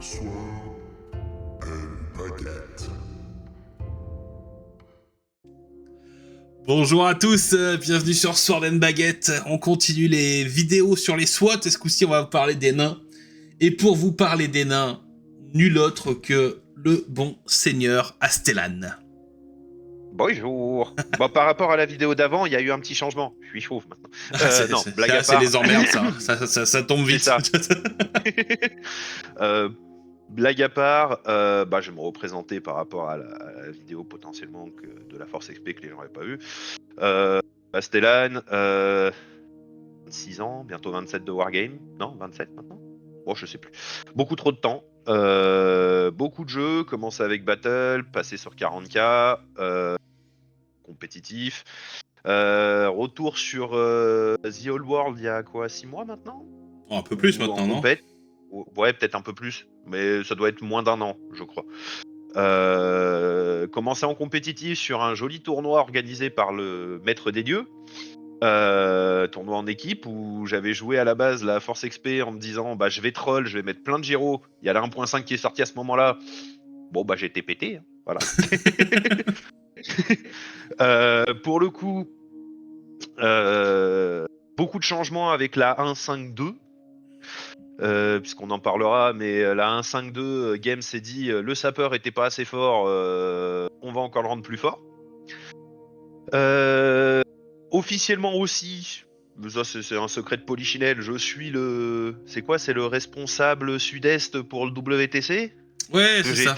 Sword and Baguette. Bonjour à tous, bienvenue sur Sword and Baguette. On continue les vidéos sur les SWAT, et ce coup-ci on va vous parler des nains. Et pour vous parler des nains, nul autre que le bon seigneur Astellan. Bonjour. Bon, par rapport à la vidéo d'avant, il y a eu un petit changement. Je suis chauve maintenant. Non, blague à c'est part. les emmerdes, ça tombe vite. C'est ça. Blague à part, je vais me représenter par rapport à la vidéo potentiellement de la Force XP que les gens n'avaient pas vu. Astellan, 26 ans, bientôt 27 de Wargame. Non, 27 maintenant. Bon, je sais plus. Beaucoup trop de temps. Beaucoup de jeux, commencer avec Battle, passer sur 40K, compétitif. Retour sur The Old World il y a quoi, 6 mois maintenant? Un peu plus maintenant, non? Ouais, peut-être un peu plus, mais ça doit être moins d'un an, je crois. Commencer en compétitif sur un joli tournoi organisé par le maître des dieux. Tournoi en équipe où j'avais joué à la base la Force XP en me disant je vais troll, je vais mettre plein de gyros. Il y a la 1.5 qui est sorti à ce moment-là. Bon j'ai été pété, hein, voilà. Pour le coup, beaucoup de changements avec la 1.5.2. Puisqu'on en parlera, mais la 1.5.2 Game s'est dit le sapeur était pas assez fort, on va encore le rendre plus fort. Officiellement aussi, ça c'est un secret de polichinelle, je suis c'est le responsable sud-est pour le WTC. Ouais, c'est ça.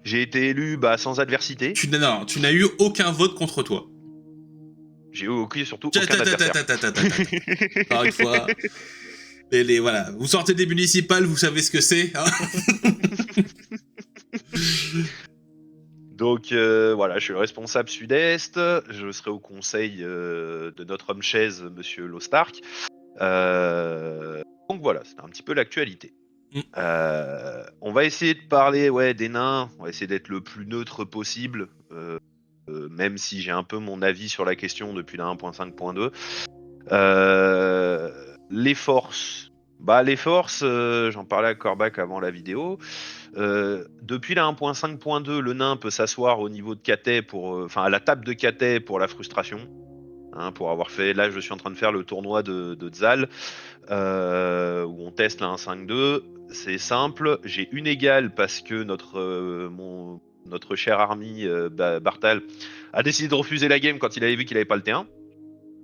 J'ai été élu sans adversité. Tu n'as eu aucun vote contre toi. J'ai eu surtout aucun adversaire. Encore une fois. Voilà. Vous sortez des municipales, vous savez ce que c'est. Hein. Donc voilà, je suis le responsable sud-est, je serai au conseil de notre homme chaise, monsieur Lostark. Donc voilà, c'est un petit peu l'actualité. On va essayer de parler des nains, on va essayer d'être le plus neutre possible, même si j'ai un peu mon avis sur la question depuis la 1.5.2. Les forces. Les forces, j'en parlais à Corbac avant la vidéo. Depuis la 1.5.2, le nain peut s'asseoir au niveau de Katé à la table de Katé pour la frustration. Hein, pour avoir fait, là je suis en train de faire le tournoi de Zal, où on teste la 1.5.2. C'est simple, j'ai une égale parce que notre cher Army Bartal a décidé de refuser la game quand il avait vu qu'il avait pas le T1.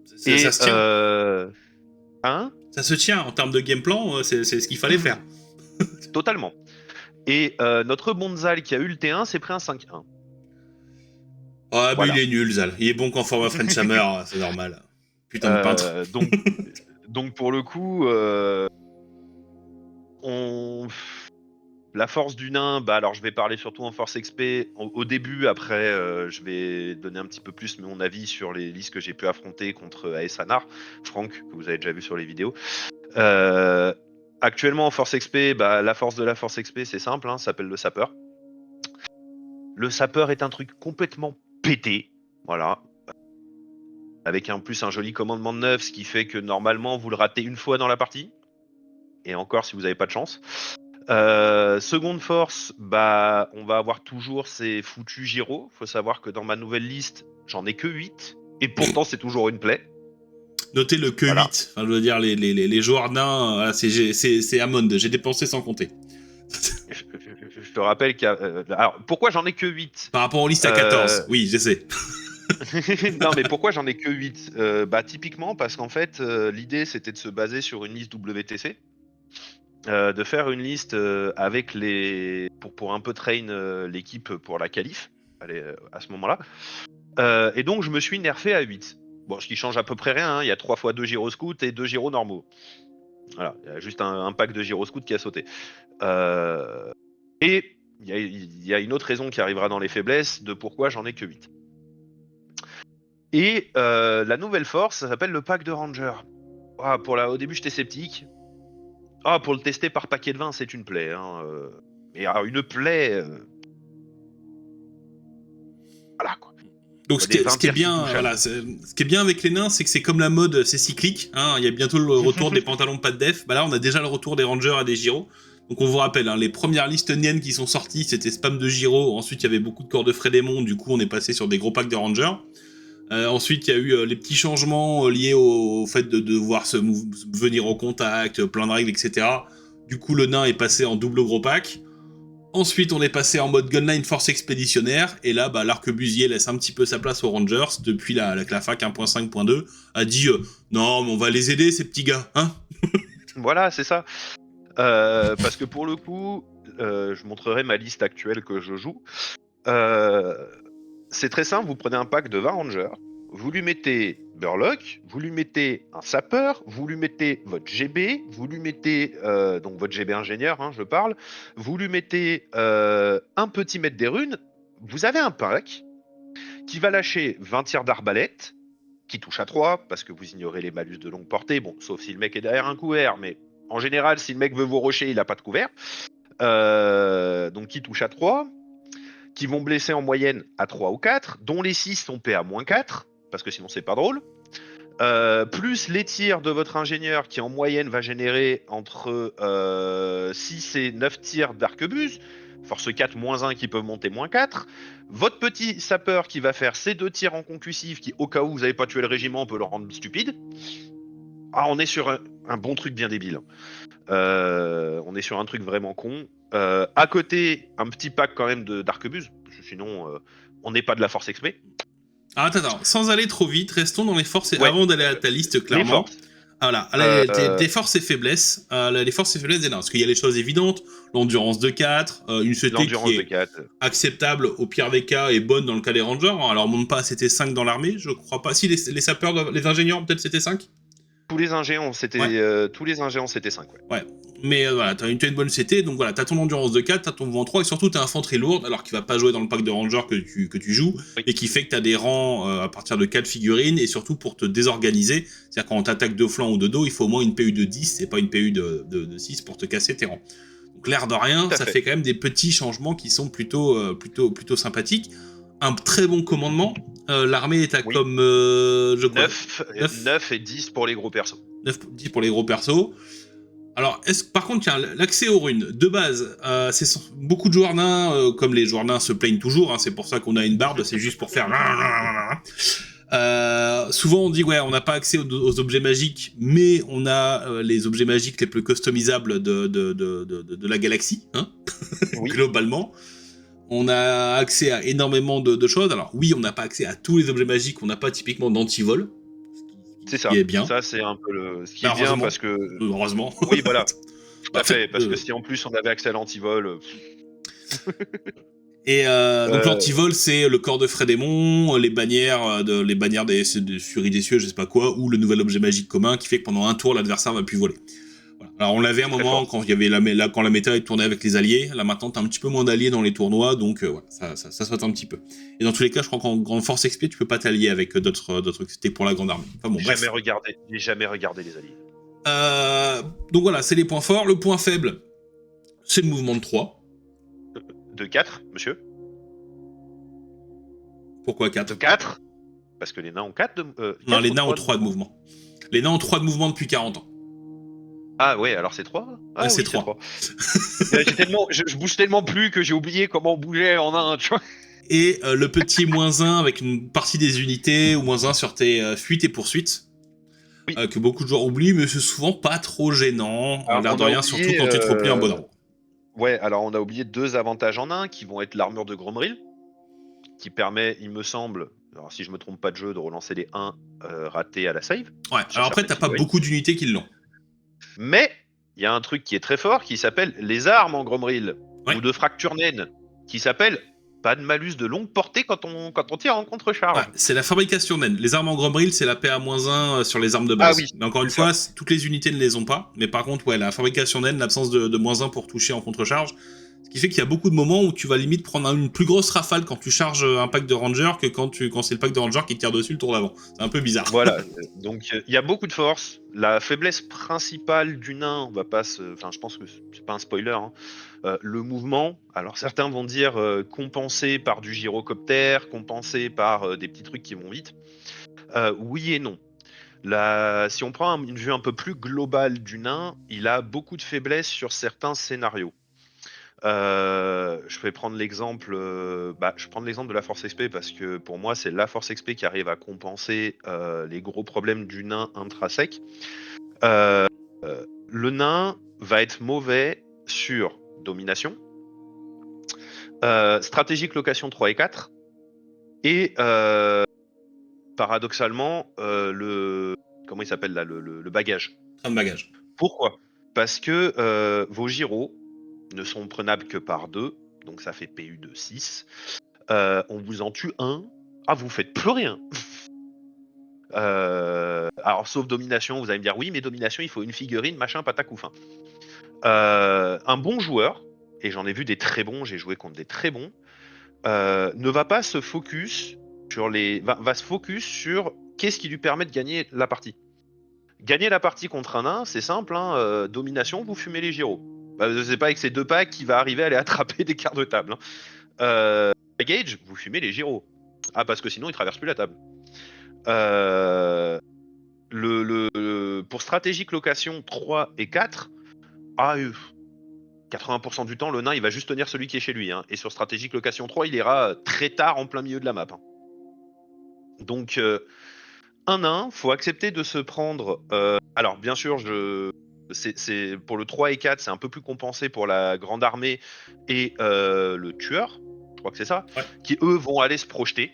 Ça se tient. Hein, ça se tient en termes de game plan, c'est ce qu'il fallait faire. Totalement. Et notre bon Zal qui a eu le T1 s'est pris un 5-1. Ah, mais il est nul, Zal. Il est bon qu'en format French Hammer, c'est normal. Putain de peintre. Donc pour le coup, la force du nain, alors je vais parler surtout en force XP au début, après je vais donner un petit peu plus mon avis sur les listes que j'ai pu affronter contre Aesanar, Franck, que vous avez déjà vu sur les vidéos. Actuellement en force XP, la force de la force XP c'est simple, ça s'appelle le sapeur. Le sapeur est un truc complètement pété, voilà. Avec en plus un joli commandement de 9, ce qui fait que normalement vous le ratez une fois dans la partie. Et encore si vous n'avez pas de chance. Seconde force, on va avoir toujours ces foutus gyros. Faut savoir que dans ma nouvelle liste, j'en ai que 8. Et pourtant c'est toujours une plaie. Notez le que voilà. 8. Enfin, je veux dire, les joueurs nains, c'est Amond. J'ai dépensé sans compter. Je te rappelle qu'il y a... alors, pourquoi j'en ai que 8 ? Par rapport aux listes à 14, oui, j'essaie. Non, mais pourquoi j'en ai que 8 ? Typiquement parce qu'en fait, l'idée c'était de se baser sur une liste WTC. De faire une liste avec pour un peu train l'équipe pour la qualif à ce moment-là. Et donc je me suis nerfé à 8. Bon, ce qui change à peu près rien, il y a 3 fois 2 gyros scouts et 2 gyros normaux. Voilà, il y a juste un pack de gyros scouts qui a sauté. Et il y a une autre raison qui arrivera dans les faiblesses de pourquoi j'en ai que 8. Et la nouvelle force, ça s'appelle le pack de Ranger. Au début j'étais sceptique. Pour le tester par paquet de 20, c'est une plaie. Mais une plaie... Voilà, quoi. Donc ce qui est bien, ce qui est bien avec les nains, c'est que c'est comme la mode, c'est cyclique. Il y a bientôt le retour des pantalons pas de def. Là, on a déjà le retour des Rangers à des gyros. Donc on vous rappelle, hein, les premières listes Nien qui sont sorties, c'était spam de Giro. Ensuite, il y avait beaucoup de corps de Frédémon. Du coup, on est passé sur des gros packs de Rangers. Ensuite, il y a eu les petits changements liés au fait de devoir venir au contact, plein de règles, etc. Du coup, le nain est passé en double gros pack. Ensuite, on est passé en mode Gunline Force Expéditionnaire, et là, l'arquebusier laisse un petit peu sa place aux Rangers, depuis la fac 1.5.2 a dit non, mais on va les aider, ces petits gars, hein. Voilà, c'est ça. Parce que pour le coup, je montrerai ma liste actuelle que je joue. C'est très simple, vous prenez un pack de 20 Rangers, vous lui mettez Burlock, vous lui mettez un sapeur, vous lui mettez votre GB, vous lui mettez donc votre GB ingénieur, hein, je parle, vous lui mettez un petit maître des runes, vous avez un pack qui va lâcher 20 tirs d'arbalète, qui touche à 3, parce que vous ignorez les malus de longue portée, bon, sauf si le mec est derrière un couvert, mais en général, si le mec veut vous rusher, il n'a pas de couvert. Donc qui touche à 3, qui vont blesser en moyenne à 3 ou 4, dont les 6 sont PA-4, parce que sinon c'est pas drôle. Plus les tirs de votre ingénieur qui en moyenne va générer entre 6 et 9 tirs d'arquebuse, force 4 moins 1 qui peuvent monter moins 4. Votre petit sapeur qui va faire ses 2 tirs en concussif qui, au cas où vous n'avez pas tué le régiment, peut le rendre stupide. Ah, on est sur un bon truc bien débile. On est sur un truc vraiment con. À côté, un petit pack quand même d'arquebuse, parce que sinon, on n'est pas de la force XP. Ah, attends, sans aller trop vite, restons dans les forces, Ouais. avant d'aller à ta liste, Les clairement. forces. Voilà, tes forces et faiblesses. Les forces et faiblesses des nains, parce qu'il y a les choses évidentes, l'endurance de 4, une CT L'endurance qui de est 4. acceptable au pire des cas et bonne dans le cas des rangers. Alors, monte pas c'était 5 dans l'armée, je crois pas. Si, les sapeurs, les ingénieurs, peut-être c'était 5. Tous les ingéants, c'était Ouais. 5, ouais. Ouais. Mais voilà, t'as une bonne CT, donc voilà, t'as ton endurance de 4, t'as ton vent 3, et surtout t'as infanterie lourde, alors qu'il va pas jouer dans le pack de ranger que tu joues, Oui. et qui fait que t'as des rangs à partir de 4 figurines, et surtout pour te désorganiser, c'est-à-dire quand on t'attaque de flanc ou de dos, il faut au moins une PU de 10, et pas une PU de 6 pour te casser tes rangs. Donc l'air de rien, Tout à ça fait. fait quand même des petits changements qui sont plutôt sympathiques. Un très bon commandement, l'armée est à Oui. comme... je crois, 9 et 10 pour les gros persos. 10 pour les gros persos. Alors, par contre, l'accès aux runes, de base, beaucoup de joueurs nains, comme les joueurs nains se plaignent toujours, hein, c'est pour ça qu'on a une barbe, c'est juste pour faire... souvent on dit, ouais, on n'a pas accès aux objets magiques, mais on a les objets magiques les plus customisables de la galaxie, hein, Oui. globalement. On a accès à énormément de choses. Alors oui, on n'a pas accès à tous les objets magiques, on n'a pas typiquement d'antivol, C'est ce ça. qui est bien. Ça, c'est un peu ce qui Bah, est bien parce que. Heureusement. Oui, voilà. Tout Bah, à fait. Parce que si en plus on avait accès à l'antivol. Et donc l'antivol, c'est le corps de Frédémon, les bannières des Furies des cieux, je sais pas quoi, ou le nouvel objet magique commun qui fait que pendant un tour l'adversaire va plus voler. Voilà. Alors on l'avait à un moment quand il y avait quand la méta est tournée avec les alliés. Là maintenant t'as un petit peu moins d'alliés dans les tournois, donc voilà, ça saute un petit peu. Et dans tous les cas, je crois qu'en grande force XP, tu peux pas t'allier avec d'autres trucs. C'était pour la grande armée. Enfin bon, bref. J'ai jamais regardé les alliés. Donc voilà, c'est les points forts. Le point faible, c'est le mouvement de 3. De 4, monsieur. Pourquoi 4 De 4. Parce que les nains ont 4 de. Non, les nains ont 3 de mouvement. Les nains ont 3 de mouvement depuis 40 ans. Ah ouais, alors c'est 3. Ah c'est oui, 3. Je bouge tellement plus que j'ai oublié comment on bougeait en un, tu vois. Et le petit -1 avec une partie des unités, ou -1 sur tes fuites et poursuites. Oui. Que beaucoup de joueurs oublient, mais c'est souvent pas trop gênant, Alors, l'air on de a rien, oublié, surtout quand tu te replies en bon ordre. Ouais, alors on a oublié 2 avantages en un qui vont être l'armure de Gromril, qui permet, il me semble, alors si je me trompe pas de jeu, de relancer les 1 ratés à la save. Ouais, alors après, t'as pas beaucoup d'unités qui l'ont. Mais il y a un truc qui est très fort qui s'appelle les armes en Gromril, Ouais. ou de fracture naine, qui s'appelle pas de malus de longue portée quand on tire en contre-charge. Ouais, c'est la fabrication naine. Les armes en Gromril, c'est la PA-1 sur les armes de base. Ah oui, mais encore une fois, toutes les unités ne les ont pas. Mais par contre, ouais, la fabrication naine, l'absence de -1 pour toucher en contre-charge. Ce qui fait qu'il y a beaucoup de moments où tu vas limite prendre une plus grosse rafale quand tu charges un pack de ranger que quand c'est le pack de ranger qui tire dessus le tour d'avant. C'est un peu bizarre. Voilà, donc il y a beaucoup de force. La faiblesse principale du nain, on va pas enfin je pense que c'est pas un spoiler, hein. Le mouvement, alors certains vont dire compensé par du gyrocoptère, compensé par des petits trucs qui vont vite. Oui et non. Si on prend une vue un peu plus globale du nain, il a beaucoup de faiblesses sur certains scénarios. Je vais prendre l'exemple, je prends l'exemple de la Force XP parce que pour moi c'est la Force XP qui arrive à compenser les gros problèmes du nain intrinsèque. Le nain va être mauvais sur domination, stratégique location 3 et 4, et paradoxalement comment il s'appelle là, le bagage. Un bagage. Pourquoi? Parce que vos gyros ne sont prenables que par 2, donc ça fait PU de 6. On vous en tue un, vous faites plus rien. Alors sauf domination, vous allez me dire oui, mais domination, il faut une figurine, machin, patacoufin. Un bon joueur, et j'en ai vu des très bons, j'ai joué contre des très bons, ne va pas se focus sur va se focus sur qu'est-ce qui lui permet de gagner la partie. Gagner la partie contre un nain, c'est simple, hein, domination, vous fumez les gyros. C'est pas avec ces 2 packs qu'il va arriver à aller attraper des quarts de table. Hein. Gage, vous fumez les gyros. Parce que sinon il traverse plus la table. Pour stratégique location 3 et 4, 80% du temps, le nain il va juste tenir celui qui est chez lui. Hein. Et sur stratégique location 3, il ira très tard en plein milieu de la map. Hein. Donc, un nain, faut accepter de se prendre. Alors, bien sûr, c'est pour le 3 et 4, c'est un peu plus compensé pour la grande armée et le tueur, je crois que c'est ça, ouais. Qui eux vont aller se projeter.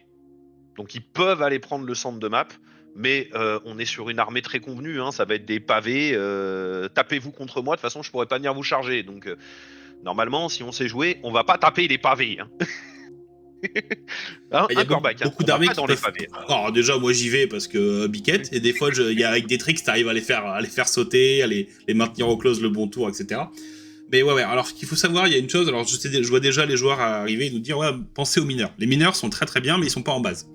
Donc ils peuvent aller prendre le centre de map, mais on est sur une armée très convenue, hein, ça va être des pavés, tapez-vous contre moi, de toute façon je pourrais pas venir vous charger. Donc normalement, si on sait jouer, on va pas taper les pavés. Hein. Il y a beaucoup d'armées qui peuvent... Alors déjà, moi j'y vais parce que biquette, et des fois, avec des tricks, t'arrives à les faire sauter, à les maintenir au close le bon tour, etc. Mais ouais, alors ce qu'il faut savoir, il y a une chose, alors je vois déjà les joueurs arriver et nous dire, ouais, pensez aux mineurs. Les mineurs sont très très bien, mais ils sont pas en base.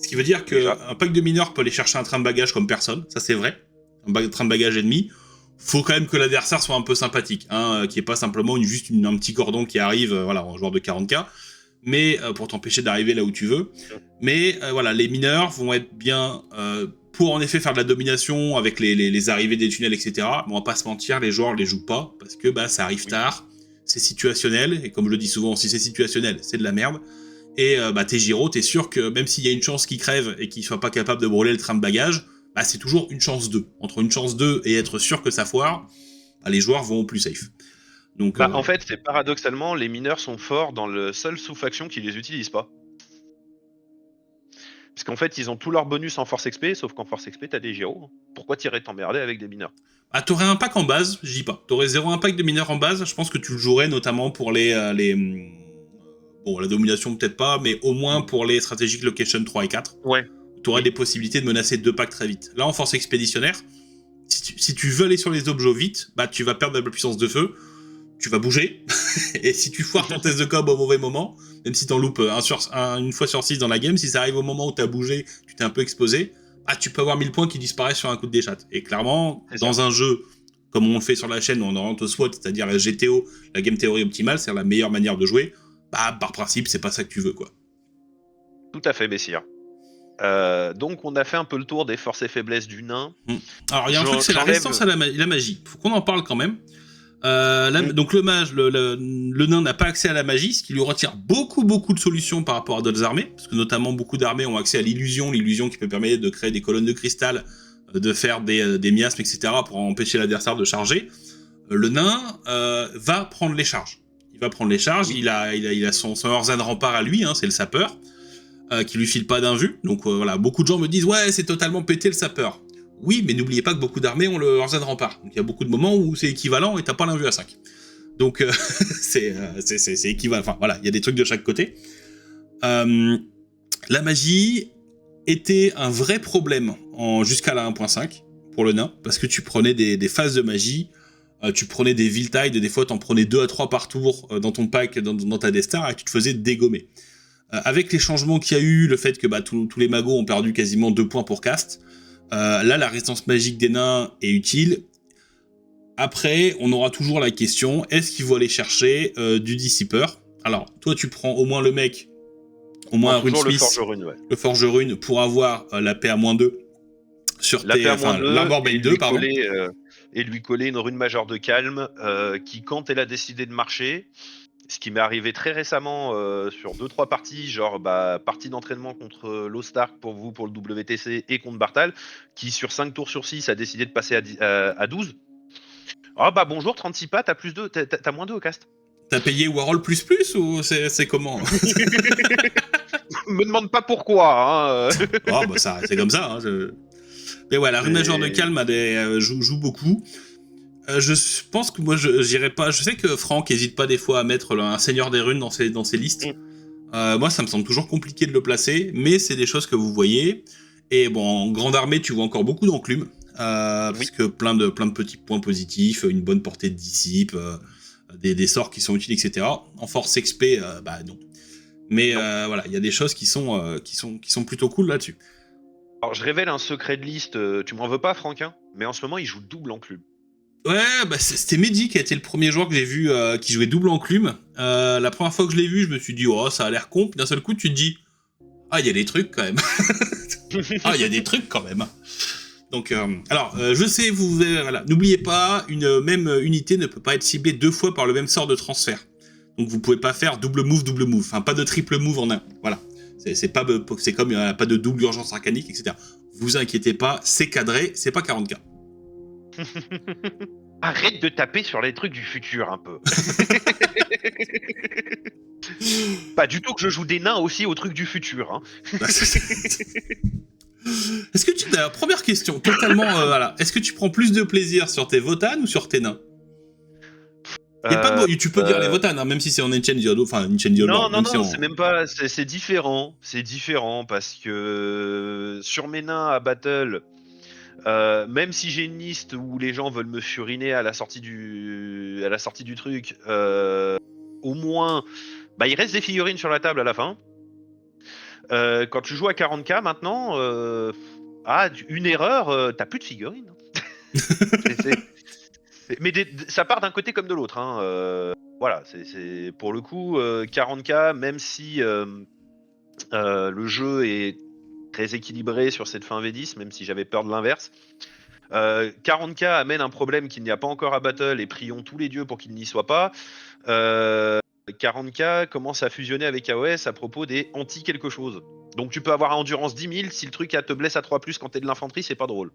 Ce qui veut dire qu'un pack de mineurs peut aller chercher un train de bagages comme personne, ça c'est vrai, un train de bagages ennemi. Faut quand même que l'adversaire soit un peu sympathique, hein, qu'il n'y ait pas simplement juste un petit cordon qui arrive, voilà, en joueur de 40k, mais pour t'empêcher d'arriver là où tu veux. Mais voilà, les mineurs vont être bien pour en effet faire de la domination avec les arrivées des tunnels, etc. Mais on va pas se mentir, les joueurs les jouent pas parce que ça arrive tard, c'est situationnel, et comme je le dis souvent, si c'est situationnel, c'est de la merde. Et tes gyros, t'es sûr que même s'il y a une chance qu'ils crèvent et qu'ils soient pas capables de brûler le train de bagages, c'est toujours une chance 2. Entre une chance 2 et être sûr que ça foire, les joueurs vont au plus safe. Donc, en fait, c'est paradoxalement, les mineurs sont forts dans le seul sous-faction qui les utilise pas. Parce qu'en fait, ils ont tous leurs bonus en Force XP, sauf qu'en Force XP, t'as des gyros. Pourquoi t'irais t'emmerder avec des mineurs? T'aurais un pack en base, je dis pas. T'aurais 0 impact de mineurs en base, je pense que tu le jouerais notamment pour bon, la domination peut-être pas, mais au moins pour les stratégiques location 3 et 4. Ouais. T'aurais des possibilités de menacer 2 packs très vite. Là, en force expéditionnaire, si tu veux aller sur les objets vite, tu vas perdre de la puissance de feu, tu vas bouger, et si tu foires ton test de cob au mauvais moment, même si t'en loupes une fois sur 6 dans la game, si ça arrive au moment où t'as bougé, tu t'es un peu exposé, tu peux avoir 1000 points qui disparaissent sur un coup de déchatte. Et clairement, dans un jeu, comme on le fait sur la chaîne, où on oriente au SWAT, c'est-à-dire la GTO, la Game Theory optimale, c'est la meilleure manière de jouer, par principe, c'est pas ça que tu veux, quoi. Tout à fait, Messire. Donc on a fait un peu le tour des forces et faiblesses du nain. Alors il y a un truc, c'est la résistance à la magie. Faut qu'on en parle quand même. Donc le mage, le nain n'a pas accès à la magie, ce qui lui retire beaucoup de solutions par rapport à d'autres armées, parce que notamment beaucoup d'armées ont accès à l'illusion qui peut permettre de créer des colonnes de cristal, de faire des miasmes, etc. pour empêcher l'adversaire de charger. Le nain va prendre les charges. Il va prendre les charges, il a son Orzen rempart à lui, hein, c'est le sapeur, qui lui file pas d'invue. Donc voilà, beaucoup de gens me disent ouais, c'est totalement pété le sapeur. Oui, mais n'oubliez pas que beaucoup d'armées ont le Orzen rempart. Donc il y a beaucoup de moments où c'est équivalent et t'as pas l'invue à 5. Donc c'est équivalent. Enfin voilà, il y a des trucs de chaque côté. La magie était un vrai problème jusqu'à la 1.5 pour le nain, parce que tu prenais des phases de magie, tu prenais des Viltide, et des fois t'en prenais 2 à 3 par tour dans ton pack, dans ta Death Star, et tu te faisais dégommer. Avec les changements qu'il y a eu, le fait que tous les magos ont perdu quasiment 2 points pour cast, là la résistance magique des nains est utile. Après, on aura toujours la question, est-ce qu'il faut aller chercher du dissipeur? Alors, toi tu prends au moins le mec, au moins un Runesmith, le Forge Rune, ouais. Le Forge Rune, pour avoir la paix à -2 sur La tes, paire enfin, -2 l'Arbor Bane 2, pardon. Et lui coller une rune majeure de calme qui, quand elle a décidé de marcher, ce qui m'est arrivé très récemment sur 2-3 parties, genre partie d'entraînement contre Lost Ark pour vous, pour le WTC et contre Bartal, qui sur 5 tours sur 6 a décidé de passer à 12. Ah bah bonjour, 36 pas, t'as plus 2, t'as moins 2 au cast. T'as payé Warhol plus ou c'est comment? Me demande pas pourquoi. Hein. Ah bah ça, c'est comme ça. Hein, Mais ouais, la rune majeure de calme joue beaucoup. Je pense que moi, j'irais pas. Je sais que Franck hésite pas des fois à mettre un seigneur des runes dans ses listes. Moi, ça me semble toujours compliqué de le placer, mais c'est des choses que vous voyez. Et bon, en grande armée, tu vois encore beaucoup d'enclumes, parce que plein de petits points positifs, une bonne portée de dissipe, des sorts qui sont utiles, etc. En force XP, bah non. Mais voilà, il y a des choses qui sont plutôt cool là-dessus. Alors, je révèle un secret de liste. Tu m'en veux pas, Franck, hein, mais en ce moment, il joue double enclume. Ouais, bah c'était Mehdi qui a été le premier joueur que j'ai vu qui jouait double enclume. La première fois que je l'ai vu, je me suis dit, oh, ça a l'air con. Puis d'un seul coup, tu te dis, ah, il y a des trucs quand même. Ah, il y a des trucs quand même. Donc, alors, je sais, voilà, n'oubliez pas, une même unité ne peut pas être ciblée 2 fois par le même sort de transfert. Donc, vous pouvez pas faire double move. Enfin, pas de triple move en un. Voilà. C'est comme il n'y a pas de double urgence arcanique, etc. Vous inquiétez pas, c'est cadré, c'est pas 40k. Arrête de taper sur les trucs du futur un peu. Pas du tout que je joue des nains aussi aux trucs du futur. Hein. Est-ce que première question, totalement, voilà. Est-ce que tu prends plus de plaisir sur tes Votann ou sur tes nains? Tu peux dire les Votann, hein, même si c'est en Ancient Diablo, enfin Ancient Diablo. Non, c'est même pas, c'est différent. C'est différent parce que sur mes nains à Battle, même si j'ai une liste où les gens veulent me furiner à la sortie du truc, au moins, bah, il reste des figurines sur la table à la fin. Quand tu joues à 40k maintenant, une erreur, t'as plus de figurines. Mais ça part d'un côté comme de l'autre. Hein. Voilà, c'est pour le coup 40k, même si le jeu est très équilibré sur cette fin V10, même si j'avais peur de l'inverse. 40k amène un problème qu'il n'y a pas encore à Battle, et prions tous les dieux pour qu'il n'y soit pas. 40k commence à fusionner avec AOS à propos des anti-quelque chose. Donc tu peux avoir endurance 10 000, si le truc te blesse à 3+, quand t'es de l'infanterie, c'est pas drôle.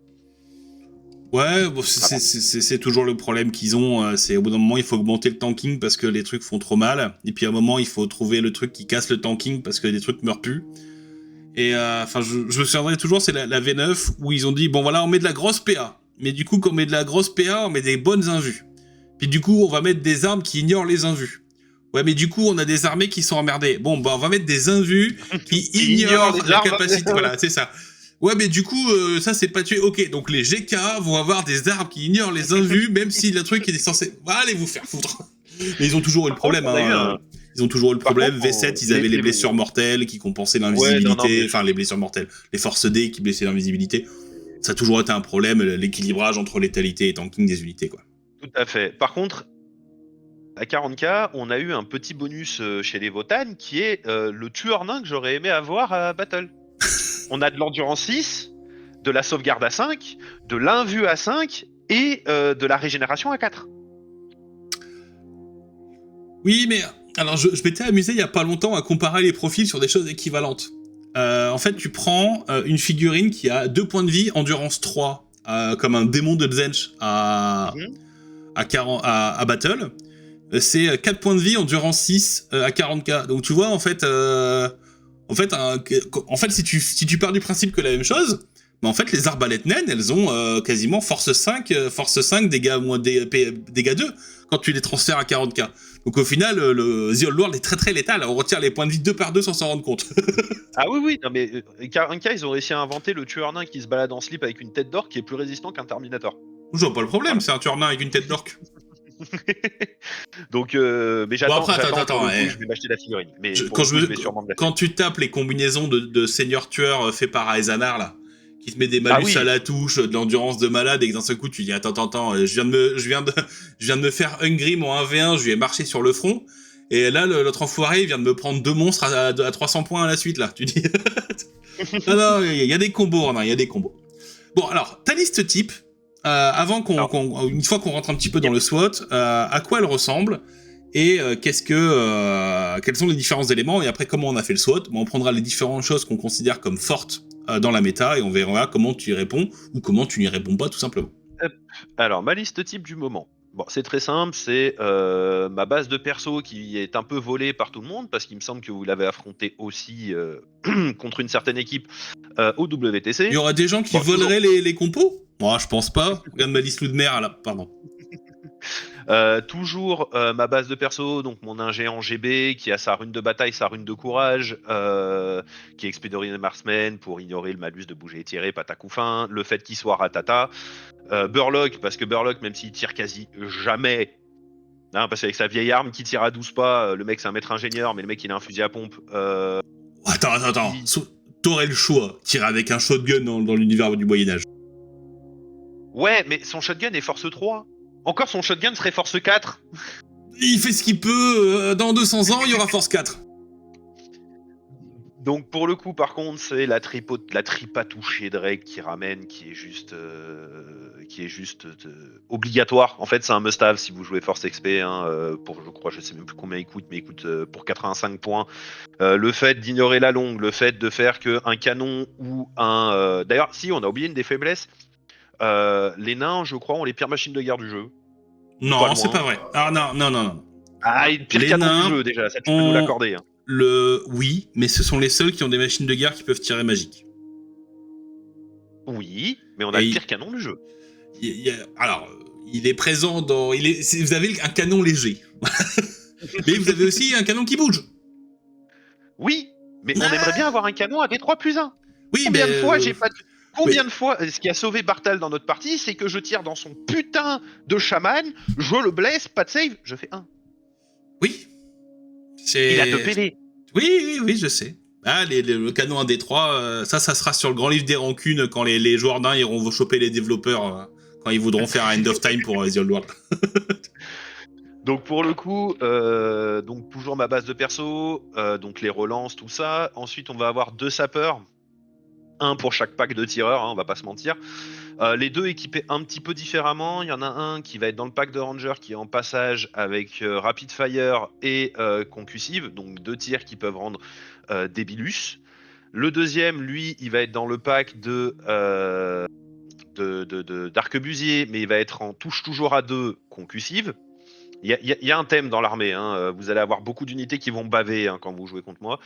Ouais, bon, c'est toujours le problème qu'ils ont. C'est au bout d'un moment, il faut augmenter le tanking parce que les trucs font trop mal. Et puis à un moment, il faut trouver le truc qui casse le tanking parce que les trucs meurent plus. Et enfin, je me souviendrai toujours, c'est la V9 où ils ont dit, bon voilà, on met de la grosse PA. Mais du coup, quand on met de la grosse PA, on met des bonnes invus. Puis du coup, on va mettre des armes qui ignorent les invus. Ouais, mais du coup, on a des armées qui sont emmerdées. Bon, bah on va mettre des invus qui ignorent la capacité. Voilà, c'est ça. Ouais, mais du coup, ça, c'est pas tué. Ok, donc les GK vont avoir des armes qui ignorent les invus, même si le truc est censé... Allez vous faire foutre. Mais ils ont toujours eu le problème, hein. Ils ont toujours eu le problème. V7, ils avaient les blessures mortelles qui compensaient l'invisibilité. Enfin, les blessures mortelles. Les forces D qui blessaient l'invisibilité. Ça a toujours été un problème, l'équilibrage entre létalité et tanking des unités, quoi. Tout à fait. Par contre, à 40k, on a eu un petit bonus chez les Votann qui est le tueur nain que j'aurais aimé avoir à Battle. On a de l'endurance 6, de la sauvegarde à 5, de l'invue à 5 et de la régénération à 4. Oui, mais alors je m'étais amusé il y a pas longtemps à comparer les profils sur des choses équivalentes. En fait, tu prends une figurine qui a 2 points de vie, endurance 3, comme un démon de Zench à Battle. C'est 4 points de vie, endurance 6 à 40k. Donc tu vois, en fait, si tu pars du principe que la même chose, mais en fait, les arbalètes naines, elles ont quasiment force 5, dégâts 2, quand tu les transfères à 40k. Donc au final, le The Old World est très très létal. On retire les points de vie 2 par 2 sans s'en rendre compte. Ah oui, non mais 40k, ils ont réussi à inventer le tueur nain qui se balade en slip avec une tête d'orque qui est plus résistant qu'un Terminator. Je vois pas le problème, c'est un tueur nain avec une tête d'orque. Donc, mais j'attends. Bon, attends, je vais m'acheter la figurine. Mais quand tu tapes les combinaisons de seigneur tueur fait par Aezanar là, qui te met des malus à la touche, de l'endurance de malade, et que d'un seul coup tu dis attends, je viens de me faire Hungry mon 1v1, je lui ai marché sur le front, et là l'autre enfoiré il vient de me prendre 2 monstres à 300 points à la suite là. Tu dis non, il y a des combos, il y a des combos. Bon, alors, ta liste type, avant une fois qu'on rentre un petit peu dans le SWOT, à quoi elle ressemble et quels sont les différents éléments, et après comment on a fait le SWOT. Bon, on prendra les différentes choses qu'on considère comme fortes dans la méta et on verra comment tu y réponds ou comment tu n'y réponds pas tout simplement. Alors, ma liste type du moment. Bon, c'est très simple, c'est ma base de perso qui est un peu volée par tout le monde, parce qu'il me semble que vous l'avez affronté aussi contre une certaine équipe au WTC. Il y aura des gens qui voleraient les compos? Moi, je pense pas. Regarde ma liste de mer, là, pardon. Toujours ma base de perso, donc mon ingé en GB qui a sa rune de bataille, sa rune de courage, qui est Expédorine Marksman pour ignorer le malus de bouger et tirer, patacoufin, le fait qu'il soit ratata. Burlock, parce que Burlock, même s'il tire quasi jamais, hein, parce qu'avec sa vieille arme qui tire à 12 pas, le mec c'est un maître ingénieur, mais le mec il a un fusil à pompe. Attends. T'aurais le choix. Tirer avec un shotgun dans l'univers du Moyen-Âge. Ouais, mais son shotgun est force 3. Encore son shotgun serait force 4. Il fait ce qu'il peut. Dans 200 ans, il y aura force 4. Donc pour le coup, par contre, c'est la tripa touchée Drake qui ramène, qui est juste obligatoire. En fait, c'est un must-have si vous jouez Force XP. Pour, je crois, je sais même plus combien il coûte, mais il coûte pour 85 points. Le fait d'ignorer la longue, le fait de faire qu'un canon ou un... D'ailleurs, si, on a oublié une des faiblesses. Les nains, je crois, ont les pires machines de guerre du jeu. Non, c'est pas vrai. Ah non. Ah, le pire Les canon nains du jeu, déjà. Ça, tu peux nous l'accorder. Hein. Oui, mais ce sont les seuls qui ont des machines de guerre qui peuvent tirer magique. Oui, mais on a le pire canon du jeu. Alors, il est présent dans... Vous avez un canon léger. Mais vous avez aussi un canon qui bouge. Oui, mais on aimerait bien avoir un canon à D3+1. Oui, Combien mais de fois j'ai pas... Combien de fois, ce qui a sauvé Bartal dans notre partie, c'est que je tire dans son putain de chaman, je le blesse, pas de save, je fais 1. Oui. Il a 2 PV. Oui, je sais. Ah, le canon 1D3, ça sera sur le grand livre des rancunes quand les joueurs d'un iront vous choper les développeurs quand ils voudront faire un end of time pour The Old World. Donc pour le coup, donc toujours ma base de perso, donc les relances, tout ça. Ensuite, on va avoir 2 sapeurs. Un pour chaque pack de tireurs, hein, on va pas se mentir. Les deux équipés un petit peu différemment. Il y en a un qui va être dans le pack de Ranger qui est en passage avec Rapid Fire et Concussive, donc 2 tirs qui peuvent rendre débilus. Le deuxième, lui, il va être dans le pack d'arquebusier, mais il va être en touche toujours à 2 Concussive. Il y a un thème dans l'armée, hein. Vous allez avoir beaucoup d'unités qui vont baver hein, quand vous jouez contre moi.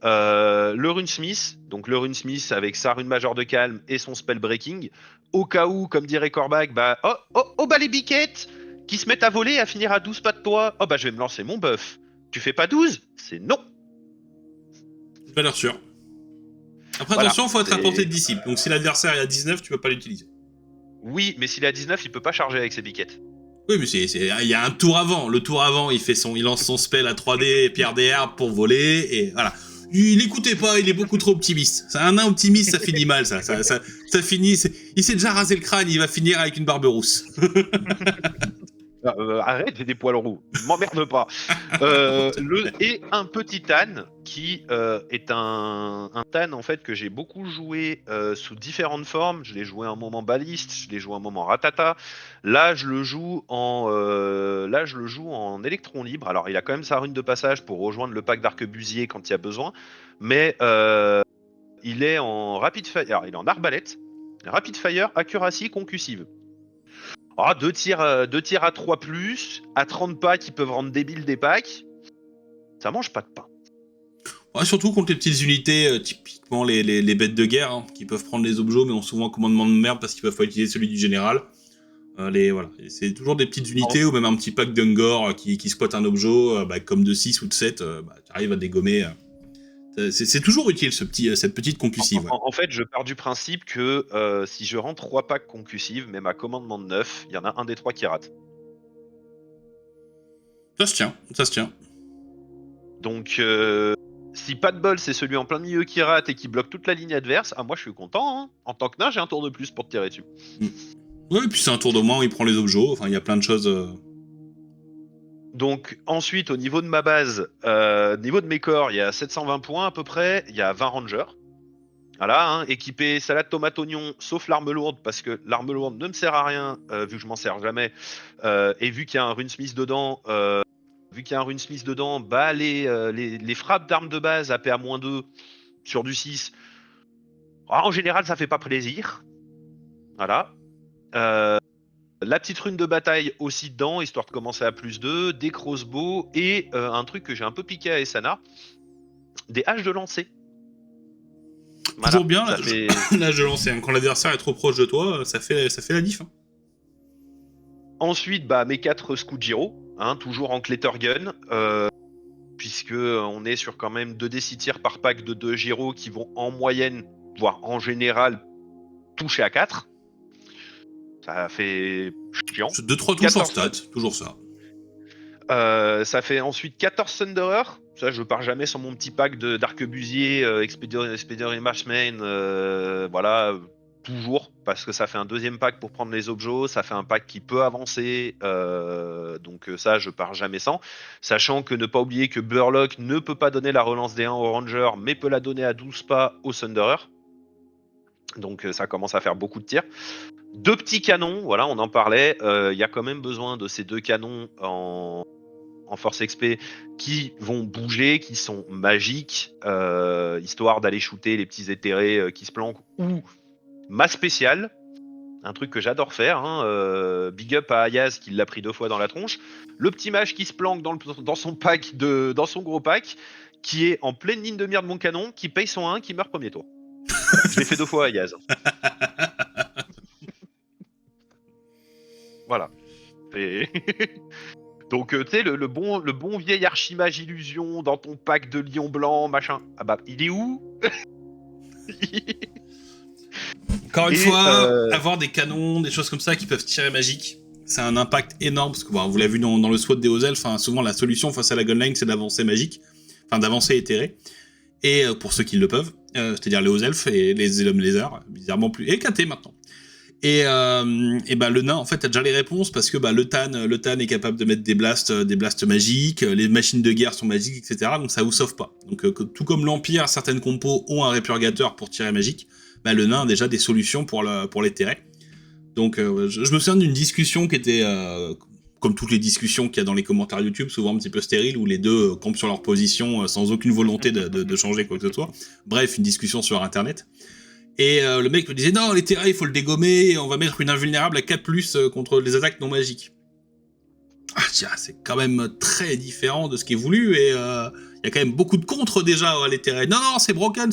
Le Runesmith, donc le Runesmith avec sa rune majeure de calme et son spell breaking, au cas où, comme dirait Corbac, bah les biquettes qui se mettent à voler, à finir à 12 pas de toi, bah je vais me lancer mon buff. Tu fais pas 12? C'est non. Valeur sûre. Après, attention, il faut être à portée de disciple. Donc si l'adversaire est à 19, tu peux pas l'utiliser. Oui, mais s'il est à 19, il peut pas charger avec ses biquettes. Oui, mais il y a un tour avant. Le tour avant, il lance son spell à 3D, pierre des herbes pour voler, et voilà. Il écoutait pas, il est beaucoup trop optimiste. C'est un nain optimiste, ça finit mal, ça finit. Il s'est déjà rasé le crâne, il va finir avec une barbe rousse. Arrête, j'ai des poils roux, m'emmerde pas. Et un petit Tan qui est un Tan en fait que j'ai beaucoup joué sous différentes formes. Je l'ai joué un moment baliste, je l'ai joué un moment ratata. Là, je le joue en électron libre. Alors, il a quand même sa rune de passage pour rejoindre le pack d'arquebusier quand il y a besoin, mais il est en rapid fire. Alors, il est en arbalète, rapid fire, accuracy, concussive. 2 tirs à 3+, à 30 pas qui peuvent rendre débiles des packs. Ça mange pas de pain. Ouais, surtout contre les petites unités, typiquement les bêtes de guerre, hein, qui peuvent prendre les objets, mais ont souvent un commandement de merde parce qu'ils peuvent pas utiliser celui du général. Voilà. C'est toujours des petites unités ou même un petit pack d'Ungor qui squatte un objet, comme de 6 ou de 7, tu arrives à dégommer. C'est toujours utile cette petite concussive. Ouais. En fait, je pars du principe que si je rends 3 packs concussives, même à commandement de 9, il y en a un des 3 qui rate. Ça se tient. Donc, si pas de bol, c'est celui en plein milieu qui rate et qui bloque toute la ligne adverse, moi je suis content. Hein. En tant que nain, j'ai un tour de plus pour te tirer dessus. Ouais, et puis c'est un tour de moins où il prend les objets, enfin il y a plein de choses... Donc ensuite, au niveau de ma base, niveau de mes corps, il y a 720 points à peu près, il y a 20 rangers. Voilà, hein, équipé salade tomate oignon, sauf l'arme lourde, parce que l'arme lourde ne me sert à rien, vu que je m'en sers jamais. Et vu qu'il y a un runesmith dedans, bah les frappes d'armes de base AP à -2 sur du 6, en général ça fait pas plaisir. Voilà. La petite rune de bataille aussi dedans, histoire de commencer à +2, des crossbows et un truc que j'ai un peu piqué à Esana, des haches de lancer. Voilà, Toujours bien, ça là, fait... là je lance. Quand l'adversaire est trop proche de toi, ça fait la diff. Hein. Ensuite, bah, mes 4 Skujiro, hein, toujours en Gun, puisque on est sur quand même 2d6 tirs par pack de 2 gyros qui vont en moyenne, voire en général, toucher à 4. Ça fait chiant. 2-3 touches en stats, toujours ça. Ça fait ensuite 14 Thunderer. Ça, je pars jamais sans mon petit pack d'arquebusier, Expeditionary Marksman, voilà, toujours, parce que ça fait un deuxième pack pour prendre les objets, ça fait un pack qui peut avancer, donc ça, je pars jamais sans. Sachant que ne pas oublier que Burlock ne peut pas donner la relance des 1 au Ranger, mais peut la donner à 12 pas au Thunderer. Donc ça commence à faire beaucoup de tirs. 2 petits canons, voilà, on en parlait. Il y a quand même besoin de ces 2 canons en Force XP qui vont bouger, qui sont magiques, histoire d'aller shooter les petits éthérés qui se planquent, ou ma spéciale, un truc que j'adore faire, hein, big up à Ayaz qui l'a pris 2 fois dans la tronche, le petit mage qui se planque dans son pack dans son gros pack, qui est en pleine ligne de mire de mon canon, qui paye son 1, qui meurt premier tour. Je l'ai fait 2 fois à Ayaz. Voilà. Et... Donc, tu sais, le bon vieil archimage illusion dans ton pack de lion blanc, machin. Ah bah, il est où? Encore une fois, avoir des canons, des choses comme ça qui peuvent tirer magique, c'est un impact énorme, parce que bon, vous l'avez vu dans le SWAT des hauts elfes, hein, souvent la solution face à la gunline, c'est d'avancer magique, enfin d'avancer éthéré, et pour ceux qui le peuvent, c'est-à-dire les hauts elfes et les hommes lézards, bizarrement plus, et KT maintenant. Et bah le nain en fait a déjà les réponses parce que bah le Tan est capable de mettre des blasts magiques, les machines de guerre sont magiques, etc. Donc ça vous sauve pas. Donc tout comme l'Empire, certaines compos ont un répurgateur pour tirer magique, bah le nain a déjà des solutions pour les terrer. Donc je me souviens d'une discussion qui était comme toutes les discussions qu'il y a dans les commentaires YouTube, souvent un petit peu stériles, où les deux campent sur leur position sans aucune volonté de changer quoi que ce soit. Bref, une discussion sur internet. Et le mec me disait non, les terrains il faut le dégommer, on va mettre une invulnérable à 4+, contre les attaques non magiques. Ah tiens, c'est quand même très différent de ce qui est voulu, et il y a quand même beaucoup de contre déjà à les terrains. Non, c'est broken.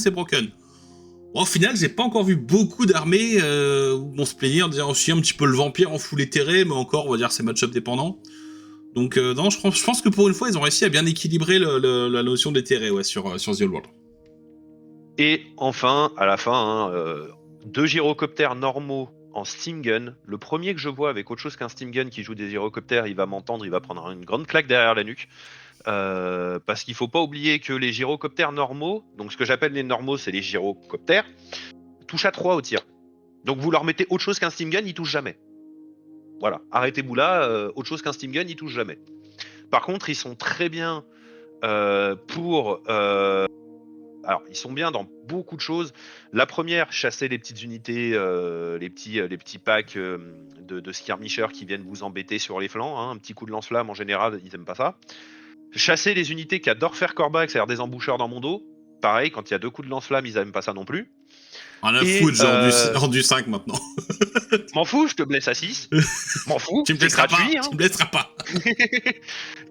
Bon, au final, j'ai pas encore vu beaucoup d'armées où on se plaignait en disant aussi un petit peu le vampire en full éthéré, mais encore on va dire c'est match-up dépendant. Donc non, je pense que pour une fois ils ont réussi à bien équilibrer la notion d'éthéré sur The Old World. Et enfin, à la fin, 2 gyrocoptères normaux en steam gun. Le premier que je vois avec autre chose qu'un steam gun qui joue des gyrocoptères, il va m'entendre, il va prendre une grande claque derrière la nuque. Parce qu'il faut pas oublier que les gyrocoptères normaux, donc ce que j'appelle les normaux, c'est les gyrocoptères, touchent à 3 au tir. Donc vous leur mettez autre chose qu'un steam gun, ils touchent jamais. Voilà, arrêtez-vous là, autre chose qu'un steam gun, ils touchent jamais. Par contre, ils sont très bien pour... alors, ils sont bien dans beaucoup de choses. La première, chasser les petites unités, les petits packs de skirmishers qui viennent vous embêter sur les flancs. Hein. Un petit coup de lance-flamme, en général, ils aiment pas ça. Chasser les unités qui adorent faire corbac, c'est-à-dire des emboucheurs dans mon dos. Pareil, quand il y a 2 coups de lance-flamme, ils aiment pas ça non plus. On a foutu genre du 5 maintenant. M'en fous, je te blesse à 6. M'en fous, tu me c'est gratuit. Tu me blesseras pas.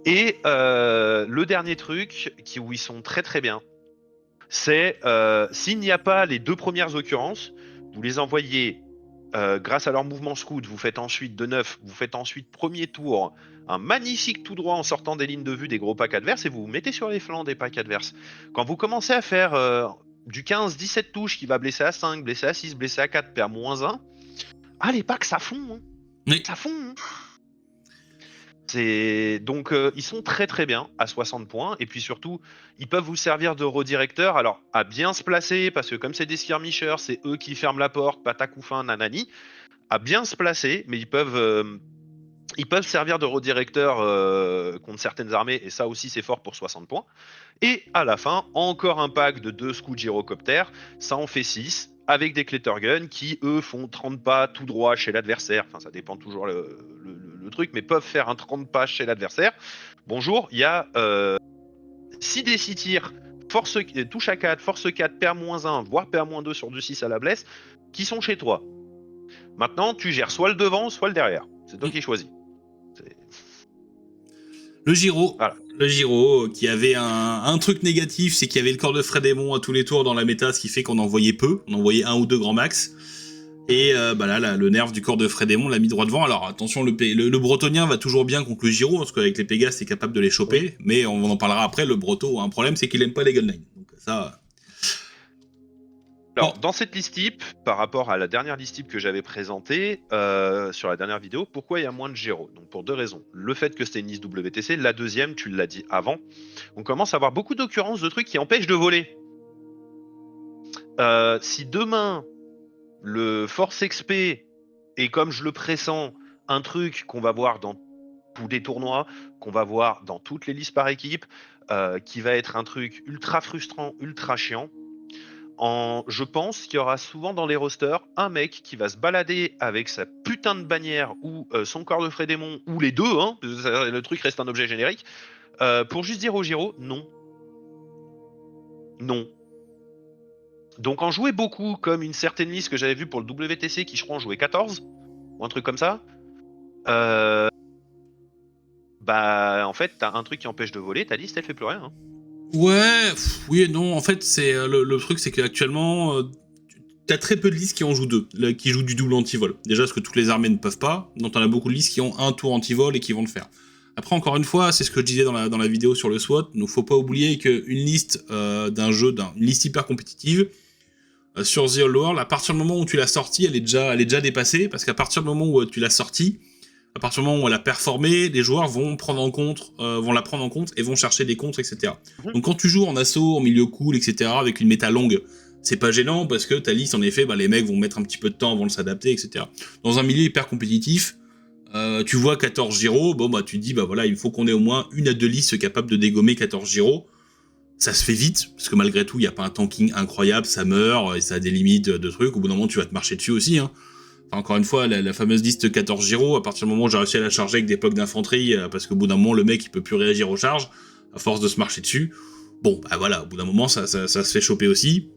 Et le dernier truc, où ils sont très très bien, c'est s'il n'y a pas les 2 premières occurrences, vous les envoyez grâce à leur mouvement scout, vous faites ensuite de 9, vous faites ensuite premier tour un magnifique tout droit en sortant des lignes de vue des gros packs adverses et vous vous mettez sur les flancs des packs adverses. Quand vous commencez à faire du 15-17 touches qui va blesser à 5, blesser à 6, blesser à 4, puis à -1, ah les packs ça fond, hein. Oui. Ça fond, hein. Donc ils sont très très bien à 60 points et puis surtout ils peuvent vous servir de redirecteur, alors à bien se placer parce que comme c'est des skirmishers, c'est eux qui ferment la porte, patacoufin, nanani, à bien se placer, mais ils peuvent Ils peuvent servir de redirecteur contre certaines armées, et ça aussi c'est fort pour 60 points. Et à la fin, encore un pack de 2 scouts gyrocoptères, ça en fait 6, avec des Klettergun qui, eux, font 30 pas tout droit chez l'adversaire. Enfin, ça dépend toujours le truc, mais peuvent faire un 30 pas chez l'adversaire. Bonjour, il y a 6 des 6 tirs, touche à 4, force 4, PA-1, voire PA-2 sur du 6 à la blesse, qui sont chez toi. Maintenant, tu gères soit le devant, soit le derrière. C'est toi qui choisis. Le Giro. Voilà. Le Giro, qui avait un truc négatif, c'est qu'il y avait le corps de Frédémon à tous les tours dans la méta, ce qui fait qu'on en voyait peu. On en voyait 1 ou 2 grands max. Et là, le nerf du corps de Frédémon l'a mis droit devant. Alors attention, le bretonien va toujours bien contre le Giro, parce qu'avec les Pégas, c'est capable de les choper. Oui. Mais on en parlera après, le Breto a un problème, c'est qu'il aime pas les gunlines. Donc ça... Alors, dans cette list type, par rapport à la dernière list type que j'avais présentée sur la dernière vidéo, pourquoi il y a moins de Giro? Donc pour 2 raisons. Le fait que c'était une liste WTC, la deuxième, tu l'as dit avant, on commence à avoir beaucoup d'occurrences de trucs qui empêchent de voler. Si demain, le Force XP est, comme je le pressens, un truc qu'on va voir dans tous les tournois, qu'on va voir dans toutes les listes par équipe, qui va être un truc ultra frustrant, ultra chiant, je pense qu'il y aura souvent dans les rosters un mec qui va se balader avec sa putain de bannière ou son corps de Frédémon, ou les deux, hein, le truc reste un objet générique, pour juste dire au Giro, non. Non. Donc en jouer beaucoup, comme une certaine liste que j'avais vue pour le WTC qui je crois en jouait 14, ou un truc comme ça, bah en fait t'as un truc qui empêche de voler, ta liste elle fait plus rien. Hein. Ouais, oui et non. En fait, c'est le truc, c'est qu'actuellement, t'as très peu de listes qui en jouent 2, qui jouent du double anti-vol. Déjà, parce que toutes les armées ne peuvent pas. Donc, t'en as beaucoup de listes qui ont un tour anti-vol et qui vont le faire. Après, encore une fois, c'est ce que je disais dans la vidéo sur le SWAT. Donc, faut pas oublier qu'une liste d'un jeu, une liste hyper compétitive, sur The Old World, à partir du moment où tu l'as sortie, elle est déjà dépassée. Parce qu'à partir du moment où tu l'as sortie, à partir du moment où elle a performé, les joueurs vont la prendre en compte et vont chercher des contres, etc. Donc quand tu joues en assaut, en milieu cool, etc., avec une méta longue, c'est pas gênant parce que ta liste, en effet, les mecs vont mettre un petit peu de temps avant de s'adapter, etc. Dans un milieu hyper compétitif, tu vois 14 gyros, tu te dis, voilà, il faut qu'on ait au moins 1 à 2 listes capables de dégommer 14 gyros. Ça se fait vite, parce que malgré tout, il n'y a pas un tanking incroyable, ça meurt, et ça a des limites de trucs. Au bout d'un moment, tu vas te marcher dessus aussi, hein. Encore une fois, la fameuse liste 14 gyros, à partir du moment où j'ai réussi à la charger avec des pocs d'infanterie, parce qu'au bout d'un moment, le mec, il peut plus réagir aux charges, à force de se marcher dessus. Bon, voilà, au bout d'un moment, ça se fait choper aussi.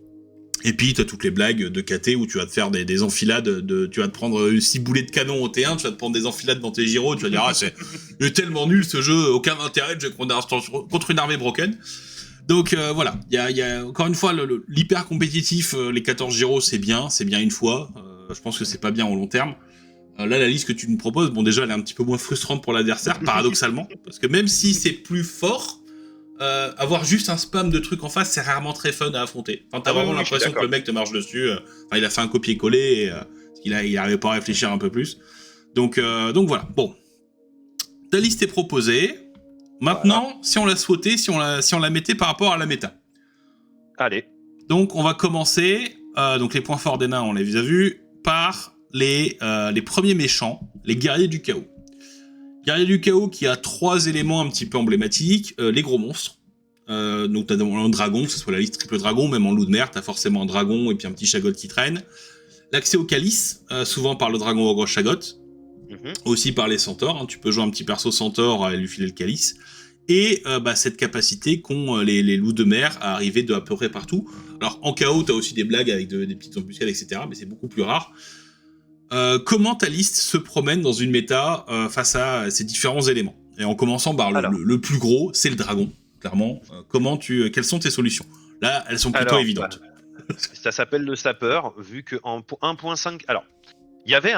Et puis, t'as toutes les blagues de KT où tu vas te faire des enfilades, tu vas te prendre 6 boulets de canon au T1, tu vas te prendre des enfilades dans tes gyros, tu vas dire, c'est tellement nul ce jeu, aucun intérêt de jouer contre une armée broken. Donc voilà, il y a encore une fois l'hyper compétitif, les 14 gyros c'est bien une fois, je pense que c'est pas bien au long terme. Là la liste que tu nous proposes, déjà elle est un petit peu moins frustrante pour l'adversaire, paradoxalement, parce que même si c'est plus fort, avoir juste un spam de trucs en face c'est rarement très fun à affronter. Enfin, t'as vraiment l'impression que le mec te marche dessus, il a fait un copier-coller, et, il arrivait pas à réfléchir un peu plus. Donc voilà, bon. Ta liste est proposée. Maintenant, voilà. Si on la SWOTait, si on la mettait par rapport à la méta. Allez. Donc, on va commencer, donc les points forts des nains, on les a vus, par les premiers méchants, les guerriers du chaos. Guerrier du chaos qui a 3 éléments un petit peu emblématiques, les gros monstres. Donc, t'as un dragon, que ce soit la liste triple dragon, même en loup de mer, t'as forcément un dragon et puis un petit chagot qui traîne. L'accès au calice, souvent par le dragon ogre chagot. Aussi par les centaures, hein. Tu peux jouer un petit perso centaure et lui filer le calice. Et cette capacité qu'ont les loups de mer à arriver de à peu près partout. Alors en chaos, t'as aussi des blagues avec des petites embuscades, etc. Mais c'est beaucoup plus rare. Comment ta liste se promène dans une méta face à ces différents éléments? Et en commençant par le plus gros, c'est le dragon, clairement. Quelles sont tes solutions? Là, elles sont plutôt évidentes. Ça s'appelle le sapeur, vu que en 1.5... Alors, il y avait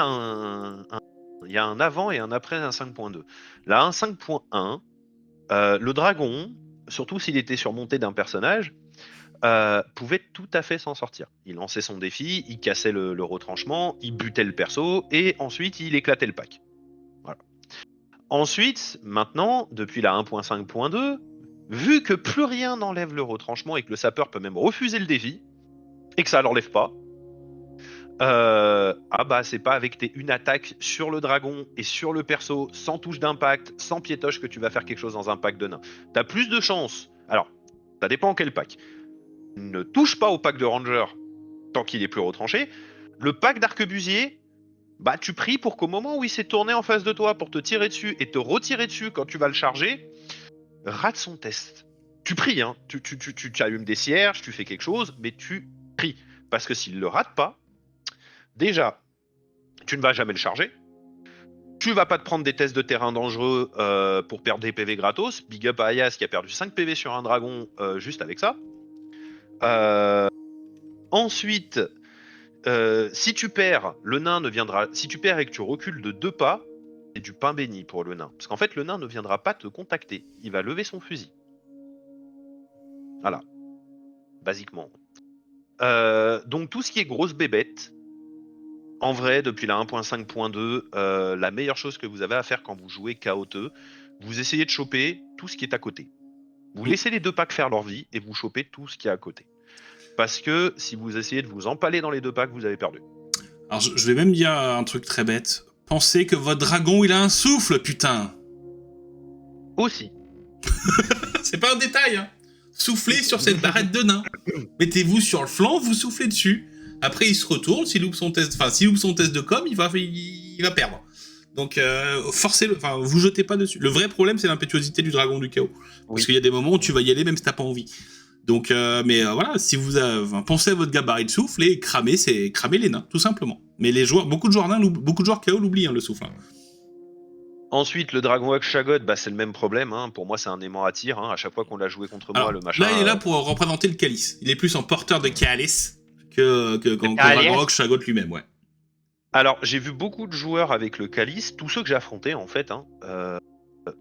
il y a un avant et un après un 5.2. Là, un 5.1, le dragon, surtout s'il était surmonté d'un personnage, pouvait tout à fait s'en sortir. Il lançait son défi, il cassait le retranchement, il butait le perso, et ensuite il éclatait le pack. Voilà. Ensuite, maintenant, depuis la 1.5.2, vu que plus rien n'enlève le retranchement et que le sapeur peut même refuser le défi, et que ça l'enlève pas, C'est pas avec tes une attaque sur le dragon et sur le perso, sans touche d'impact, sans piétoche, que tu vas faire quelque chose dans un pack de nains. T'as plus de chances. Alors, ça dépend quel pack. Ne touche pas au pack de ranger tant qu'il est plus retranché. Le pack d'arquebusier, tu pries pour qu'au moment où il s'est tourné en face de toi pour te tirer dessus et te retirer dessus quand tu vas le charger, rate son test. Tu pries, hein. Tu allumes des cierges, tu fais quelque chose, mais tu pries. Parce que s'il le rate pas, déjà, tu ne vas jamais le charger. Tu vas pas te prendre des tests de terrain dangereux pour perdre des PV gratos. Big up à Ayas qui a perdu 5 PV sur un dragon juste avec ça. Ensuite, si tu perds, le nain ne viendra. Si tu perds et que tu recules de 2 pas, c'est du pain béni pour le nain. Parce qu'en fait, le nain ne viendra pas te contacter. Il va lever son fusil. Voilà. Basiquement. Donc tout ce qui est grosse bébête, en vrai, depuis la 1.5.2, la meilleure chose que vous avez à faire quand vous jouez chaoteux, vous essayez de choper tout ce qui est à côté. Vous laissez les 2 packs faire leur vie et vous chopez tout ce qui est à côté. Parce que si vous essayez de vous empaler dans les 2 packs, vous avez perdu. Alors, je vais même dire un truc très bête. Pensez que votre dragon, il a un souffle, putain. Aussi. C'est pas un détail, hein. Soufflez sur cette barrette de nain. Mettez-vous sur le flanc, vous soufflez dessus. Après, il se retourne, s'il loupe son test de com, il va perdre. Donc, forcez-le, vous jetez pas dessus. Le vrai problème, c'est l'impétuosité du dragon du chaos. Parce qu'il y a des moments où tu vas y aller même si t'as pas envie. Donc, voilà, si vous pensez à votre gabarit de souffle et cramez les nains, tout simplement. Mais beaucoup de joueurs chaos l'oublient, hein, le souffle. Hein. Ensuite, le Dragon Axe Shagot, c'est le même problème. Hein. Pour moi, c'est un aimant à tir. Hein. À chaque fois qu'on l'a joué contre moi, le machin. Là, il est là pour représenter le calice. Il est plus en porteur de calice que Dragon Axe Shagot lui-même, ouais. Alors, j'ai vu beaucoup de joueurs avec le calice, tous ceux que j'ai affrontés, en fait. Hein.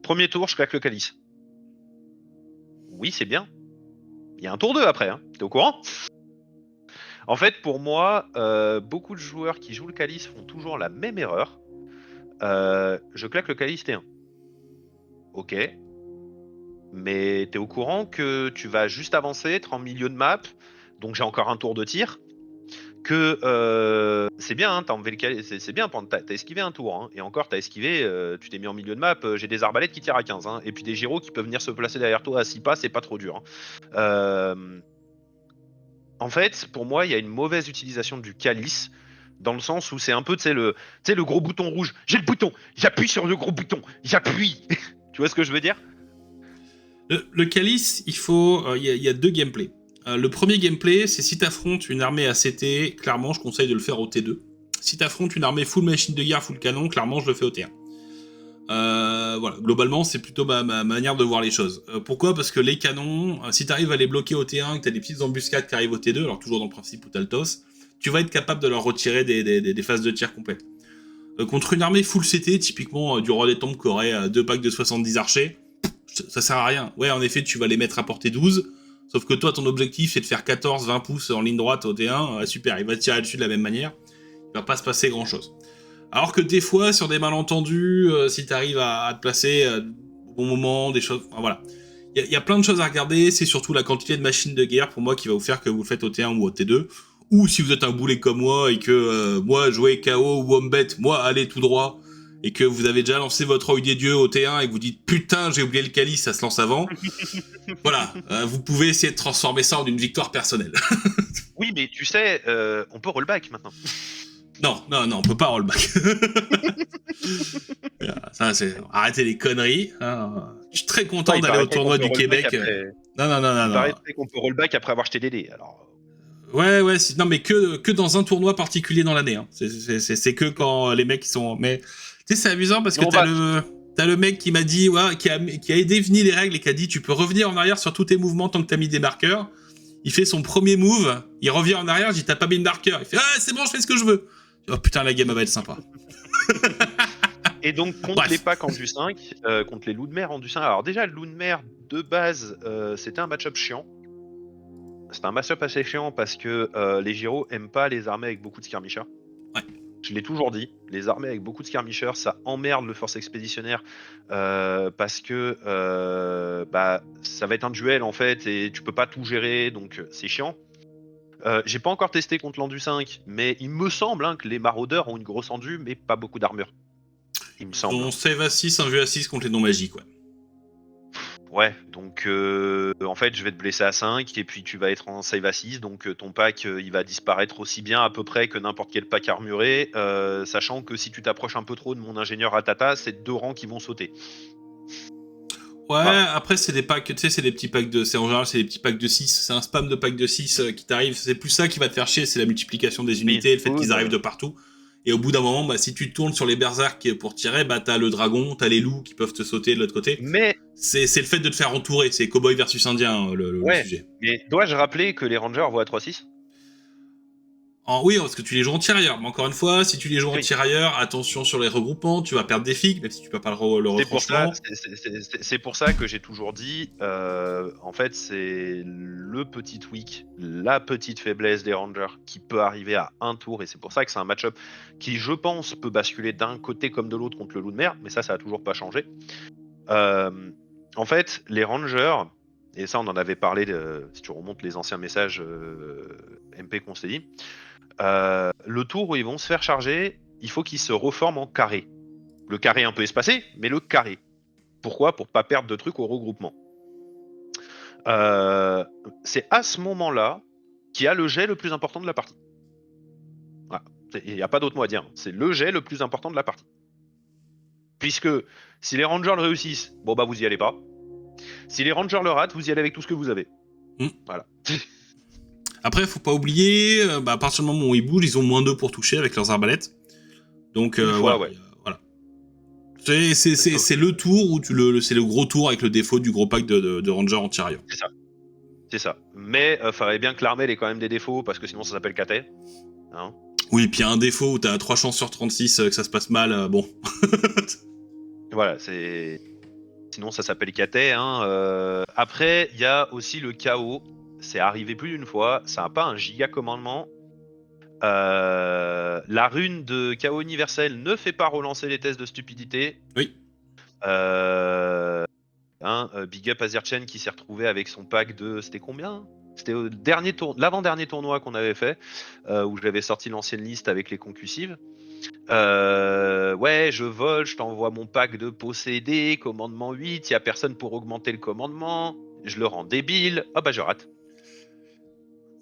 Premier tour, je claque le calice. Oui, c'est bien. Il y a un tour 2 après, hein. T'es au courant? En fait, pour moi, beaucoup de joueurs qui jouent le calice font toujours la même erreur. Je claque le calice T1. Ok. Mais t'es au courant que tu vas juste avancer, être en milieu de map, donc j'ai encore un tour de tir. Que c'est bien, hein, t'as enlevé le calice, c'est bien, t'as esquivé un tour, hein, et encore t'as esquivé, tu t'es mis en milieu de map, j'ai des arbalètes qui tirent à 15, hein, et puis des gyros qui peuvent venir se placer derrière toi à 6 pas, c'est pas trop dur. Hein. En fait, pour moi, il y a une mauvaise utilisation du calice, dans le sens où c'est un peu, le gros bouton rouge. J'ai le bouton, j'appuie sur le gros bouton, j'appuie. Tu vois ce que je veux dire? Le calice, il y a 2 gameplays. Le premier gameplay, c'est si t'affrontes une armée ACT, clairement, je conseille de le faire au T2. Si t'affrontes une armée full machine de guerre, full canon, clairement, je le fais au T1. Voilà, globalement, c'est plutôt ma manière de voir les choses. Pourquoi? Parce que les canons, si t'arrives à les bloquer au T1, que t'as des petites embuscades qui arrivent au T2, alors toujours dans le principe où t'as le TOS, tu vas être capable de leur retirer des phases de tir complètes. Contre une armée full CT, typiquement du roi des tombes qui aurait 2 packs de 70 archers, ça sert à rien. Ouais, en effet, tu vas les mettre à portée 12, sauf que toi, ton objectif, c'est de faire 14-20 pouces en ligne droite au T1, super, il va tirer dessus de la même manière, il va pas se passer grand-chose. Alors que des fois, sur des malentendus, si t'arrives à te placer au bon moment, des choses... Enfin, voilà. Il y a plein de choses à regarder, c'est surtout la quantité de machines de guerre, pour moi, qui va vous faire que vous le faites au T1 ou au T2, ou si vous êtes un boulet comme moi, et que moi, jouer KO ou Wombat, moi, allez tout droit, et que vous avez déjà lancé votre œil des dieux au T1 et que vous dites putain j'ai oublié le calice, ça se lance avant. Voilà, vous pouvez essayer de transformer ça en une victoire personnelle. Oui, mais tu sais, on peut rollback maintenant. Non, on peut pas rollback. Ça, arrêtez les conneries. Hein. Je suis très content d'aller au tournoi du Québec. Après... Non. Il paraît qu'on peut rollback après avoir jeté des dés. Alors... Ouais, non, mais que dans un tournoi particulier dans l'année. Hein. C'est que quand les mecs sont... Mais tu sais, c'est amusant parce que t'as le mec qui m'a dit, ouais, qui a aidé définir les règles et qui a dit tu peux revenir en arrière sur tous tes mouvements tant que t'as mis des marqueurs. Il fait son premier move, il revient en arrière, je dis t'as pas mis de marqueur. Il fait ah c'est bon, je fais ce que je veux. Oh putain, la game va être sympa. Et donc contre les packs en du 5, contre les loups de mer en du 5. Alors déjà le loup de mer de base, c'était un match-up chiant. C'était un match-up assez chiant parce que les gyros aiment pas les armées avec beaucoup de skirmishers. Ouais. Je l'ai toujours dit, les armées avec beaucoup de skirmishers, ça emmerde le force expéditionnaire parce que ça va être un duel en fait et tu peux pas tout gérer, donc c'est chiant. J'ai pas encore testé contre l'endu 5, mais il me semble que les maraudeurs ont une grosse endu, mais pas beaucoup d'armure. Il me semble. On save à 6, un vue à 6 contre les non magiques, ouais. Ouais, donc en fait, je vais te blesser à 5 et puis tu vas être en save à 6, donc ton pack il va disparaître aussi bien à peu près que n'importe quel pack armuré, sachant que si tu t'approches un peu trop de mon ingénieur Atata, c'est 2 rangs qui vont sauter. Ouais, Voilà. après c'est des packs, tu sais, c'est des petits packs de... C'est en général, c'est des petits packs de 6, c'est un spam de packs de 6 qui t'arrive, c'est plus ça qui va te faire chier, c'est la multiplication des unités, le fait oui, qu'ils bah, arrivent de partout. Et au bout d'un moment, bah, si tu tournes sur les berserk pour tirer, bah t'as le dragon, t'as les loups qui peuvent te sauter de l'autre côté. Mais, C'est le fait de te faire entourer, c'est cowboy versus indien le ouais, sujet. mais dois-je rappeler que les rangers voient à 3-6 ? Oui, parce que tu les joues en tirailleur, mais encore une fois, si tu les joues en Oui. tirailleur, attention sur les regroupements, tu vas perdre des figues, même si tu peux pas le C'est pour ça, retranchement. c'est pour ça que j'ai toujours dit, en fait, c'est le petit tweak, la petite faiblesse des Rangers qui peut arriver à un tour, et c'est pour ça que c'est un match-up qui, je pense, peut basculer d'un côté comme de l'autre contre le loup de mer, mais ça a toujours pas changé. En fait, les Rangers, et ça on en avait parlé, si tu remontes les anciens messages MP qu'on s'est dit, le tour où ils vont se faire charger, il faut qu'ils se reforment en carré. Le carré un peu espacé, mais le carré. Pourquoi ? Pour pas perdre de trucs au regroupement. C'est à ce moment-là qu'il y a le jet le plus important de la partie. Voilà. Il n'y a pas d'autre mot à dire. C'est le jet le plus important de la partie. Puisque si les Rangers le réussissent, bon bah vous y allez pas. Si les Rangers le ratent, vous y allez avec tout ce que vous avez. Voilà. Après, faut pas oublier, à partir du moment où ils bougent, ils ont -2 pour toucher avec leurs arbalètes. Donc, Une fois, voilà. ouais. Voilà. C'est le tour où c'est le gros tour avec le défaut du gros pack de Ranger en tirailleur. C'est ça. Mais fallait bien que l'armée ait quand même des défauts, parce que sinon ça s'appelle KT. Hein. Oui, puis il y a un défaut où t'as 3 chances sur 36 que ça se passe mal, bon. Voilà, c'est... Sinon ça s'appelle KT. Hein. Après, il y a aussi le chaos. C'est arrivé plus d'une fois. Ça n'a pas un giga commandement. La rune de chaos universel ne fait pas relancer les tests de stupidité. Oui. Big up Azerchen qui s'est retrouvé avec son pack de... C'était combien ? C'était l'avant-dernier tournoi qu'on avait fait, où j'avais sorti l'ancienne liste avec les concussives. Ouais, je vole, je t'envoie mon pack de possédé, commandement 8, il n'y a personne pour augmenter le commandement, je le rends débile, ah bah je rate.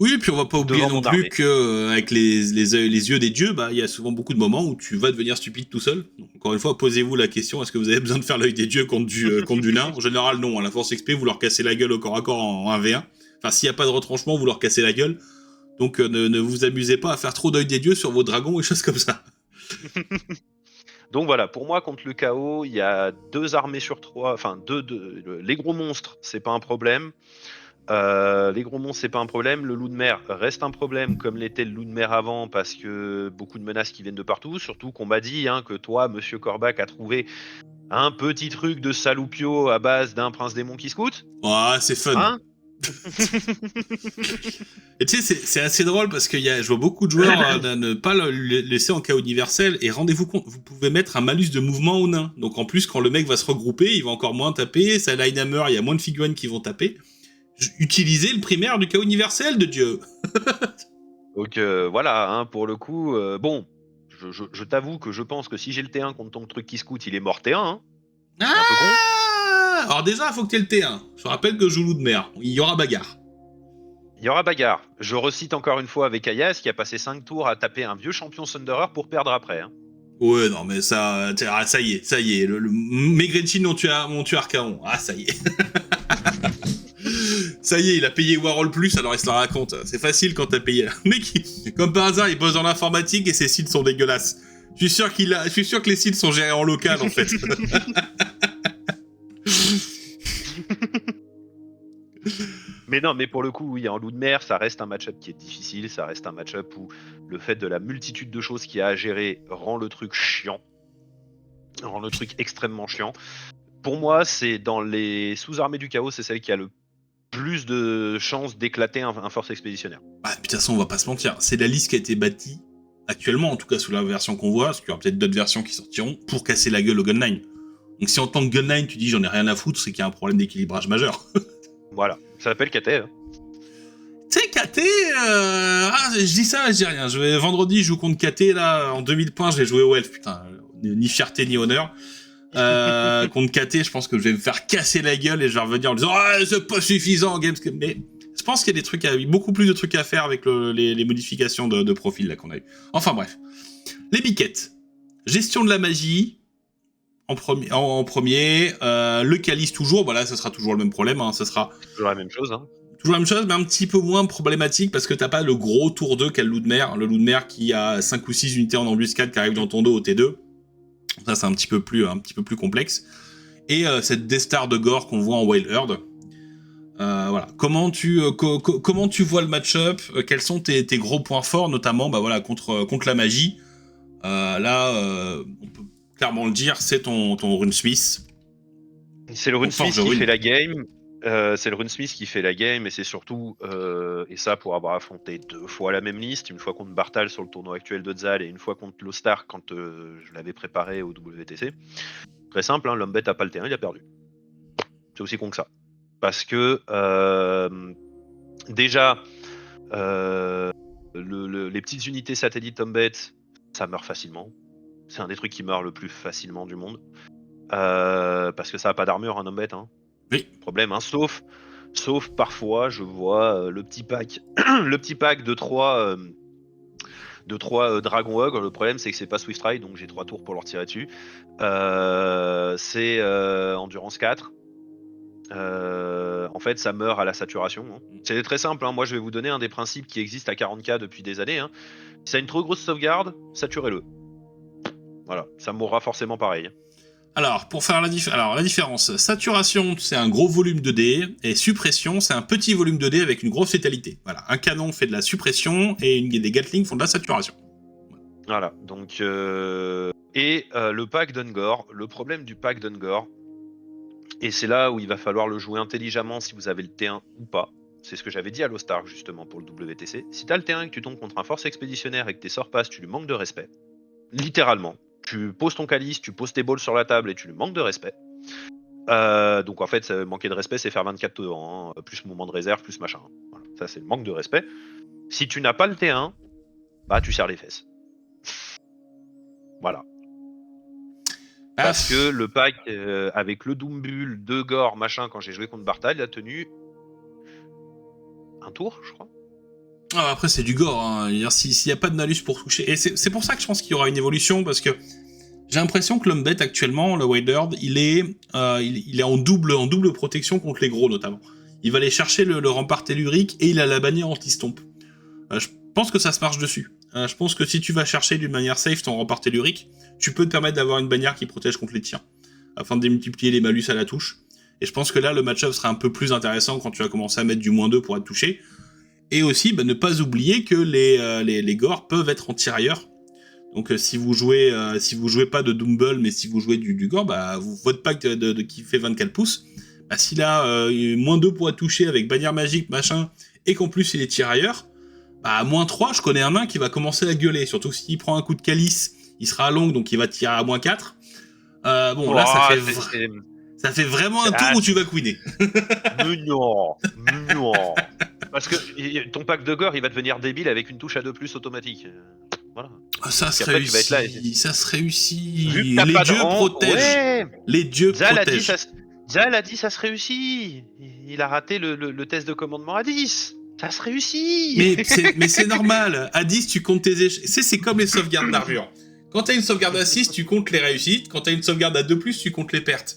Oui, et puis on va pas oublier Devant non mon plus armée. qu'avec les yeux des dieux, il y a souvent beaucoup de moments où tu vas devenir stupide tout seul. Donc, encore une fois, posez-vous la question, est-ce que vous avez besoin de faire l'œil des dieux contre du nain ? En général, non. À la force XP, vous leur cassez la gueule au corps à corps en 1v1. Enfin, s'il n'y a pas de retranchement, vous leur cassez la gueule. Donc ne vous amusez pas à faire trop d'œil des dieux sur vos dragons et choses comme ça. Donc voilà, pour moi, contre le chaos, il y a 2 armées sur 3, enfin, les gros monstres, c'est pas un problème. Les gros monstres, c'est pas un problème. Le loup de mer reste un problème, comme l'était le loup de mer avant, parce que beaucoup de menaces qui viennent de partout. Surtout qu'on m'a dit que toi, monsieur Corbac, a trouvé un petit truc de saloupio à base d'un prince démon qui scoute. Ouais, c'est fun. Hein. Et tu sais, c'est assez drôle parce que je vois beaucoup de joueurs ne pas le laisser en chaos universel. Et rendez-vous compte, vous pouvez mettre un malus de mouvement au nain. Donc en plus, quand le mec va se regrouper, il va encore moins taper. Sa linehammer, il y a moins de figurines qui vont taper. Utilisez le primaire du chaos universel de Dieu. Donc voilà, pour le coup, bon, je t'avoue que je pense que si j'ai le T1 contre ton truc qui scoute, il est mort T1. Hein. C'est un peu con. Alors déjà, il faut que tu aies le T1. Je rappelle que je joue loup de mer. Il y aura bagarre. Il y aura bagarre. Je recite encore une fois avec Ayas qui a passé 5 tours à taper un vieux champion Thunderer pour perdre après. Hein. Ouais, non, mais ça y est. Mes Gretchen ont tué Archaon. Ah, ça y est. Ça y est, il a payé Warhol Plus, alors il se la raconte. C'est facile quand t'as payé. Mais comme par hasard, il bosse dans l'informatique et ses sites sont dégueulasses. Je suis sûr que les sites sont gérés en local, en fait. Mais non, mais pour le coup, oui, en loup de mer, ça reste un match-up qui est difficile. Ça reste un match-up où le fait de la multitude de choses qu'il y a à gérer rend le truc chiant. Rend le truc extrêmement chiant. Pour moi, c'est dans les sous-armées du chaos, c'est celle qui a le plus de chances d'éclater un force expéditionnaire. Bah, de toute façon, on va pas se mentir. C'est la liste qui a été bâtie, actuellement, en tout cas sous la version qu'on voit, parce qu'il y aura peut-être d'autres versions qui sortiront, pour casser la gueule au Gunline. Donc si en tant que Gunline, tu dis j'en ai rien à foutre, c'est qu'il y a un problème d'équilibrage majeur. Voilà, ça s'appelle KT. Hein. Tu sais, KT, je dis ça, je dis rien. Vendredi, je joue contre KT, là, en 2000 points, je vais jouer au Elf, putain. Ni fierté, ni honneur. Contre KT, je pense que je vais me faire casser la gueule et je vais revenir en disant « Ah, c'est pas suffisant, Games !» Mais je pense qu'il y a beaucoup plus de trucs à faire avec les modifications de profil, là, qu'on a eu. Enfin, bref. Les biquettes. Gestion de la magie. En premier. Le calice, toujours. Bah là, ça sera toujours le même problème, hein. Ça sera... Toujours la même chose, hein. Toujours la même chose, mais un petit peu moins problématique parce que t'as pas le gros tour 2 qu'a le loup de mer. Le loup de mer qui a 5 ou 6 unités en embuscade qui arrivent dans ton dos au T2. Ça, c'est un petit peu plus complexe. Et cette Death Star de gore qu'on voit en Wild Herd. Voilà. Comment tu vois le match-up, quels sont tes gros points forts, notamment contre la magie. On peut clairement le dire, c'est ton Runesmith. C'est le Runesmith qui fait la game. C'est le Runesmith qui fait la game, et c'est surtout, et ça pour avoir affronté 2 fois la même liste, une fois contre Bartal sur le tournoi actuel de Zal et une fois contre Lostar quand je l'avais préparé au WTC. Très simple, hein, l'homme bête a pas le terrain, il a perdu. C'est aussi con que ça. Parce que déjà, les petites unités satellites homme bête, ça meurt facilement. C'est un des trucs qui meurt le plus facilement du monde. Parce que ça a pas d'armure, un homme bête, hein. Oui. Problème, hein. Sauf parfois, je vois le petit pack de 3 Dragon Ogre. Le problème, c'est que c'est pas Swift Ride, donc j'ai 3 tours pour leur tirer dessus. C'est Endurance 4. En fait, ça meurt à la saturation, hein. C'est très simple, hein. Moi, je vais vous donner un des principes qui existe à 40k depuis des années, hein. Si ça a une trop grosse sauvegarde, saturez-le. Voilà, ça mourra forcément pareil. Alors, pour faire la différence, saturation, c'est un gros volume de dés, et suppression, c'est un petit volume de dés avec une grosse létalité. Voilà, un canon fait de la suppression, et des Gatling font de la saturation. Voilà, donc... le pack d'Ungor, le problème du pack d'Ungor, et c'est là où il va falloir le jouer intelligemment si vous avez le T1 ou pas. C'est ce que j'avais dit à Lostar, justement, pour le WTC. Si t'as le T1 et que tu tombes contre un force expéditionnaire et que tes sorts passent, tu lui manques de respect. Littéralement. Tu poses ton calice, tu poses tes balls sur la table et tu lui manques de respect. Donc en fait, manquer de respect, c'est faire 24 devant, hein, plus mouvement de réserve, plus machin. Voilà. Ça, c'est le manque de respect. Si tu n'as pas le T1, bah tu serres les fesses. Voilà. Parce que le pack avec le Doombull, 2 Gore, machin, quand j'ai joué contre Bartal, il a tenu un tour, je crois. Ah, après, c'est du gore, hein. S'il n'y a pas de malus pour toucher. Et c'est pour ça que je pense qu'il y aura une évolution, parce que j'ai l'impression que l'homme bête actuellement, le Wild Herd, il est en double protection contre les gros, notamment. Il va aller chercher le rempart tellurique et il a la bannière anti-stomp. Je pense que ça se marche dessus. Je pense que si tu vas chercher d'une manière safe ton rempart tellurique, tu peux te permettre d'avoir une bannière qui protège contre les tirs, afin de démultiplier les malus à la touche. Et je pense que là, le match-up sera un peu plus intéressant quand tu vas commencer à mettre du -2 pour être touché. Et aussi, ne pas oublier que les gores peuvent être en tirailleurs. Donc si vous jouez pas de Doombull, mais si vous jouez du gore, votre pack qui fait 24 pouces, s'il a -2 pour être touché avec bannière magique, machin, et qu'en plus il est tirailleur, à -3, je connais un nain qui va commencer à gueuler. Surtout s'il prend un coup de calice, il sera à longue, donc il va tirer à -4. Là, ça fait vraiment un tour où tu vas queener. Mais non. Parce que ton pack de gore, il va devenir débile avec une touche à 2+ automatique. Voilà. Ça se réussit. Ça se réussit. Les dieux protègent. Ouais. Les dieux protègent. Zal a dit ça se réussit. Il a raté le test de commandement à 10. Ça se réussit. Mais c'est normal. À 10, tu comptes tes échecs. C'est comme les sauvegardes d'armure. Quand t'as une sauvegarde à 6, tu comptes les réussites. Quand t'as une sauvegarde à 2+, tu comptes les pertes.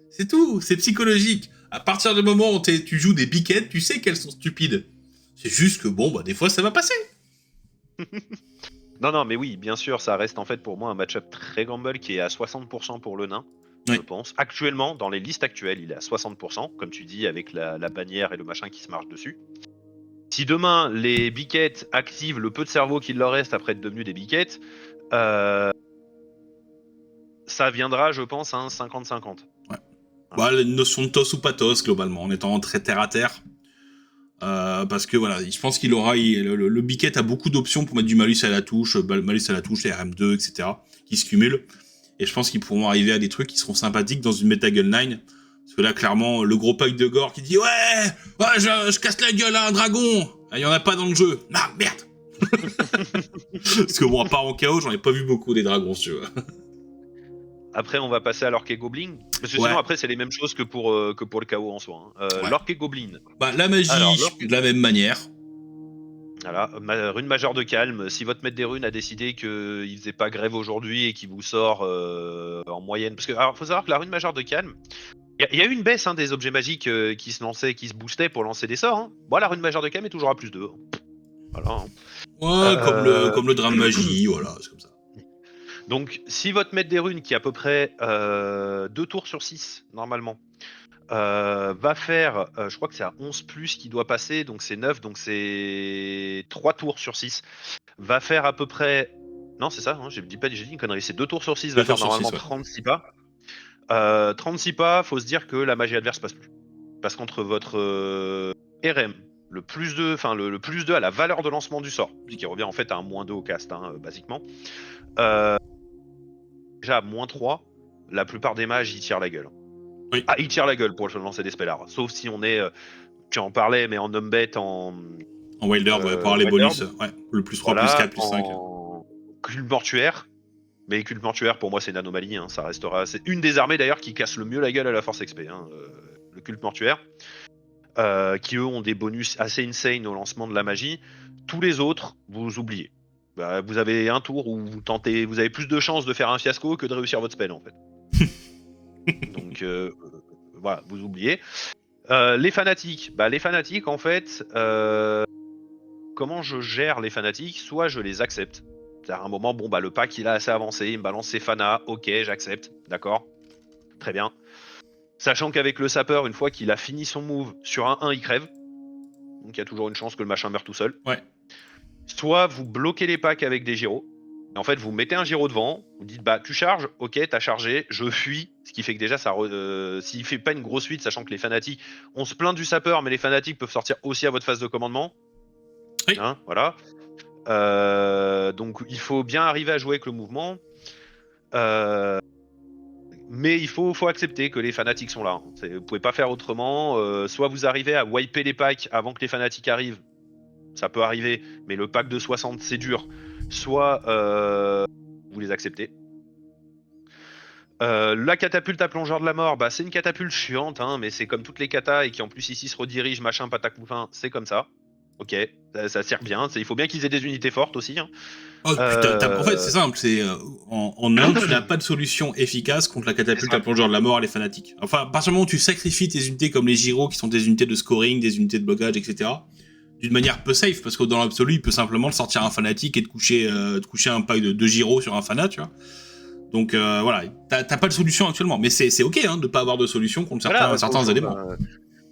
C'est tout. C'est psychologique. À partir du moment où tu joues des biquettes, tu sais qu'elles sont stupides. C'est juste que des fois ça va passer. Non, mais oui, bien sûr, ça reste en fait pour moi un match-up très gamble qui est à 60% pour le nain, je pense. Actuellement, dans les listes actuelles, il est à 60%, comme tu dis, avec la bannière et le machin qui se marche dessus. Si demain, les biquettes activent le peu de cerveau qu'il leur reste après être devenus des biquettes, ça viendra, je pense, à un 50-50. Ouais. Une notion de tos ou pas tos, globalement, en étant très terre à terre. Parce que je pense qu'il aura... Le biquette a beaucoup d'options pour mettre du malus à la touche, RM2, etc., qui se cumulent. Et je pense qu'ils pourront arriver à des trucs qui seront sympathiques dans une Meta Gun 9. Parce que là, clairement, le gros pack de gore qui dit « Ouais, je casse la gueule à un dragon !» Ah, il y en a pas dans le jeu. Ah, merde. Parce que bon, à part en KO, j'en ai pas vu beaucoup des dragons, si tu vois. Après, on va passer à l'orque et goblin. Parce que Ouais. sinon, après, c'est les mêmes choses que pour le KO en soi. Hein. Ouais. L'orque et goblin. Bah, la magie, Alors, de la même manière. Voilà, rune majeure de calme. Si votre maître des runes a décidé qu'il faisait pas grève aujourd'hui et qu'il vous sort en moyenne. Parce que, alors, faut savoir que la rune majeure de calme, il y a eu une baisse des objets magiques qui se lançaient, qui se boostaient pour lancer des sorts. Hein. Bon, la rune majeure de calme est toujours à +2. Voilà. Hein. Ouais, comme le drame magie, voilà, c'est comme ça. Donc, si votre maître des runes, qui est à peu près 2 tours sur 6, normalement, va faire, je crois que c'est à 11 plus qu'il doit passer, donc c'est 9, donc c'est 3 tours sur 6, va faire à peu près... Non, c'est ça, hein, j'ai dit une connerie, c'est 2 tours sur 6, va faire normalement 6, ouais. 36 pas. 36 pas, faut se dire que la magie adverse passe plus. Parce qu'entre votre RM, le plus 2, enfin le plus 2 à la valeur de lancement du sort, qui revient en fait à un -2 au cast, hein, basiquement, déjà à -3, la plupart des mages ils tirent la gueule. Oui. Ah, ils tirent la gueule pour lancer des spellards. Sauf si on est, tu en parlais, mais en homme bête, en Wilder, pour avoir les bonus, ouais. Le plus 3, voilà, plus 4, plus 5. En culte mortuaire. Mais culte mortuaire, pour moi, c'est une anomalie. Hein, ça restera. C'est une des armées d'ailleurs qui casse le mieux la gueule à la force XP. Hein, le culte mortuaire. Qui eux ont des bonus assez insane au lancement de la magie. Tous les autres, vous oubliez. Bah, vous avez un tour où vous avez plus de chances de faire un fiasco que de réussir votre spell en fait. Donc voilà, vous oubliez. Les fanatiques, en fait, comment je gère les fanatiques? Soit je les accepte. C'est-à-dire à un moment, bon le pack il a assez avancé, il me balance ses fanas, ok, j'accepte, d'accord, très bien. Sachant qu'avec le sapeur, une fois qu'il a fini son move, sur un 1 il crève. Donc il y a toujours une chance que le machin meure tout seul. Ouais. Soit vous bloquez les packs avec des gyros. Et en fait, vous mettez un gyro devant, vous dites tu charges, ok, t'as chargé, je fuis. Ce qui fait que déjà, s'il fait pas une grosse fuite, sachant que les fanatiques, on se plaint du sapeur, mais les fanatiques peuvent sortir aussi à votre phase de commandement. Oui. Hein, voilà. Donc il faut bien arriver à jouer avec le mouvement. Mais il faut accepter que les fanatiques sont là. Vous pouvez pas faire autrement. Soit vous arrivez à wiper les packs avant que les fanatiques arrivent. Ça peut arriver, mais le pack de 60 c'est dur. Soit vous les acceptez. La catapulte à plongeur de la mort, c'est une catapulte chiante, hein, mais c'est comme toutes les katas et qui en plus ici se redirigent, machin, patacoufin, c'est comme ça. Ok, ça sert bien. Il faut bien qu'ils aient des unités fortes aussi. Hein. Oh, putain, en fait, c'est simple. C'est en Inde, tu n'as pas de solution efficace contre la catapulte à plongeur de la mort et les fanatiques. Enfin, à partir du moment où tu sacrifies tes unités comme les gyros, qui sont des unités de scoring, des unités de blocage, etc., d'une manière peu safe, parce que dans l'absolu, il peut simplement te sortir un fanatique et te coucher un pack de gyros sur un fanat, tu vois. Donc voilà, t'as pas de solution actuellement. Mais c'est ok hein, de pas avoir de solution contre certains éléments.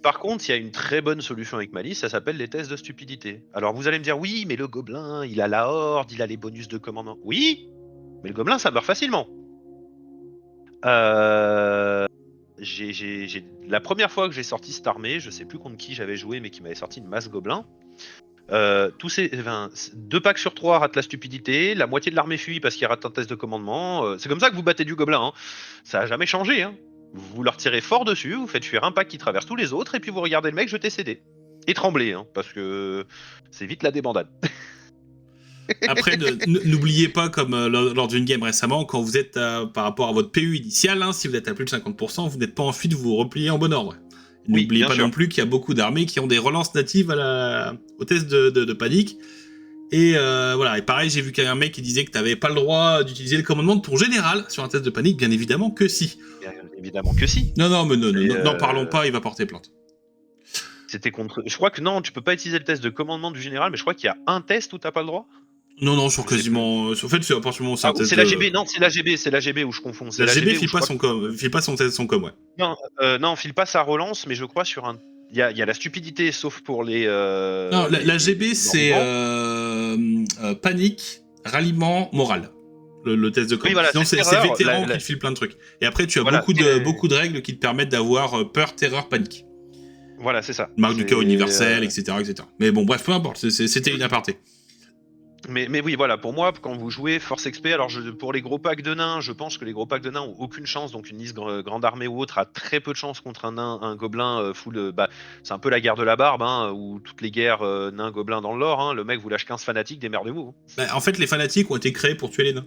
Par contre, il y a une très bonne solution avec Malice, ça s'appelle les tests de stupidité. Alors vous allez me dire, oui, mais le gobelin, il a la horde, il a les bonus de commandement. Oui, mais le gobelin, ça meurt facilement. La première fois que j'ai sorti cette armée, je sais plus contre qui j'avais joué, mais qui m'avait sorti une masse gobelin. 2 packs sur 3 ratent la stupidité, la moitié de l'armée fuit parce qu'il rate un test de commandement. C'est comme ça que vous battez du gobelin. Hein. Ça a jamais changé. Hein. Vous leur tirez fort dessus, vous faites fuir un pack qui traverse tous les autres, et puis vous regardez le mec jeter CD. Et trembler, hein, parce que c'est vite la débandade. Après, n'oubliez pas, comme lors d'une game récemment, quand vous êtes par rapport à votre PU initial, hein, si vous êtes à plus de 50%, vous n'êtes pas en fuite, vous vous repliez en bon ordre. Oui, n'oubliez pas sûr. non plus qu'il y a beaucoup d'armées qui ont des relances natives au test de panique. Et voilà, et pareil, j'ai vu qu'il y a un mec qui disait que t'avais pas le droit d'utiliser le commandement de ton général sur un test de panique, bien évidemment que si. Bien évidemment que si. Non, mais n'en parlons pas, il va porter plainte. C'était contre... Je crois que non, tu peux pas utiliser le test de commandement du général, mais je crois qu'il y a un test où t'as pas le droit. Non, sur quasiment... En fait, c'est à partir du moment où c'est un test c'est l'AGB, non, c'est l'AGB où je confonds. L'AGB file pas son test son com, ouais. Non, file pas sa relance, mais je crois sur un... Il y a la stupidité, sauf pour les... Non, l'AGB, c'est panique, ralliement, moral. Le test de com. Oui, voilà, sinon, c'est vétéran qui te file plein de trucs. Et après, tu as beaucoup de règles qui te permettent d'avoir peur, terreur, panique. Voilà, c'est ça. Marque du chaos universel, etc., etc. Mais bon, bref, peu importe, c'était une aparté. Mais oui, voilà, pour moi, quand vous jouez Force XP, alors pour les gros packs de nains, je pense que les gros packs de nains ont aucune chance, donc une liste grande armée ou autre a très peu de chance contre un nain, un gobelin full. C'est un peu la guerre de la barbe, hein, ou toutes les guerres nains gobelins dans le lore. Hein, le mec vous lâche 15 fanatiques, démerdez-vous. Hein. Bah, en fait, les fanatiques ont été créés pour tuer les nains.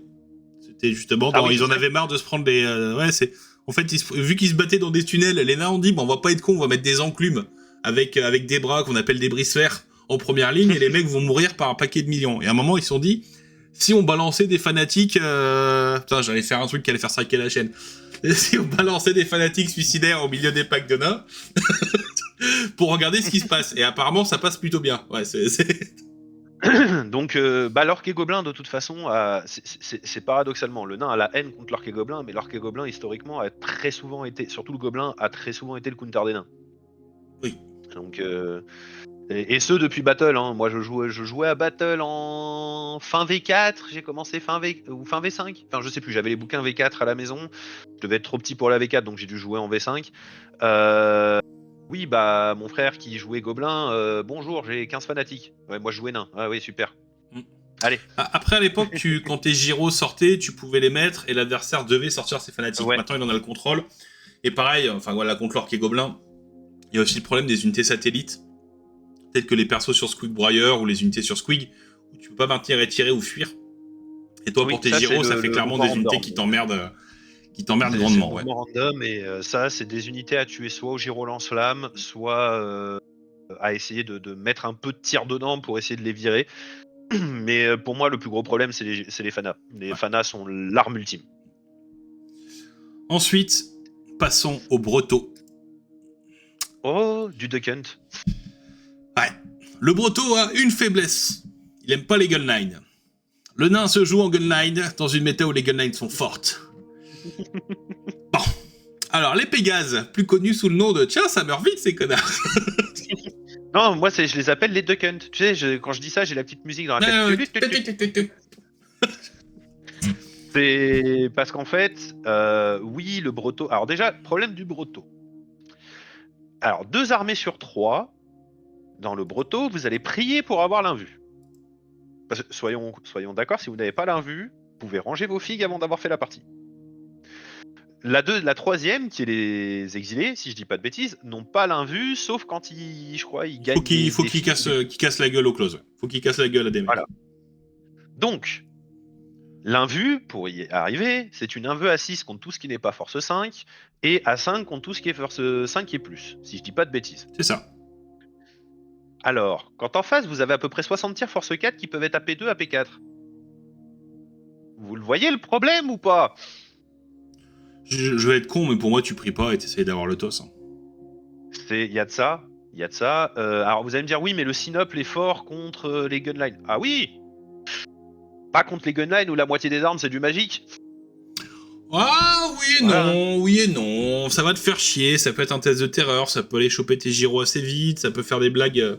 C'était justement, Ah oui, ils je en sais. avaient marre de se prendre des... En fait, vu qu'ils se battaient dans des tunnels, les nains ont dit, bon, on va pas être cons, on va mettre des enclumes avec des bras qu'on appelle des brise-fer en première ligne, et les mecs vont mourir par un paquet de millions. Et à un moment, ils se sont dit, si on balançait des fanatiques... Putain, j'allais faire un truc qui allait faire striker la chaîne. Si on balançait des fanatiques suicidaires au milieu des packs de nains, pour regarder ce qui se passe. Et apparemment, ça passe plutôt bien. Ouais, Donc, l'orque et gobelin, de toute façon, c'est paradoxalement, le nain a la haine contre l'orque et gobelin, mais l'orque et gobelin, historiquement, a très souvent été, surtout le gobelin, a très souvent été le counter des nains. Oui. Donc, et ce depuis Battle. Hein. Moi, je jouais à Battle en fin V4. J'ai commencé fin V5. Enfin, je sais plus. J'avais les bouquins V4 à la maison. Je devais être trop petit pour la V4, donc j'ai dû jouer en V5. Oui, mon frère qui jouait Gobelin. Bonjour, j'ai 15 fanatiques. Ouais, moi, je jouais nain. Ah oui, super. Allez. Après, à l'époque, quand tes gyros sortaient, tu pouvais les mettre et l'adversaire devait sortir ses fanatiques. Ouais. Maintenant, il en a le contrôle. Et pareil, enfin voilà, contre l'orque et gobelin, il y a aussi le problème des unités satellites. Peut-être que les persos sur Squig Broyer ou les unités sur Squig, où tu peux pas maintenir et tirer ou fuir. Et toi, Oui, pour tes ça, gyros, c'est ça le- fait le clairement mouvement des unités random. qui t'emmerdent C'est grandement. le Ouais. mouvement random, et ça, c'est des unités à tuer soit au gyro lance-flamme, soit à essayer de mettre un peu de tir dedans pour essayer de les virer. Mais pour moi, le plus gros problème, c'est les fanas. Les fanas sont l'arme ultime. Ensuite, passons au Breto. Oh, du Duck Hunt. Ouais. Le Breto a une faiblesse. Il aime pas les gunlines. Le nain se joue en gunline dans une méta où les gunlines sont fortes. Bon. Alors, les Pégases, plus connus sous le nom de... Tiens, ça meurt vite, ces connards. Non, moi, je les appelle les Duck Hunt. Tu sais, quand je dis ça, j'ai la petite musique dans la tête. C'est parce qu'en fait, oui, le Breto... Alors déjà, problème du Breto. Alors, 2 armées sur 3, dans le Breto, vous allez prier pour avoir l'invue. Parce que, soyons d'accord, si vous n'avez pas l'invue, vous pouvez ranger vos figues avant d'avoir fait la partie. La troisième, qui est les exilés, si je dis pas de bêtises, n'ont pas l'invue, sauf quand ils gagnent. Il faut qu'ils cassent la gueule au close. Faut qu'ils cassent la gueule à des mecs. Voilà. Donc, l'invue, pour y arriver, c'est une invue à 6 contre tout ce qui n'est pas force 5, et à 5 contre tout ce qui est force 5 et plus, si je dis pas de bêtises. C'est ça. Alors, quand en face, vous avez à peu près 60 tirs force 4 qui peuvent être AP2, AP4. Vous le voyez le problème ou pas? Je vais être con, mais pour moi, tu pries pas et t'essayes d'avoir le toss. Hein. Il y a de ça. Alors vous allez me dire, oui, mais le Synop est fort contre les gunlines. Ah oui. Pas contre les gunlines où la moitié des armes c'est du magique. Ah oui et non, oui et non. Ça va te faire chier, ça peut être un test de terreur, ça peut aller choper tes gyros assez vite, ça peut faire des blagues.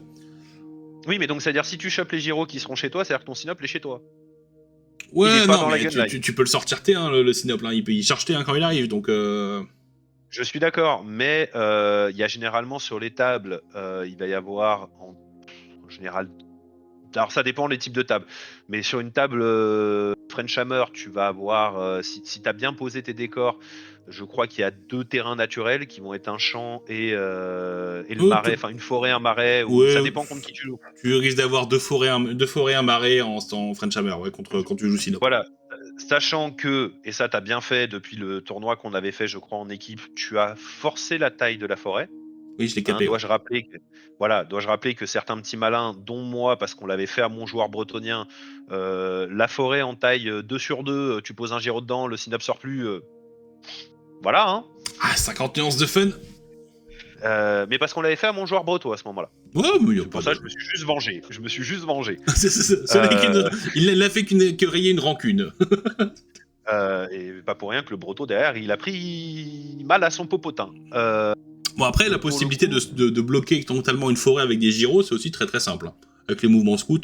Oui, mais donc c'est-à-dire si tu chopes les gyros qui seront chez toi, c'est-à-dire que ton Synop est chez toi. Ouais, pas non, dans la mais gunline. tu peux le sortir T1, le Sinople. Hein. Il charge T1 quand il arrive, donc... Je suis d'accord, mais il y a généralement sur les tables, il va y avoir en général... Alors ça dépend des types de tables, mais sur une table French Hammer, tu vas avoir, si tu as bien posé tes décors, je crois qu'il y a 2 terrains naturels qui vont être un champ et le marais, enfin une forêt, un marais, ou ouais, ça dépend contre qui tu joues. Tu risques d'avoir 2 forêts, un marais en French Hammer, ouais, quand tu joues Sinople. Voilà, sachant que, et ça t'as bien fait depuis le tournoi qu'on avait fait, je crois, en équipe, tu as forcé la taille de la forêt. Oui, je l'ai capé. Dois-je rappeler que certains petits malins, dont moi, parce qu'on l'avait fait à mon joueur bretonien, la forêt en taille 2 sur 2, tu poses un gyro dedans, le synapse sort plus. Voilà, hein. Ah, 50 nuances de fun. Mais parce qu'on l'avait fait à mon joueur breton à ce moment-là. Ouais, mais C'est pour ça que je me suis juste vengé. Il n'a fait que rayer une rancune. Et pas pour rien que le breton derrière, il a pris mal à son popotin. Bon, après, la possibilité de bloquer totalement une forêt avec des gyros, c'est aussi très très simple. Hein. Avec les mouvements scouts.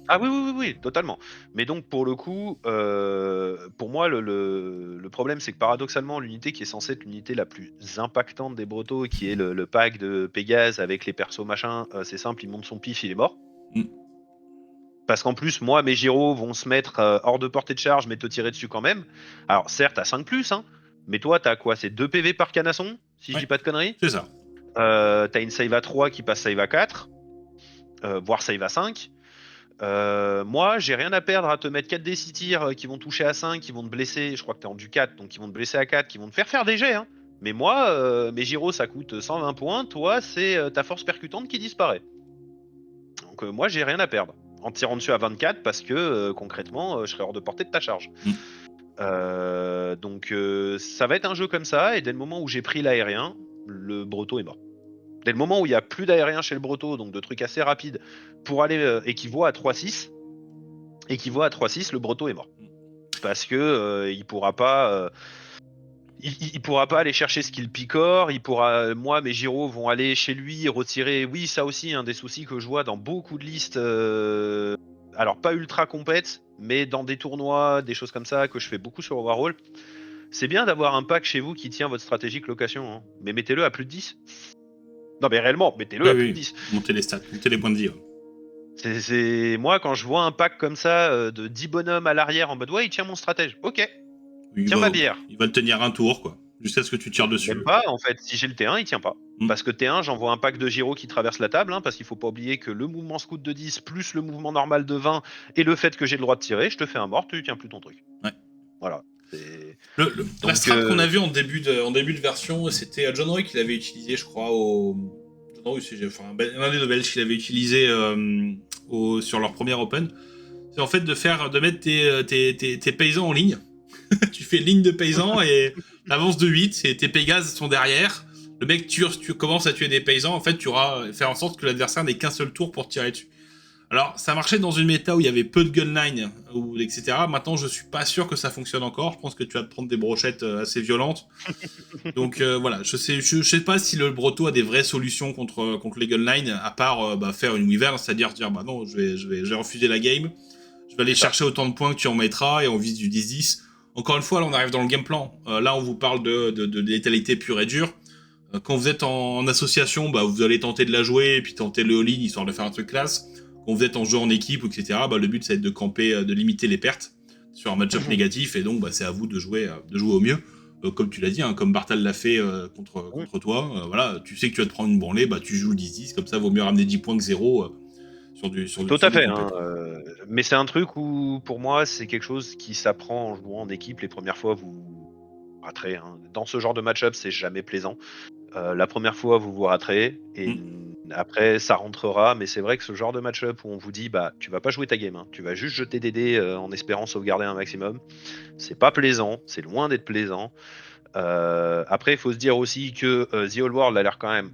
Ah oui, totalement. Mais donc, pour le coup, pour moi, le problème, c'est que paradoxalement, l'unité qui est censée être l'unité la plus impactante des Bretos, qui est le pack de Pégase avec les persos machin, c'est simple, il monte son pif, il est mort. Parce qu'en plus, moi, mes gyros vont se mettre hors de portée de charge, mais te tirer dessus quand même. Alors, certes, à 5+, hein, mais toi, t'as quoi? C'est 2 PV par canasson, si je Ouais. dis pas de conneries. C'est ça. T'as une save à 3 qui passe save à 4, voire save à 5. Moi, j'ai rien à perdre à te mettre 4 d 6 tirs qui vont toucher à 5, qui vont te blesser. Je crois que t'es en du 4, donc qui vont te blesser à 4, qui vont te faire des jets. Hein. Mais moi, mes gyros, ça coûte 120 points. Toi, c'est ta force percutante qui disparaît. Donc, moi, j'ai rien à perdre en tirant dessus à 24 parce que concrètement, je serais hors de portée de ta charge. Donc, ça va être un jeu comme ça. Et dès le moment où j'ai pris l'aérien, le Breton est mort. Dès le moment où il n'y a plus d'aérien chez le Breton, donc de trucs assez rapides, pour aller équivaut à 3-6, le Breton est mort. Parce que il pourra pas. Il pourra pas aller chercher ce qu'il picore, moi, mes gyros vont aller chez lui retirer. Oui, ça aussi, un des soucis que je vois dans beaucoup de listes. Alors, pas ultra compètes, mais dans des tournois, des choses comme ça, que je fais beaucoup sur Overhaul. C'est bien d'avoir un pack chez vous qui tient votre stratégique location, hein, mais mettez-le à plus de 10. Non, mais réellement, mettez-le à plus de 10. Montez les stats, montez les points de vie. Ouais. Moi, quand je vois un pack comme ça, de 10 bonhommes à l'arrière en mode ouais, il tient mon stratège. Ok, tiens ma bière. Il va le tenir un tour, quoi. Jusqu'à ce que tu tires dessus. Même pas, en fait. Si j'ai le T1, il tient pas. Parce que T1, j'envoie un pack de gyros qui traverse la table, hein, parce qu'il faut pas oublier que le mouvement scout de 10 plus le mouvement normal de 20 et le fait que j'ai le droit de tirer, je te fais un mort, tu tiens plus ton truc. Ouais. Voilà. La strat qu'on a vu en début de version, c'était John Roy qui l'avait utilisé, je crois, John Roy, un des deux Belges qui l'avait utilisé sur leur premier Open. C'est en fait de mettre tes paysans en ligne. Tu fais ligne de paysans et t'avances de 8 et tes Pégases sont derrière. Le mec, tu commences à tuer des paysans, en fait, tu auras faire en sorte que l'adversaire n'ait qu'un seul tour pour tirer dessus. Alors, ça marchait dans une méta où il y avait peu de gunline, etc. Maintenant, je suis pas sûr que ça fonctionne encore. Je pense que tu vas te prendre des brochettes assez violentes. Donc voilà, je sais pas si le Breton a des vraies solutions contre les gunline, à part faire une wyvern, c'est-à-dire dire bah non, je vais refuser la game. Je vais aller chercher autant de points que tu en mettras et on vise du 10-10. Encore une fois, là, on arrive dans le game plan. Là, on vous parle de létalité pure et dure. Quand vous êtes en association, vous allez tenter de la jouer et puis tenter le all-in histoire de faire un truc classe. Quand vous êtes en jeu en équipe, etc., le but, c'est de camper, de limiter les pertes sur un match-up négatif. Et donc, c'est à vous de jouer au mieux. Comme tu l'as dit, hein, comme Bartal l'a fait contre toi. Voilà, tu sais que tu vas te prendre une branlée, tu joues le 10-10. Comme ça, vaut mieux ramener 10 points que 0 Tout à fait. Hein, mais c'est un truc où, pour moi, c'est quelque chose qui s'apprend en jouant en équipe. Les premières fois, vous raterez. Hein. Dans ce genre de match-up, c'est jamais plaisant. La première fois, vous vous raterez. Et après, ça rentrera. Mais c'est vrai que ce genre de match-up où on vous dit, tu vas pas jouer ta game. Hein, tu vas juste jeter des dés en espérant sauvegarder un maximum. C'est pas plaisant. C'est loin d'être plaisant. Après, il faut se dire aussi que The Old World a l'air quand même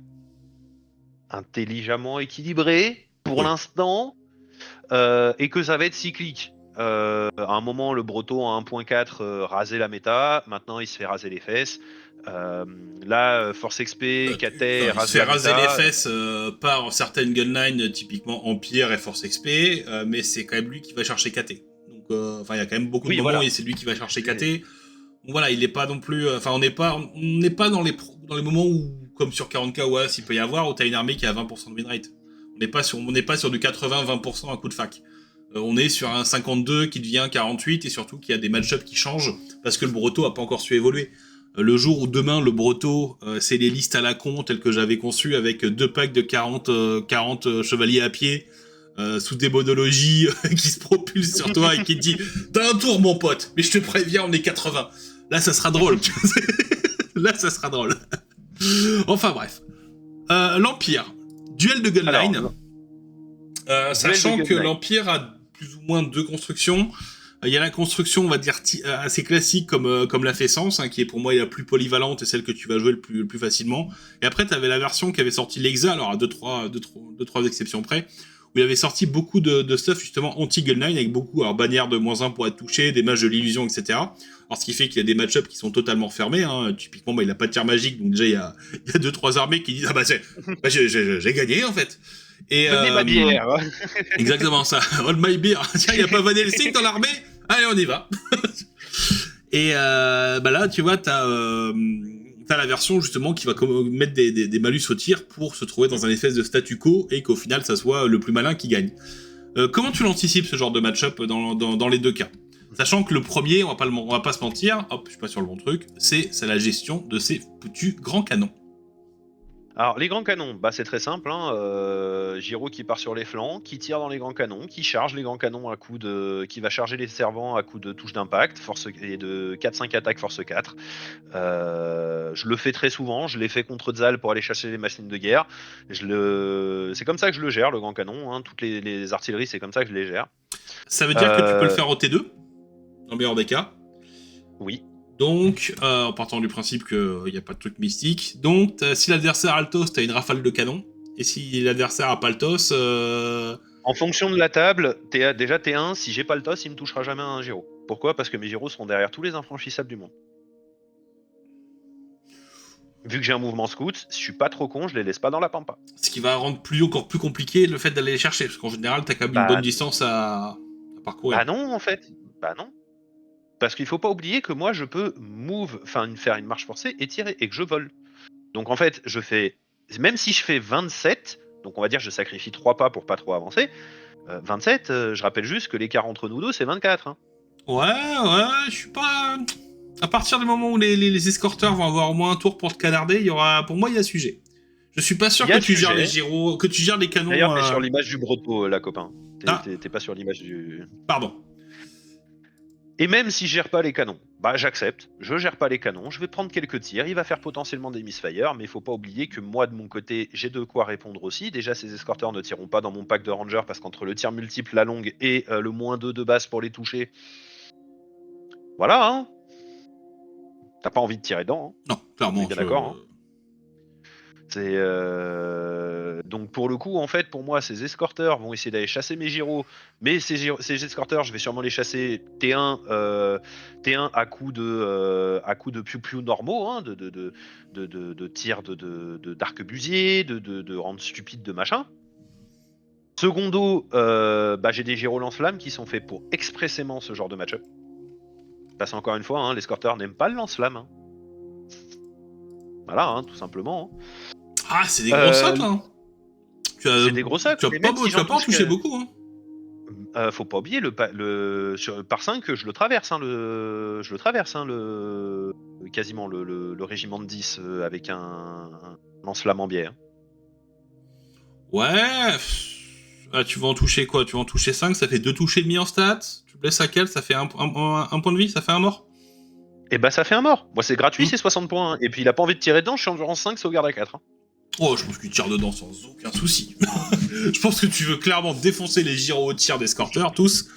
intelligemment équilibré pour l'instant, et que ça va être cyclique. À un moment, le Breton à 1.4 rasait la méta, maintenant il se fait raser les fesses. Là, Force XP, KT, il se fait raser les fesses par certaines gunlines, typiquement Empire et Force XP, mais c'est quand même lui qui va chercher KT. Donc, il y a quand même beaucoup de moments et c'est lui qui va chercher KT. Donc voilà, il n'est pas non plus. On n'est pas dans les moments où, comme sur 40k ou As, il peut y avoir, où tu as une armée qui a 20% de win rate. On n'est pas sur du 80-20% à coup de fac. On est sur un 52 qui devient 48 et surtout qu'il y a des match-ups qui changent parce que le Breton a pas encore su évoluer. Le jour où demain le Breton, c'est les listes à la con telles que j'avais conçues avec 2 packs de 40 chevaliers à pied sous des monologies qui se propulsent sur toi et qui te dit « T'as un tour mon pote, mais je te préviens, on est 80 ». Là ça sera drôle. Là ça sera drôle. Enfin bref. L'Empire. Duel de gunline. Sachant que l'Empire a plus ou moins 2 constructions. Il y a la construction, on va dire, assez classique comme la Fessence, hein, qui est pour moi la plus polyvalente et celle que tu vas jouer le plus facilement. Et après, tu avais la version qui avait sorti l'Exa, alors à 2-3 exceptions près, où il avait sorti beaucoup de stuff justement anti-gunline, avec beaucoup, alors bannière de -1 pour être touché, des mages de l'illusion, etc. Alors ce qui fait qu'il y a des match-ups qui sont totalement fermés, hein. Typiquement, il a pas de tir magique, donc déjà il y a 2-3 armées qui disent « Ah j'ai gagné en fait !» Et, Donnez ma bière. Exactement ça. Hold my beer. Tiens, il n'y a pas Van Helsing dans l'armée. Allez, on y va. Et là, tu vois, t'as la version justement qui va mettre des malus au tir pour se trouver dans un espèce de statu quo et qu'au final, ça soit le plus malin qui gagne. Comment tu l'anticipes ce genre de match-up dans les deux cas? Sachant que le premier, on va pas se mentir, hop, je suis pas sur le bon truc, c'est la gestion de ces foutus grands canons. Alors, les grands canons, bah c'est très simple. Giro qui part sur les flancs, qui tire dans les grands canons, qui charge les grands canons qui va charger les servants à coup de touche d'impact, et de 4-5 attaques force 4. Je le fais très souvent, je l'ai fait contre Zal pour aller chasser les machines de guerre. C'est comme ça que je le gère, le grand canon. Toutes les artilleries, c'est comme ça que je les gère. Ça veut dire que tu peux le faire au T2, dans le meilleur des cas. Oui. Donc, en partant du principe qu'il n'y a pas de truc mystique. Donc, si l'adversaire a le toss, t'as une rafale de canon. Et si l'adversaire a pas le toss... En fonction de la table, déjà T1, si j'ai pas le toss, il me touchera jamais un Giro. Pourquoi? Parce que mes Giros seront derrière tous les infranchissables du monde. Vu que j'ai un mouvement scout, si je suis pas trop con, je les laisse pas dans la pampa. Ce qui va rendre encore plus compliqué le fait d'aller les chercher. Parce qu'en général, t'as quand même une bonne distance à parcourir. Bah non, en fait. Bah non. Parce qu'il faut pas oublier que moi, je peux faire une marche forcée et tirer, et que je vole. Donc en fait, même si je fais 27, donc on va dire que je sacrifie 3 pas pour pas trop avancer, 27, je rappelle juste que l'écart entre nous deux, c'est 24. Ouais, je suis pas... À partir du moment où les escorteurs vont avoir au moins un tour pour te canarder, pour moi, il y a sujet. Je suis pas sûr que tu gères les gyros, que tu gères les canons... D'ailleurs, t'es sur l'image du Breton, là, copain. T'es pas sur l'image du... Pardon. Et même si je gère pas les canons, bah j'accepte, je gère pas les canons, je vais prendre quelques tirs, il va faire potentiellement des misfires, mais il faut pas oublier que moi de mon côté, j'ai de quoi répondre aussi. Déjà, ces escorteurs ne tireront pas dans mon pack de ranger parce qu'entre le tir multiple, la longue et le -2 de base pour les toucher, voilà, t'as pas envie de tirer dedans. Non, clairement. Bien d'accord. Donc pour le coup, en fait, pour moi, ces escorteurs vont essayer d'aller chasser mes gyros, mais ces escorteurs, je vais sûrement les chasser T1 à coup de piou-piou normaux, de tirs d'arquebusier, de rendre stupide de machin. Secondo, j'ai des gyros lance-flammes qui sont faits pour expressément ce genre de match-up. Parce qu'encore une fois, l'escorteur n'aime pas le lance-flamme. Voilà, tout simplement. Ah, c'est des gros sacs, là. C'est des gros sacs. Tu vas pas en toucher beaucoup. Faut pas oublier par 5, je le traverse. Quasiment le régiment de 10 avec un lance-flamme en biais. Ouais. Ah, tu vas en toucher quoi? Tu vas en toucher 5, ça fait 2 touches et demi en stats. Tu blesses à quel? Ça fait un point de vie, ça fait un mort. Et bah ça fait un mort. Moi c'est gratuit, c'est 60 points. Et puis il a pas envie de tirer dedans, je suis endurance 5, sauvegarde à 4. Oh, je pense qu'il tire dedans sans aucun souci. Je pense que tu veux clairement défoncer les gyros au tir d'escorteurs, tous,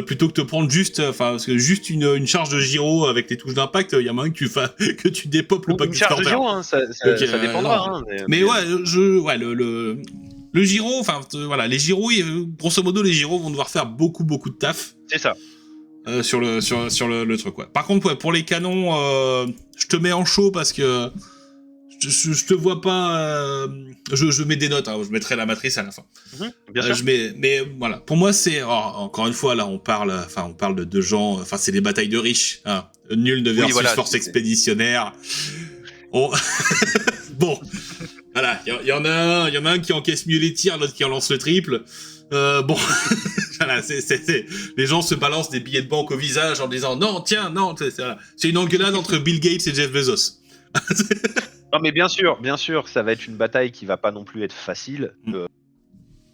plutôt que te prendre parce que juste une charge de gyro avec les touches d'impact, il y a moyen que tu dépopes le pack d'escorteurs. Une charge de gyro, ça dépendra. Mais ouais, le gyro, voilà, les gyros, grosso modo, les gyros vont devoir faire beaucoup de taf. C'est ça. Sur le truc, ouais. Par contre, pour les canons, je te mets en chaud parce que je te vois pas. Je mets des notes, je mettrai la matrice à la fin. Bien sûr. Mais voilà, pour moi, c'est encore une fois là, on parle de gens. C'est des batailles de riches. Nul de versus force expéditionnaire. Bon, voilà, il y en a un qui encaisse mieux les tirs, l'autre qui en lance le triple. Voilà, les gens se balancent des billets de banque au visage en disant non, c'est une engueulade entre Bill Gates et Jeff Bezos. Non mais bien sûr, ça va être une bataille qui va pas non plus être facile.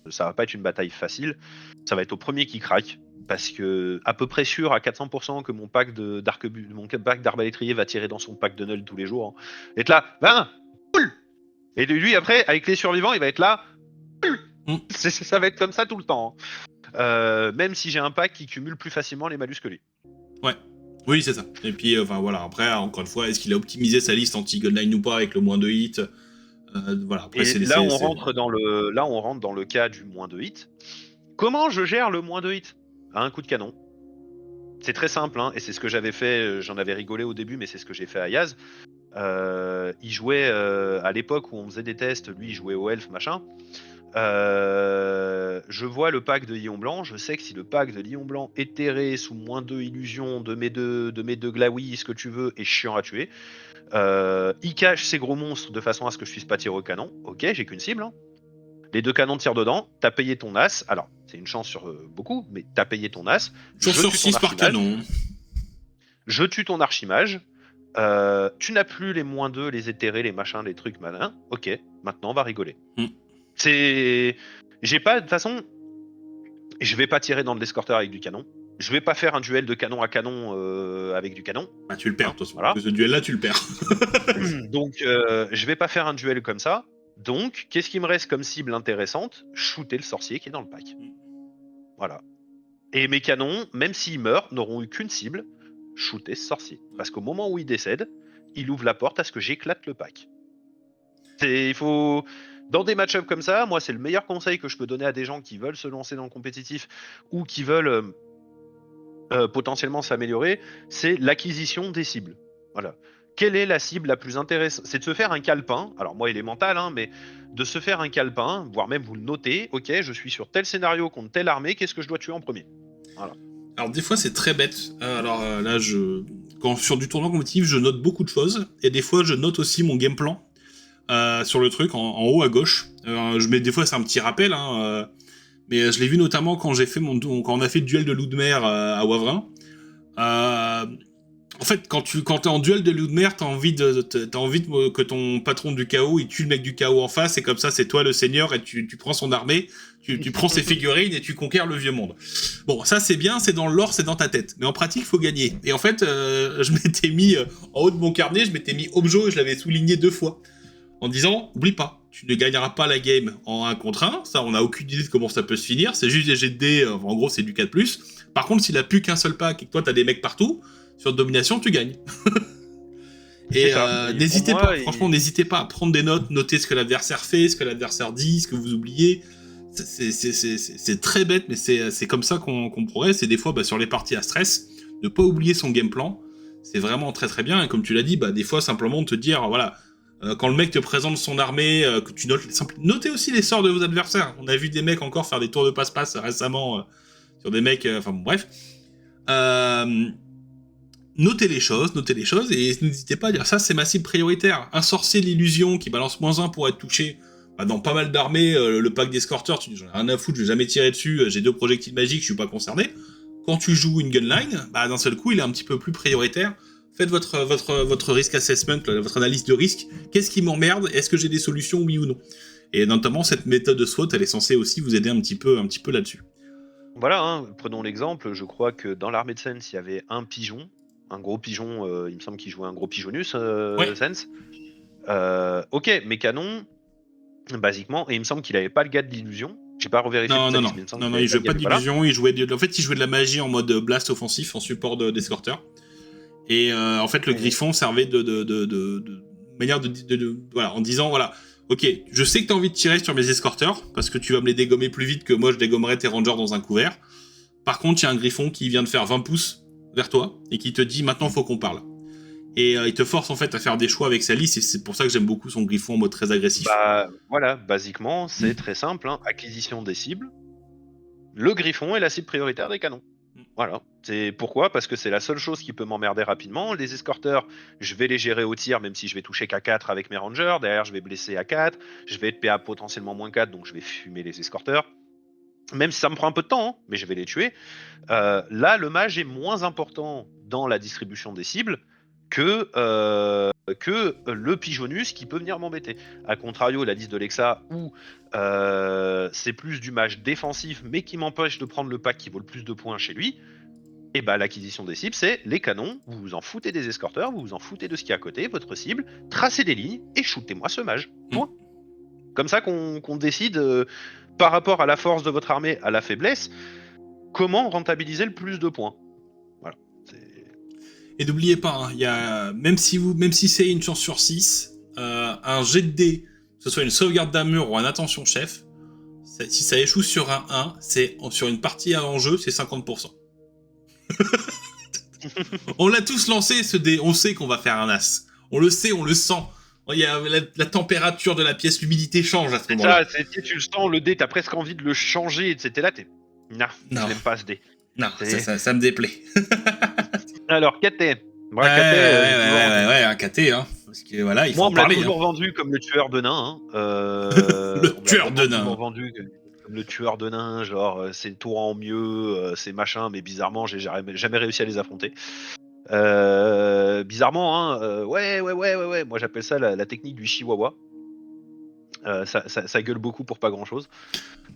Ça va pas être une bataille facile. Ça va être au premier qui craque. Parce que à peu près sûr à 400% que mon pack d'arbalétrier va tirer dans son pack de null tous les jours. Et là, cool. Et lui après, avec les survivants, il va être là. Ça va être comme ça tout le temps. Même si j'ai un pack qui cumule plus facilement les malus que lui. Ouais. Oui, c'est ça. Et puis, voilà, après, encore une fois, est-ce qu'il a optimisé sa liste anti-gunline ou pas avec le -2 hit voilà, après, on rentre dans le cas du -2 hit. Comment je gère le -2 hit? À un coup de canon. C'est très simple, et c'est ce que j'avais fait, j'en avais rigolé au début, mais c'est ce que j'ai fait à Yaz. Il jouait, à l'époque où on faisait des tests, lui il jouait au Elf, machin. Je vois le pack de Lion Blanc, je sais que si le pack de Lion Blanc est terré sous -2 illusions de mes deux glaouis, ce que tu veux, est chiant à tuer. Il cache ses gros monstres de façon à ce que je puisse pas tirer au canon. Ok, j'ai qu'une cible. Les 2 canons tirent dedans, t'as payé ton as. Alors, c'est une chance sur beaucoup, mais t'as payé ton as. Chance je sur tue ton 6 par archimage, canon. Je tue ton archimage. Tu n'as plus les -2, les éthérés, les machins, les trucs malins. Ok, maintenant on va rigoler. C'est. J'ai pas. De toute façon, je vais pas tirer dans le descorteur avec du canon. Je vais pas faire un duel de canon à canon avec du canon. Bah, tu le perds, de toute façon. Voilà. Ce duel-là, tu le perds. Donc, je vais pas faire un duel comme ça. Donc, qu'est-ce qui me reste comme cible intéressante? Shooter le sorcier qui est dans le pack. Voilà. Et mes canons, même s'ils meurent, n'auront eu qu'une cible, shooter ce sorcier. Parce qu'au moment où il décède, il ouvre la porte à ce que j'éclate le pack. Il faut... Dans des match-ups comme ça, moi, c'est le meilleur conseil que je peux donner à des gens qui veulent se lancer dans le compétitif ou qui veulent potentiellement s'améliorer, c'est l'acquisition des cibles. Voilà. Quelle est la cible la plus intéressante? C'est de se faire un calepin. Alors moi, il est mental, hein, mais de se faire un calepin, voire même vous le notez. Ok, je suis sur tel scénario contre telle armée. Qu'est-ce que je dois tuer en premier? Voilà. Alors des fois c'est très bête. Là, quand sur du tournoi compétitif, je note beaucoup de choses et des fois je note aussi mon game plan sur le truc en haut à gauche. Je mets des fois c'est un petit rappel, hein, mais je l'ai vu notamment quand quand on a fait le duel de loup de mer à Wavrin. En fait, quand t'es en duel de loup de mer, t'as envie que ton patron du chaos il tue le mec du chaos en face et comme ça c'est toi le seigneur et tu prends son armée, tu prends ses figurines et tu conquiers le vieux monde. Bon, ça c'est bien, c'est dans le lore, c'est dans ta tête. Mais en pratique, il faut gagner. Et en fait, je m'étais mis en haut de mon carnet, je m'étais mis Objo et je l'avais souligné 2 fois. En disant, oublie pas, tu ne gagneras pas la game en 1 contre 1. Ça, on n'a aucune idée de comment ça peut se finir. C'est juste des jets de dés, en gros, c'est du 4+. Par contre, s'il a plus qu'un seul pack et que toi, t'as des mecs partout, sur domination, tu gagnes. Et n'hésitez pas, franchement, n'hésitez pas à prendre des notes, noter ce que l'adversaire fait, ce que l'adversaire dit, ce que vous oubliez. C'est très bête, mais c'est comme ça qu'on progresse. Et des fois, sur les parties à stress, ne pas oublier son game plan, c'est vraiment très très bien. Et comme tu l'as dit, des fois, simplement te dire, voilà, quand le mec te présente son armée, que tu notes, notez aussi les sorts de vos adversaires. On a vu des mecs encore faire des tours de passe-passe récemment sur des mecs, bref. Notez les choses, et n'hésitez pas à dire ça, c'est ma cible prioritaire. Un sorcier de l'illusion qui balance -1 pour être touché, dans pas mal d'armées, le pack d'escorteurs, tu dis j'en ai rien à foutre, je vais jamais tirer dessus, j'ai 2 projectiles magiques, je suis pas concerné. Quand tu joues une gunline, d'un seul coup, il est un petit peu plus prioritaire. Faites votre risk assessment, votre analyse de risque. Qu'est-ce qui m'emmerde? Est-ce que j'ai des solutions, oui ou non? Et notamment, cette méthode de SWOT, elle est censée aussi vous aider un petit peu là-dessus. Voilà, hein, prenons l'exemple. Je crois que dans l'armée de Sens, il y avait un pigeon, un gros pigeon. Il me semble qu'il jouait un gros pigeonus, Ouais. Sens. Ok, mes canons, basiquement, et il me semble qu'il avait pas le gars de l'illusion. J'ai pas revérifié. Non, il jouait pas d'illusion, il jouait de la magie en mode blast offensif, en support d'escorteur. Et en fait, le griffon servait de manière voilà, en disant, voilà, ok, je sais que t'as envie de tirer sur mes escorteurs, parce que tu vas me les dégommer plus vite que moi je dégommerais tes rangers dans un couvert. Par contre, il y a un griffon qui vient de faire 20 pouces vers toi, et qui te dit, maintenant, faut qu'on parle. Et il te force en fait à faire des choix avec sa liste, et c'est pour ça que j'aime beaucoup son griffon en mode très agressif. Voilà, basiquement, c'est très simple, hein. Acquisition des cibles. Le griffon est la cible prioritaire des canons. Voilà. C'est pourquoi? Parce que c'est la seule chose qui peut m'emmerder rapidement. Les escorteurs, je vais les gérer au tir, même si je vais toucher qu'à 4 avec mes rangers. Derrière, je vais blesser à 4. Je vais être PA potentiellement -4, donc je vais fumer les escorteurs. Même si ça me prend un peu de temps, hein, mais je vais les tuer. Là, le mage est moins important dans la distribution des cibles que le pigeonus qui peut venir m'embêter. A contrario, la liste de Lexa où c'est plus du mage défensif mais qui m'empêche de prendre le pack qui vaut le plus de points chez lui, et l'acquisition des cibles, c'est les canons, vous vous en foutez des escorteurs, vous vous en foutez de ce qui est à côté, votre cible, tracez des lignes et shootez-moi ce mage. Point. Comme ça qu'on décide, par rapport à la force de votre armée, à la faiblesse, comment rentabiliser le plus de points. Voilà. Et n'oubliez pas, même si c'est une chance sur 6, un jet de dés, que ce soit une sauvegarde d'armure ou un attention chef, si ça échoue sur un 1, sur une partie à enjeu, c'est 50%. On l'a tous lancé ce dé, on sait qu'on va faire un as. On le sait, on le sent. Il y a la température de la pièce, l'humidité change à ce moment-là. Ça, tu le sens, le dé, t'as presque envie de le changer, etc. Là, non, je n'aime pas ce dé. Non, ça me déplaît. Alors, KT. Ouais, un KT, hein. Parce que voilà, il faut moi, en parler. Moi, on me l'a toujours vendu comme le tueur de nains. Le tueur de nains. Vendu comme le tueur de nains, genre c'est tour en mieux, c'est machin, mais bizarrement j'ai jamais réussi à les affronter. Bizarrement, hein, ouais, moi j'appelle ça la technique du chihuahua. Ça gueule beaucoup pour pas grand chose.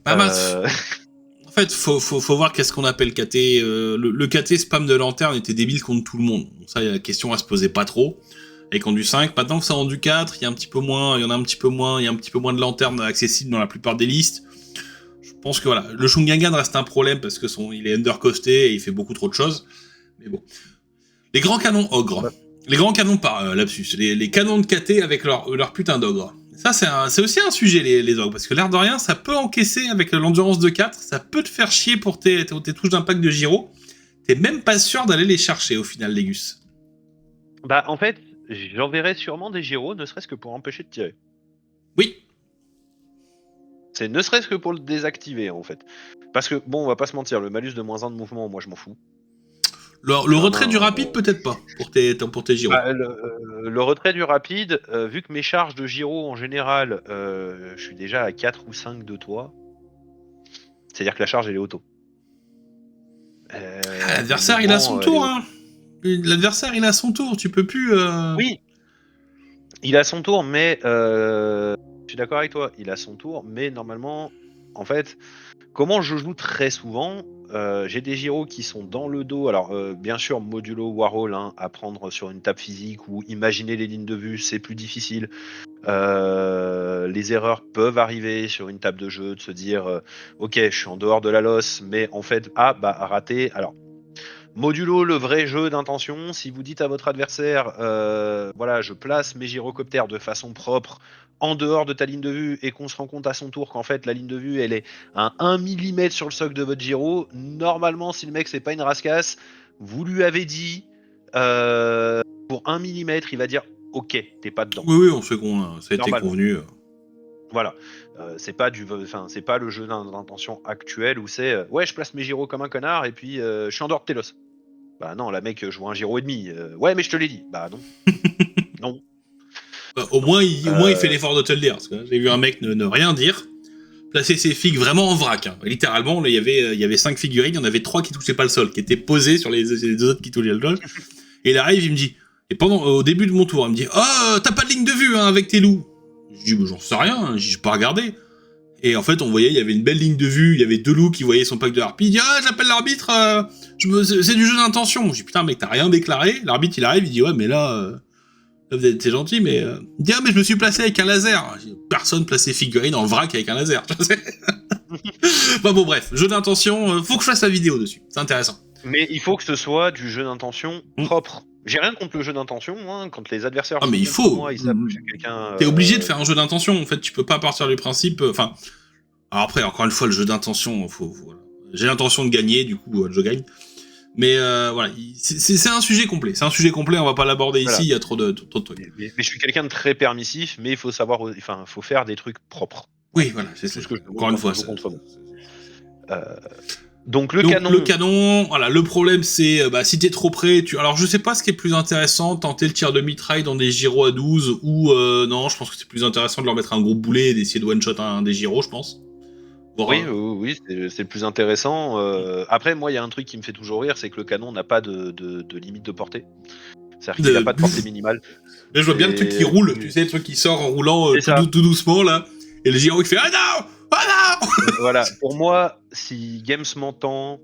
Bah, en fait, faut voir qu'est-ce qu'on appelle KT. Le KT spam de lanterne était débile contre tout le monde. Donc ça, la question, elle se posait pas trop. Avec en du 5, maintenant que ça en du 4, il y a un petit peu moins, il y en a un petit peu moins, il y a un petit peu moins de lanternes accessibles dans la plupart des listes. Je pense que voilà, le Shungangan reste un problème parce que il est undercosté et il fait beaucoup trop de choses. Mais bon. Les grands canons ogres. Les grands canons par lapsus. Les canons de KT avec leur putain d'ogre. Ça, c'est aussi un sujet, les ogres, parce que l'air de rien, ça peut encaisser avec l'endurance de 4, ça peut te faire chier pour tes touches d'impact de gyro. T'es même pas sûr d'aller les chercher au final, Légus. Bah, en fait, j'enverrai sûrement des gyros, ne serait-ce que pour empêcher de tirer. Oui. C'est ne serait-ce que pour le désactiver, en fait. Parce que, bon, on va pas se mentir, le malus de -1 de mouvement, moi je m'en fous. Le retrait du rapide, peut-être pas, pour tes gyros. Bah, le retrait du rapide, vu que mes charges de gyro en général, je suis déjà à 4 ou 5 de toi, c'est-à-dire que la charge elle est auto. L'adversaire, il a son tour, hein. L'adversaire, il a son tour, tu peux plus. Oui, il a son tour, mais je suis d'accord avec toi, il a son tour, mais normalement, en fait, comment je joue très souvent, j'ai des gyros qui sont dans le dos. Alors, bien sûr, modulo Warhol, hein, à prendre sur une table physique ou imaginer les lignes de vue, c'est plus difficile. Les erreurs peuvent arriver sur une table de jeu, de se dire ok, je suis en dehors de la losse, mais en fait, raté. Alors, modulo le vrai jeu d'intention. Si vous dites à votre adversaire, voilà, je place mes gyrocoptères de façon propre en dehors de ta ligne de vue et qu'on se rend compte à son tour qu'en fait la ligne de vue elle est à 1 mm sur le socle de votre gyro, normalement si le mec c'est pas une rascasse, vous lui avez dit pour 1 mm, il va dire ok, t'es pas dedans. Oui, on sait qu'on ça a été convenu. Voilà, c'est pas c'est pas le jeu d'intention actuel où c'est ouais, je place mes gyros comme un connard et puis je suis en dehors de tes losses. Bah non, la mec joue un gyro et demi. Ouais, mais je te l'ai dit. Bah non. Non. Au moins, il fait l'effort de te le dire. Parce que j'ai vu un mec ne rien dire, placer ses figues vraiment en vrac. Hein. Littéralement, là, il y avait 5 figurines, il y en avait 3 qui touchaient pas le sol, qui étaient posées sur les 2 autres qui touchaient le sol. Et il arrive, il me dit, et au début de mon tour, il me dit, oh, t'as pas de ligne de vue hein, avec tes loups. Je dis, bah, j'en sais rien, hein, j'ai pas regardé. Et en fait, on voyait, il y avait une belle ligne de vue, il y avait 2 loups qui voyaient son pack de harpies. Il dit, ah, j'appelle l'arbitre, c'est du jeu d'intention. Je dis, putain, mec, t'as rien déclaré. L'arbitre, il arrive, il dit, ouais, mais là t'es gentil, mais. Il dit, ah, mais je me suis placé avec un laser. Je dis, personne place ses figurines en vrac avec un laser. Bon, bref, jeu d'intention, faut que je fasse la vidéo dessus. C'est intéressant. Mais il faut que ce soit du jeu d'intention propre. J'ai rien contre le jeu d'intention, hein, quand les adversaires. Ah, mais il faut. Moi, ils savent que je suis quelqu'un. T'es obligé de faire un jeu d'intention. En fait, tu peux pas partir du principe. Enfin. Alors après, encore une fois, le jeu d'intention, voilà. J'ai l'intention de gagner, du coup, je gagne. Mais voilà, c'est un sujet complet. C'est un sujet complet, on va pas l'aborder ici, il y a trop de trucs. Mais je suis quelqu'un de très permissif, mais il faut savoir, enfin, faut faire des trucs propres. Oui, voilà, c'est tout ce que je encore une fois. Donc le canon. Le canon, voilà, le problème c'est si t'es trop près, alors je sais pas ce qui est plus intéressant, tenter le tir de mitraille dans des gyros à 12 ou non, je pense que c'est plus intéressant de leur mettre un gros boulet et d'essayer de one-shot un des gyros, je pense. Oui, c'est le plus intéressant. Après, moi, il y a un truc qui me fait toujours rire, c'est que le canon n'a pas de limite de portée. C'est-à-dire qu'il n'a pas de portée minimale. Là, je vois bien le truc qui roule, tu sais, le truc qui sort en roulant tout doucement, là, et le gyro qui fait « Ah non ! Ah non !» Voilà, pour moi, si Games m'entend,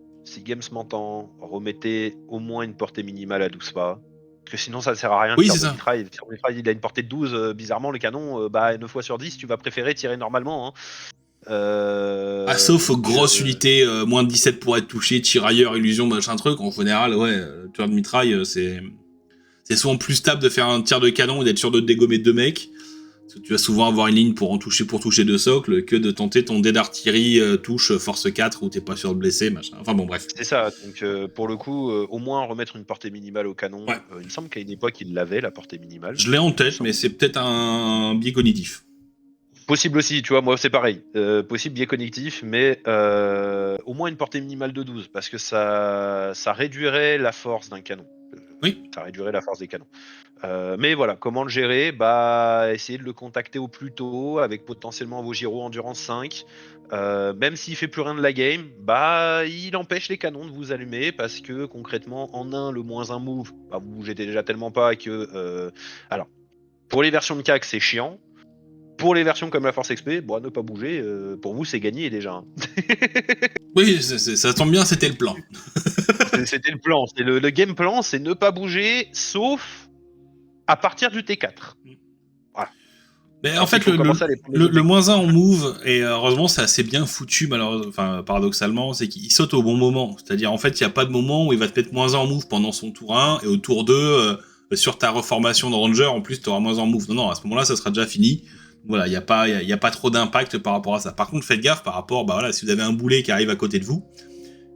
remettez au moins une portée minimale à 12 pas. Parce que sinon, ça ne sert à rien de tirer mitraille. Le tir de mitraille, il a une portée de 12. Bizarrement, le canon, 9 fois sur 10, tu vas préférer tirer normalement. Hein. Sauf grosse unité, moins de 17 pour être touché, tirailleur, illusion, machin truc. En général, ouais, tueur de mitraille, c'est souvent plus stable de faire un tir de canon et d'être sûr de te dégommer 2 mecs. Parce que tu vas souvent avoir une ligne pour toucher 2 socles que de tenter ton dé d'artillerie touche force 4 où t'es pas sûr de blesser, machin. Enfin bon, bref. C'est ça, donc pour le coup, au moins remettre une portée minimale au canon. Ouais. Il me semble qu'à une époque, il l'avait, la portée minimale. Je l'ai en tête, mais c'est peut-être un biais cognitif. Possible aussi, tu vois, moi c'est pareil. Possible biais cognitif, mais au moins une portée minimale de 12, parce que ça réduirait la force d'un canon. Oui. Ça réduirait la force des canons. Mais voilà, comment le gérer? Bah, essayer de le contacter au plus tôt avec potentiellement vos gyros endurance 5. Même s'il fait plus rien de la game, bah il empêche les canons de vous allumer parce que concrètement en 1 le -1 move, bah, vous bougez déjà tellement pas que alors pour les versions de CAC c'est chiant. Pour les versions comme la Force XP, bon, ne pas bouger, pour vous c'est gagné déjà, hein. Oui, ça tombe bien, c'était le plan. C'était le plan, c'est le game plan, c'est ne pas bouger sauf à partir du T4. Voilà. Mais en Alors, fait, il faut commencer à les prendre les le -1 en move, et heureusement, c'est assez bien foutu, enfin, paradoxalement, c'est qu'il saute au bon moment. C'est-à-dire, en fait, il n'y a pas de moment où il va te mettre -1 en move pendant son tour 1, et au tour 2, sur ta reformation de Ranger, en plus, tu auras -1 en move. Non, non, à ce moment-là, ça sera déjà fini. Voilà, il n'y a pas trop d'impact par rapport à ça. Par contre, faites gaffe par rapport, bah voilà, si vous avez un boulet qui arrive à côté de vous,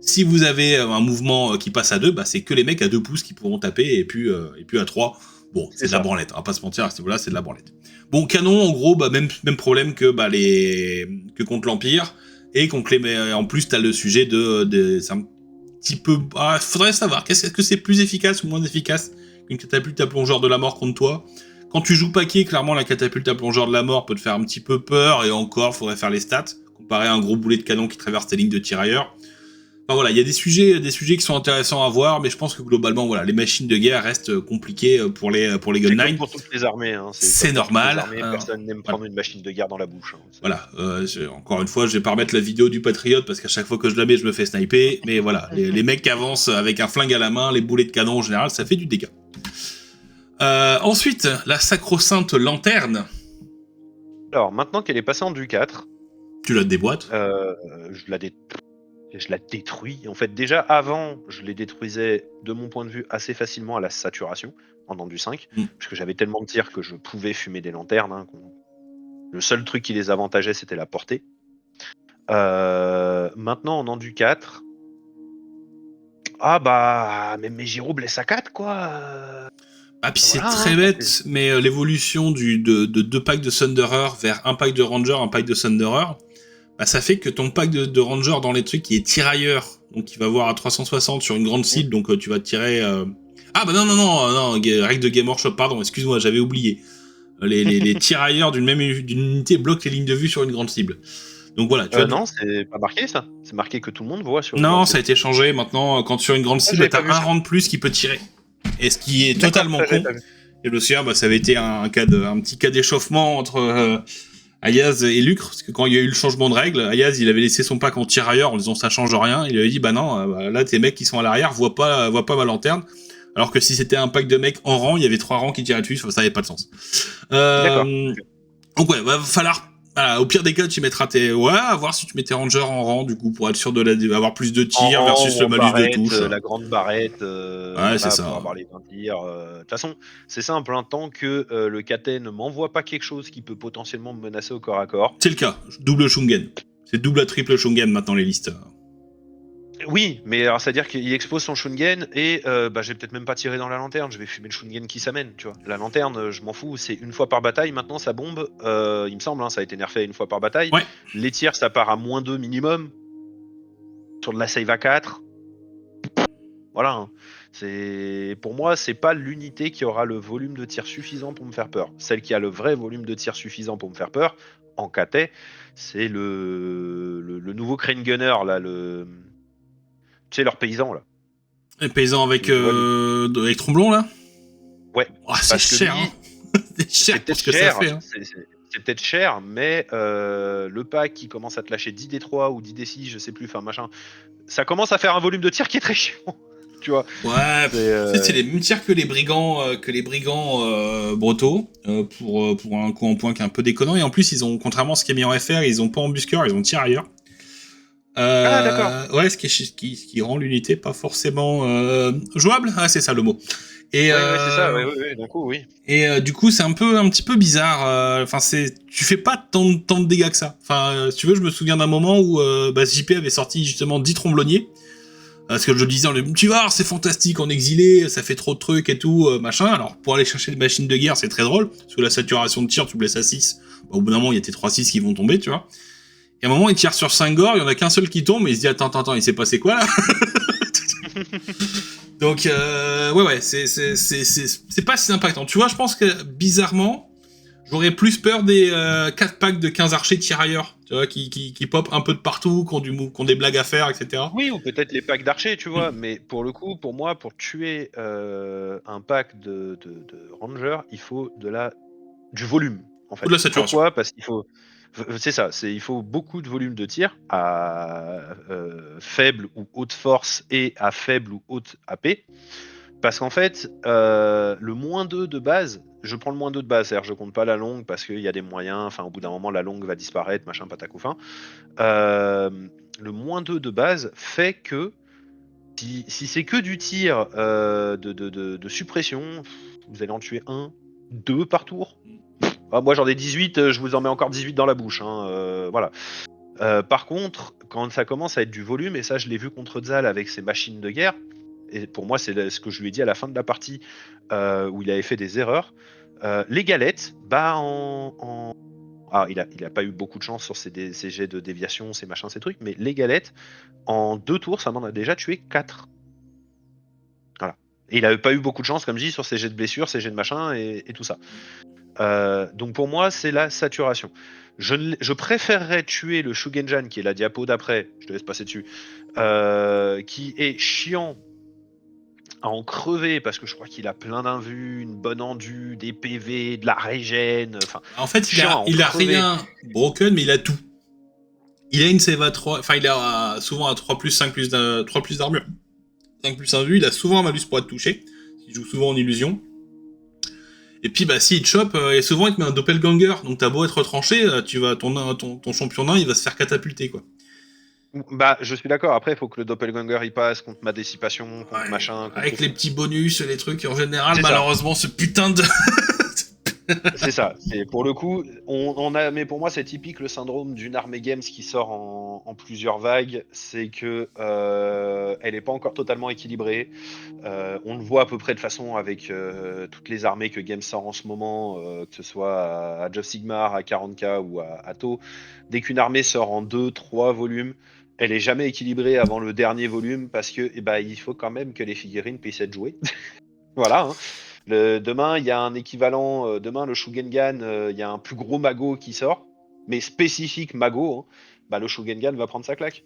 si vous avez un mouvement qui passe à 2, bah c'est que les mecs à 2 pouces qui pourront taper, et puis à 3, bon, c'est de la branlette, on va pas se mentir, à ce niveau-là, c'est de la branlette. Bon, canon, en gros, bah même problème que que contre l'Empire, et contre les... En plus, t'as le sujet c'est un petit peu... Ah, faudrait savoir, est-ce que c'est plus efficace ou moins efficace qu'une catapulte à plongeur de la mort contre toi? Quand tu joues paquet, clairement, la catapulte à plongeur de la mort peut te faire un petit peu peur, et encore, faudrait faire les stats, comparé à un gros boulet de canon qui traverse tes lignes de tirailleurs. Enfin voilà, il y a des sujets qui sont intéressants à voir, mais je pense que globalement, voilà, les machines de guerre restent compliquées pour les Gun 9. C'est comme pour toutes les armées, hein. C'est normal. Armées, personne n'aime prendre une machine de guerre dans la bouche. Hein. Voilà, encore une fois, je vais pas remettre la vidéo du Patriote parce qu'à chaque fois que je la mets, je me fais sniper. Mais voilà, les mecs qui avancent avec un flingue à la main, les boulets de canon en général, ça fait du dégât. Ensuite, la sacro-sainte lanterne. Alors, maintenant qu'elle est passée en du 4, tu la déboîtes. Je la détruis. En fait, déjà avant, je les détruisais de mon point de vue assez facilement à la saturation, en du 5, parce que j'avais tellement de tirs que je pouvais fumer des lanternes. Hein, le seul truc qui les avantageait, c'était la portée. Maintenant, en endu 4, ah bah, même mes gyros blessent à 4, quoi. Ah, puis voilà, c'est très bête, mais l'évolution de 2 packs de Thunderer vers un pack de Ranger, un pack de Thunderer, bah, ça fait que ton pack de Ranger dans les trucs qui est tirailleur, donc il va voir à 360 sur une grande cible, donc tu vas tirer... Ah bah non, règle de Game Workshop, pardon, excuse-moi, j'avais oublié. Les tirailleurs d'une unité bloquent les lignes de vue sur une grande cible. Donc voilà. Non, c'est pas marqué ça. C'est marqué que tout le monde voit sur. Non, ça a été changé. Maintenant, quand sur une grande cible, t'as un rang de plus qui peut tirer. Et ce qui est totalement con. Et le soir, bah, ça avait été un petit cas d'échauffement entre Ayaz et Lucre, parce que quand il y a eu le changement de règle, Ayaz il avait laissé son pack en tirailleur en disant ça change rien. Il avait dit bah non, là tes mecs qui sont à l'arrière voient pas ma lanterne. Alors que si c'était un pack de mecs en rang, il y avait 3 rangs qui tiraient dessus, ça avait pas de sens. D'accord. Donc ouais, va falloir... Voilà, au pire des cas, tu mettras tes... Ouais, à voir si tu mets tes rangers en rang, du coup, pour être sûr avoir plus de tirs versus le malus de touche. La grande barrette, ouais, c'est ça. Pour avoir les 20 tirs. De toute façon, c'est simple, hein, tant que le KT ne m'envoie pas quelque chose qui peut potentiellement me menacer au corps à corps. C'est le cas, double Shungen. C'est double à triple Shungen maintenant, les listes. Oui, mais alors c'est-à-dire qu'il expose son Shungen et bah, je vais peut-être même pas tirer dans la lanterne, je vais fumer le Shungen qui s'amène, tu vois. La lanterne, je m'en fous, c'est une fois par bataille, maintenant ça bombe, il me semble, hein, ça a été nerfé une fois par bataille. Ouais. Les tirs, ça part à -2 minimum, sur de la save à 4. Voilà, hein. Pour moi, c'est pas l'unité qui aura le volume de tir suffisant pour me faire peur. Celle qui a le vrai volume de tir suffisant pour me faire peur, en KT, c'est le nouveau Crane Gunner, là, tu sais, leurs paysans, là. Les paysans avec Tromblon, là? Ouais. Oh, c'est cher, hein. C'est cher pour ce que ça fait. Hein. C'est peut-être cher, mais le pack qui commence à te lâcher 10 D3 ou 10 D6, je sais plus, enfin machin, ça commence à faire un volume de tir qui est très chiant. Tu vois. Ouais, c'est les mêmes tirs que les brigands, bretaux, pour un coup en point qui est un peu déconnant. Et en plus, ils ont, contrairement à ce qui est mis en FR, ils ont pas embusqueur, ils ont tirailleur. Ah d'accord. Ouais, ce qui rend l'unité pas forcément jouable. Ah, c'est ça le mot. Et ouais, c'est ça. Ouais, d'un coup, oui. Et du coup, c'est un petit peu bizarre. Enfin, tu fais pas tant de dégâts que ça. Enfin, si tu veux, je me souviens d'un moment où JP avait sorti justement 10 tromblonniers. Parce que je le disais, tu vois, c'est fantastique en exilé, ça fait trop de trucs et tout, machin. Alors, pour aller chercher des machines de guerre, c'est très drôle, parce que la saturation de tir, tu blesses à 6. Bah, au bout d'un moment, il y a tes 3-6 qui vont tomber, tu vois. Et à un moment, il tire sur 5 gores, il y en a qu'un seul qui tombe, et il se dit, attends, il s'est passé quoi, là? Donc, ouais, c'est pas si impactant. Tu vois, je pense que, bizarrement, j'aurais plus peur des 4 packs de 15 archers tirailleurs, tu vois, qui pop un peu de partout, qui ont des blagues à faire, etc. Oui, ou peut-être les packs d'archers, tu vois. Mm. Mais pour le coup, pour moi, pour tuer un pack de Ranger, il faut du volume, en Ou de fait. la saturation. Pourquoi? Parce qu'il faut. C'est ça, il faut beaucoup de volume de tir à faible ou haute force et à faible ou haute AP. Parce qu'en fait, le -2 de base, je prends le -2 de base, c'est-à-dire je compte pas la longue parce qu'il y a des moyens, enfin au bout d'un moment la longue va disparaître, machin patacouffin. Le -2 de base fait que si c'est que du tir de suppression, vous allez en tuer 1, 2 par tour. Ah, moi j'en ai 18, je vous en mets encore 18 dans la bouche, hein, voilà. Par contre, quand ça commence à être du volume, et ça je l'ai vu contre Zal avec ses machines de guerre, et pour moi c'est ce que je lui ai dit à la fin de la partie où il avait fait des erreurs, les galettes, Ah, il a pas eu beaucoup de chance sur ses jets de déviation, ces machins, ces trucs, mais les galettes, en 2 tours, ça m'en a déjà tué 4. Voilà. Et il avait pas eu beaucoup de chance, comme je dis, sur ses jets de blessures, ses jets de machin et tout ça. Donc pour moi, c'est la saturation. Je préférerais tuer le Shugenjan, qui est la diapo d'après, je te laisse passer dessus, qui est chiant à en crever, parce que je crois qu'il a plein d'invus, une bonne endu, des PV, de la régène, enfin, En fait, chiant à en il a crever. rien broken, mais il a tout. Il a une save à 3, enfin, il a souvent un 3+, 5+, 3 plus d'armure. 5 plus 1 vue, il a souvent un malus pour être touché. Il joue souvent en illusion. Et puis, bah, s'il te chope, et souvent il te met un doppelganger. Donc, t'as beau être retranché, ton champion nain, il va se faire catapulter, quoi. Bah, je suis d'accord. Après, il faut que le doppelganger il passe contre ma dissipation, contre Ouais, machin, contre avec tout. les petits bonus, les trucs, et en général, C'est ça. malheureusement, ce putain de... C'est ça. C'est pour le coup, mais pour moi, c'est typique le syndrome d'une armée games qui sort en plusieurs vagues. C'est que elle n'est pas encore totalement équilibrée. On le voit à peu près de façon avec toutes les armées que Games sort en ce moment, que ce soit à Age of Sigmar, à 40k ou à Atto. Dès qu'une armée sort en 2-3 volumes, elle est jamais équilibrée avant le dernier volume parce que il faut quand même que les figurines puissent être jouées. Voilà. Hein. Demain, il y a un équivalent. Demain, le Shugengan, il y a un plus gros mago qui sort, mais spécifique mago. Hein, bah, le Shugengan va prendre sa claque.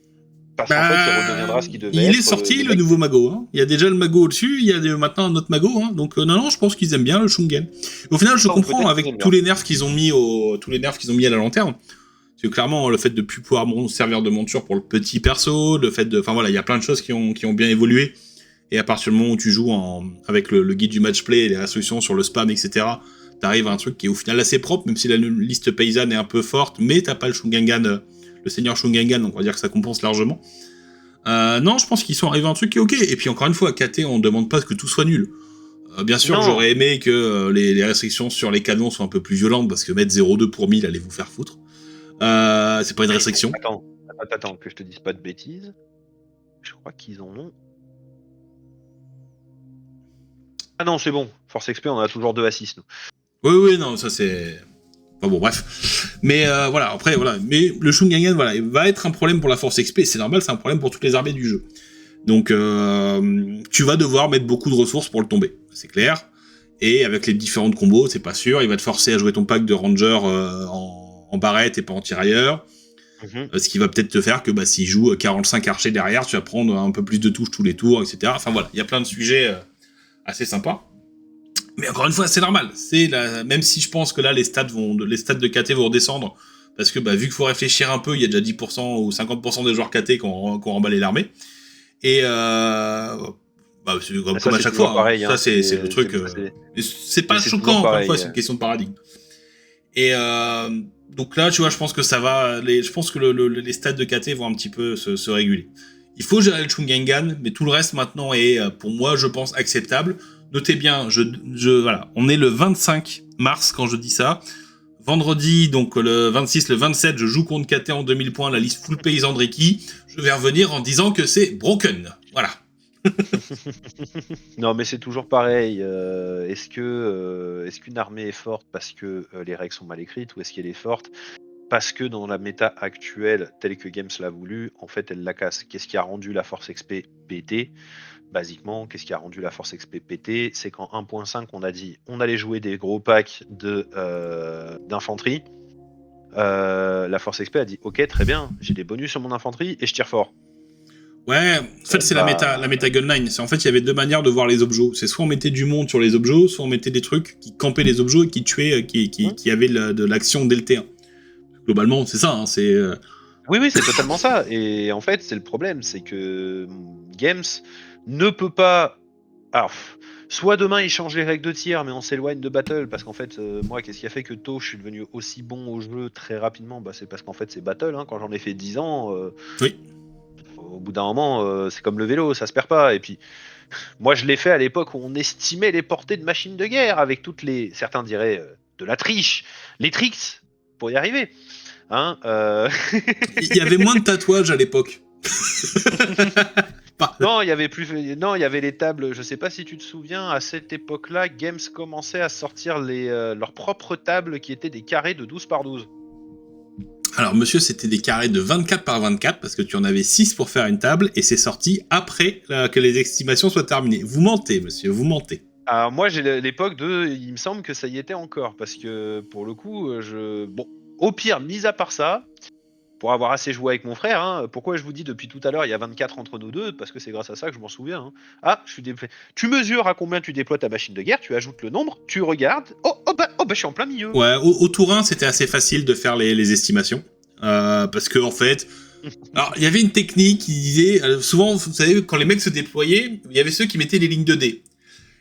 Parce qu'en fait, il redeviendra ce qu'il devait il être. est sorti, le mec nouveau mago. Hein. Il y a déjà le mago au-dessus, il y a maintenant un autre mago. Hein. Donc, non, je pense qu'ils aiment bien le Shungen. Au final, je comprends avec tous les nerfs qu'ils ont mis à la lanterne. Parce que clairement, le fait de plus pouvoir servir de monture pour le petit perso, le fait de, enfin voilà, il y a plein de choses qui ont bien évolué. Et à partir du moment où tu joues avec le guide du match-play et les restrictions sur le spam, etc., t'arrives à un truc qui est au final assez propre, même si la liste paysanne est un peu forte, mais t'as pas le Shungangan, le seigneur Shungangan, donc on va dire que ça compense largement. Non, je pense qu'ils sont arrivés à un truc qui est ok. Et puis encore une fois, à KT, on demande pas que tout soit nul. Bien sûr, j'aurais aimé que les restrictions sur les canons soient un peu plus violentes, parce que mettre 0,2 pour 1000, allez vous faire foutre. C'est pas une restriction. Attends, que je te dise pas de bêtises. Je crois qu'ils en ont. Ah non, c'est bon. Force XP, on a toujours 2 à 6, nous. Oui, non, ça c'est... Enfin bon, bref. Mais voilà, après, voilà. Mais le Shungangan, voilà, va être un problème pour la force XP, c'est normal, c'est un problème pour toutes les armées du jeu. Donc, tu vas devoir mettre beaucoup de ressources pour le tomber, c'est clair. Et avec les différentes combos, c'est pas sûr, il va te forcer à jouer ton pack de ranger en barrette et pas en tirailleur. Ce qui va peut-être te faire que s'il joue 45 archers derrière, tu vas prendre un peu plus de touches tous les tours, etc. Enfin voilà, il y a plein de sujets assez sympas. Mais encore une fois, c'est normal. Même si je pense que là, les stats de KT vont redescendre, parce que vu qu'il faut réfléchir un peu, il y a déjà 10% ou 50% des joueurs KT qui ont emballé l'armée. Et c'est comme à chaque fois. Pareil, ça, c'est le truc. C'est pas choquant, encore une fois, c'est une question de paradigme. Et donc là, tu vois, je pense que ça va. Je pense que les stats de KT vont un petit peu se réguler. Il faut gérer le Shungangan, mais tout le reste maintenant est, pour moi, je pense, acceptable. Notez bien, voilà, on est le 25 mars quand je dis ça. Vendredi, donc le 26, le 27, je joue contre KT en 2000 points, la liste full paysan de Ricky. Je vais revenir en disant que c'est broken. Voilà. Non, mais c'est toujours pareil. Est-ce qu'une armée est forte parce que les règles sont mal écrites, ou est-ce qu'elle est forte parce que dans la méta actuelle, telle que Games l'a voulu, en fait, elle la casse. Qu'est-ce qui a rendu la force XP pété ? Basiquement, qu'est-ce qui a rendu la Force XP pété? C'est qu'en 1.5, on a dit on allait jouer des gros packs d'infanterie. La Force XP a dit ok, très bien, j'ai des bonus sur mon infanterie et je tire fort. Ouais, en fait, c'est la méta gunline. En fait, il y avait deux manières de voir les objets. C'est soit on mettait du monde sur les objets, soit on mettait des trucs qui campaient les objets et qui tuaient, qui avaient de l'action dès le T1. Globalement, c'est ça. Hein, c'est. Oui, c'est totalement ça. Et en fait, c'est le problème, c'est que Games ne peut pas. Alors, soit demain il change les règles de tir, mais on s'éloigne de Battle, parce qu'en fait, moi, qu'est-ce qui a fait que tôt je suis devenu aussi bon au jeu très rapidement? Bah, c'est parce qu'en fait, c'est Battle. Hein. Quand j'en ai fait 10 ans, Oui. au bout d'un moment, c'est comme le vélo, ça se perd pas. Et puis, moi, je l'ai fait à l'époque où on estimait les portées de machines de guerre, avec toutes les. Certains diraient de la triche, les tricks pour y arriver. Hein, Il y avait moins de tatouages à l'époque. Non, il y avait plus. Non, il y avait les tables. Je sais pas si tu te souviens, à cette époque-là, Games commençait à sortir leurs propres tables qui étaient des carrés de 12 par 12. Alors, monsieur, c'était des carrés de 24 par 24 parce que tu en avais 6 pour faire une table et c'est sorti après que les estimations soient terminées. Vous mentez, monsieur, vous mentez. Alors, moi, j'ai l'époque de. Il me semble que ça y était encore parce que pour le coup, Bon, au pire, mis à part ça. Pour avoir assez joué avec mon frère, hein, pourquoi je vous dis depuis tout à l'heure il y a 24 entre nous deux? Parce que c'est grâce à ça que je m'en souviens. Hein. Ah, tu mesures à combien tu déploies ta machine de guerre, tu ajoutes le nombre, tu regardes. Bah, je suis en plein milieu. Ouais, au tour 1, c'était assez facile de faire les estimations. Parce que, en fait. Alors, il y avait une technique qui disait. Souvent, vous savez, quand les mecs se déployaient, il y avait ceux qui mettaient les lignes de dés.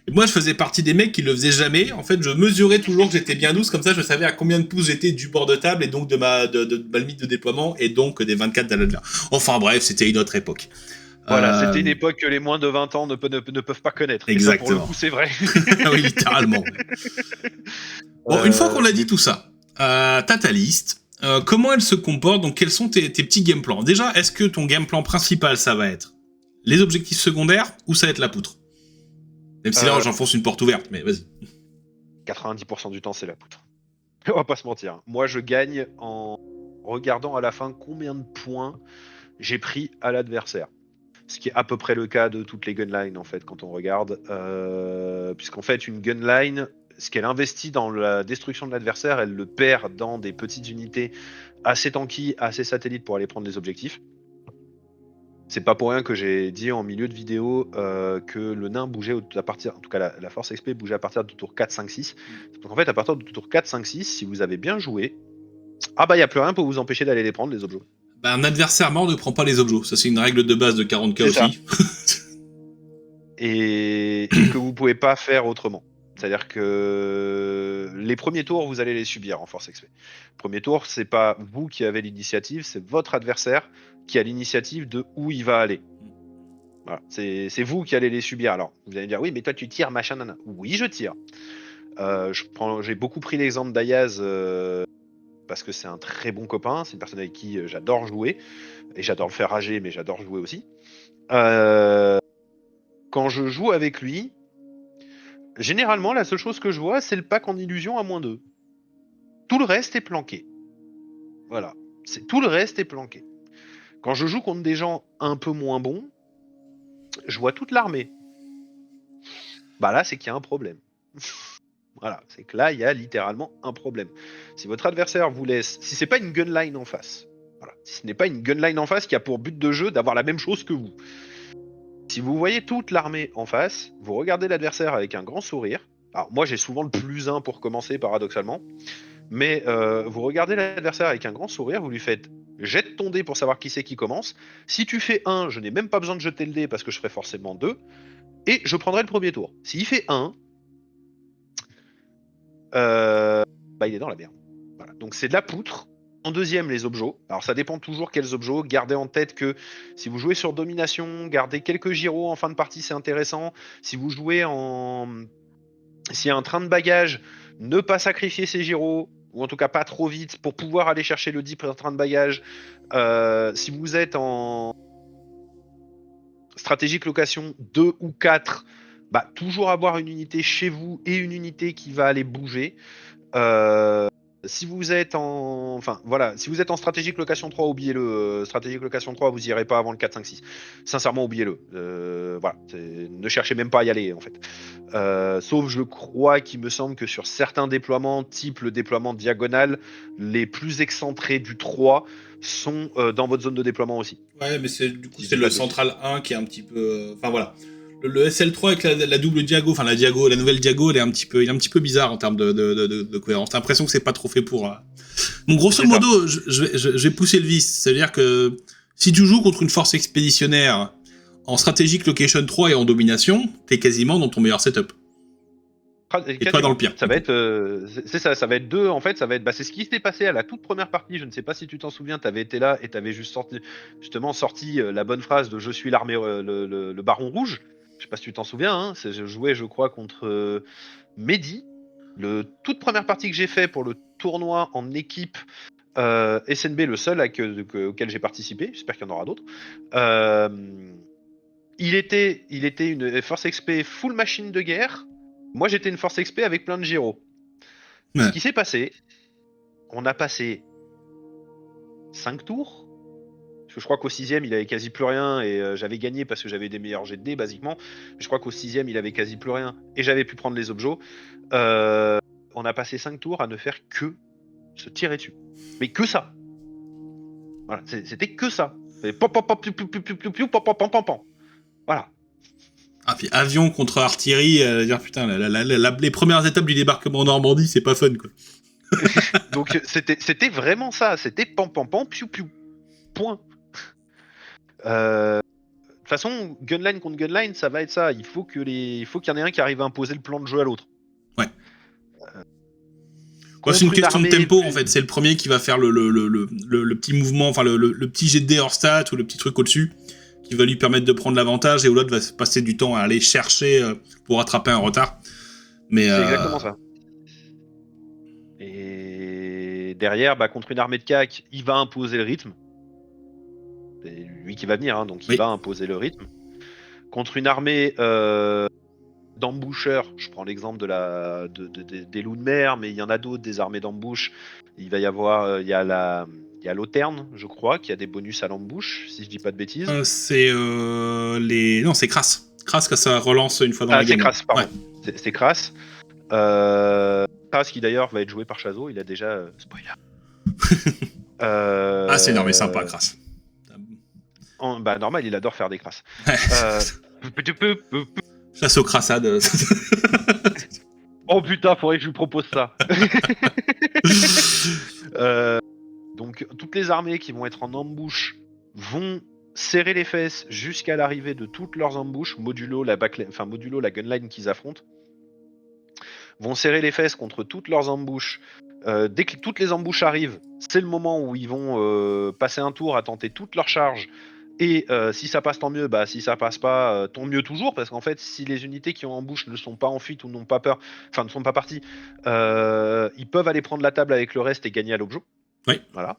Et moi, je faisais partie des mecs qui le faisaient jamais. En fait, je mesurais toujours que j'étais bien douce, comme ça, je savais à combien de pouces j'étais du bord de table et donc de ma limite de déploiement et donc des 24 d'Aladver. Enfin bref, c'était une autre époque. Voilà, c'était une époque que les moins de 20 ans ne peuvent pas connaître. Exactement. Et ça, pour le coup, c'est vrai. Oui, littéralement. Bon, une fois qu'on a dit tout ça, t'as ta liste. Comment elle se comporte? Donc, quels sont tes petits game plans? Déjà, est-ce que ton game plan principal, ça va être les objectifs secondaires ou ça va être la poutre? Même si là, j'enfonce une porte ouverte, mais vas-y. 90% du temps, c'est la poutre. On va pas se mentir. Moi, je gagne en regardant à la fin combien de points j'ai pris à l'adversaire. Ce qui est à peu près le cas de toutes les gunlines, en fait, quand on regarde. Puisqu'en fait, une gunline, ce qu'elle investit dans la destruction de l'adversaire, elle le perd dans des petites unités assez tanky, assez satellites pour aller prendre les objectifs. C'est pas pour rien que j'ai dit en milieu de vidéo que le nain bougeait à partir, en tout cas la force XP bougeait à partir du tour 4, 5, 6. Donc en fait, à partir du tour 4, 5, 6, si vous avez bien joué, ah bah il n'y a plus rien pour vous empêcher d'aller les prendre, les objets. Bah, un adversaire mort ne prend pas les objets. Ça, c'est une règle de base de 40K C'est aussi. Et que vous pouvez pas faire autrement. C'est-à-dire que les premiers tours, vous allez les subir en force XP. Premier tour, c'est pas vous qui avez l'initiative, c'est votre adversaire qui a l'initiative de où il va aller. Voilà. C'est vous qui allez les subir. Alors, vous allez me dire, oui, mais toi tu tires, machin, nana. Oui, je tire. J'ai beaucoup pris l'exemple d'Ayaz parce que c'est un très bon copain, c'est une personne avec qui j'adore jouer, et j'adore le faire rager, mais j'adore jouer aussi. Quand je joue avec lui, généralement, la seule chose que je vois, c'est le pack en illusion à -2. Tout le reste est planqué. Voilà. Tout le reste est planqué. Quand je joue contre des gens un peu moins bons, je vois toute l'armée. Bah là, c'est qu'il y a un problème. Voilà, c'est que là, il y a littéralement un problème. Si votre adversaire vous laisse... Si c'est pas une gunline en face, voilà. Si ce n'est pas une gunline en face qui a pour but de jeu d'avoir la même chose que vous. Si vous voyez toute l'armée en face, vous regardez l'adversaire avec un grand sourire. Alors moi, j'ai souvent le +1 pour commencer, paradoxalement. Mais vous regardez l'adversaire avec un grand sourire, vous lui faites jette ton dé pour savoir qui c'est qui commence. Si tu fais 1, je n'ai même pas besoin de jeter le dé parce que je ferai forcément 2. Et je prendrai le premier tour. S'il fait 1, bah il est dans la merde. Voilà. Donc c'est de la poutre. En deuxième, les objets. Alors ça dépend toujours quels objets. Gardez en tête que si vous jouez sur domination, gardez quelques gyros en fin de partie, c'est intéressant. Si vous jouez en... S'il y a un train de bagages, ne pas sacrifier ses gyros, ou en tout cas pas trop vite, pour pouvoir aller chercher le 10 train de bagages. Si vous êtes en stratégique location 2 ou 4, bah, toujours avoir une unité chez vous et une unité qui va aller bouger. si vous êtes en... Enfin, voilà, si vous êtes en stratégique location 3, oubliez-le. Stratégique location 3, vous irez pas avant le 4, 5, 6. Sincèrement, oubliez-le. Voilà, ne cherchez même pas à y aller, en fait. Sauf, je crois qu'il me semble que sur certains déploiements, type le déploiement diagonal, les plus excentrés du 3 sont dans votre zone de déploiement aussi. Ouais, mais du coup, Si je c'est dis le pas de bêtises. Central 1 qui est un petit peu. Enfin voilà. Le SL3 avec la double Diago, enfin la nouvelle Diago, il est un petit peu bizarre en termes de cohérence. T'as l'impression que c'est pas trop fait pour. Donc grosso C'est ça. modo, je vais pousser le vice. C'est-à-dire que si tu joues contre une force expéditionnaire en stratégique location 3 et en domination, t'es quasiment dans ton meilleur setup. Et toi dans le pire. Ça va être, c'est ça, ça va être deux. En fait, ça va être, c'est ce qui s'était passé à la toute première partie. Je ne sais pas si tu t'en souviens. T'avais été là et t'avais justement sorti la bonne phrase de "Je suis l'armée, le Baron Rouge". Je sais pas si tu t'en souviens. Hein, je jouais, je crois, contre Mehdi. Toute première partie que j'ai fait pour le tournoi en équipe SNB, le seul auquel j'ai participé. J'espère qu'il y en aura d'autres. Il était une force XP full machine de guerre. Moi, j'étais une force XP avec plein de gyros. Ouais. Ce qui s'est passé, on a passé 5 tours. Parce que je crois qu'au 6ème, il avait quasi plus rien et j'avais gagné parce que j'avais des meilleurs jets de dés, basiquement. Mais je crois qu'au 6ème, il avait quasi plus rien et j'avais pu prendre les objets. On a passé 5 tours à ne faire que se tirer dessus. Mais que ça. Voilà, c'était que ça. Voilà. Ah, puis avion contre artillerie, dire putain, les premières étapes du débarquement en Normandie, c'est pas fun quoi. Donc c'était vraiment ça, c'était pam pam pam piou piou. Point. De toute façon, gunline contre gunline, ça va être ça. Il faut qu'il y en ait un qui arrive à imposer le plan de jeu à l'autre. Ouais. C'est une question de tempo en fait. C'est le premier qui va faire le petit mouvement, enfin le petit jet de dé hors stat ou le petit truc au-dessus qui va lui permettre de prendre l'avantage et où l'autre va passer du temps à aller chercher pour rattraper un retard. Mais c'est exactement ça. Et derrière, contre une armée de CAC, il va imposer le rythme. C'est lui qui va venir, hein, donc il va imposer le rythme. Contre une armée d'emboucheurs, je prends l'exemple des loups de mer, mais il y en a d'autres, des armées d'embouche. Il va y avoir, il y a l'Auterne, je crois, qui a des bonus à l'embouche, si je dis pas de bêtises. C'est Non, c'est Crass. Crass que ça relance une fois dans la game. C'est Crass, pardon. Ouais. C'est Crass. Crass qui d'ailleurs va être joué par Chazo, il a déjà... spoiler. C'est énorme et sympa, Crass. Normal, il adore faire des crasses. Chasse aux crassades. Oh putain, faudrait que je lui propose ça. Donc, toutes les armées qui vont être en embouche vont serrer les fesses jusqu'à l'arrivée de toutes leurs embouches, modulo la gunline qu'ils affrontent, vont serrer les fesses contre toutes leurs embouches. Dès que toutes les embouches arrivent, c'est le moment où ils vont passer un tour à tenter toutes leurs charges. Et si ça passe, tant mieux. Si ça passe pas, tant mieux toujours, parce qu'en fait, si les unités qui ont embouche ne sont pas en fuite ou n'ont pas peur, enfin ne sont pas partis, ils peuvent aller prendre la table avec le reste et gagner à l'objet. Oui. Voilà.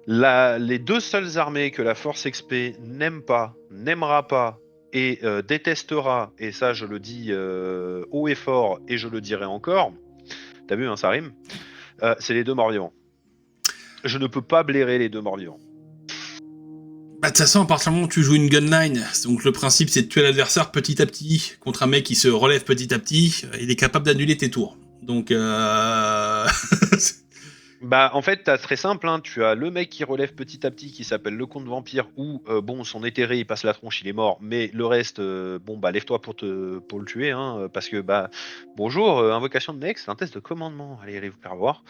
Les deux seules armées que la force XP n'aime pas, n'aimera pas et détestera, et ça je le dis haut et fort, et je le dirai encore, t'as vu, hein, ça rime, c'est les deux morts-vivants. Je ne peux pas blairer les deux morts-vivants. De toute façon, à partir du moment où tu joues une gunline, donc le principe c'est de tuer l'adversaire petit à petit contre un mec qui se relève petit à petit, il est capable d'annuler tes tours. Donc en fait, t'as très simple, hein, tu as le mec qui relève petit à petit qui s'appelle le comte vampire où son éthéré il passe la tronche, il est mort, mais le reste, lève-toi pour le tuer, hein, parce que bonjour, invocation de Nex, c'est un test de commandement, allez vous faire voir.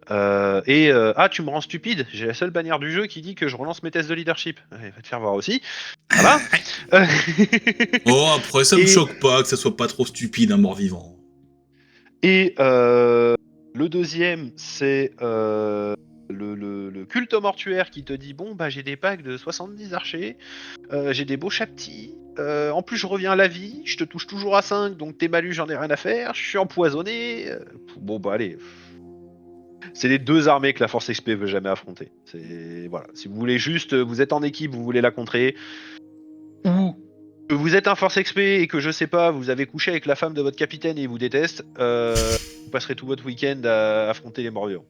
Tu me rends stupide, j'ai la seule bannière du jeu qui dit que je relance mes tests de leadership. Allez, va te faire voir aussi. Voilà. après ça me choque pas que ça soit pas trop stupide un mort-vivant. Et le deuxième, c'est le culte mortuaire qui te dit j'ai des packs de 70 archers, j'ai des beaux chaptis, en plus je reviens à la vie, je te touche toujours à 5, donc tes malus j'en ai rien à faire, je suis empoisonné. Allez. C'est les deux armées que la force XP veut jamais affronter. Voilà. Si vous voulez juste, vous êtes en équipe, vous voulez la contrer, ou que vous êtes un force XP et que je sais pas, vous avez couché avec la femme de votre capitaine et il vous déteste, vous passerez tout votre week-end à affronter les morts-vivants.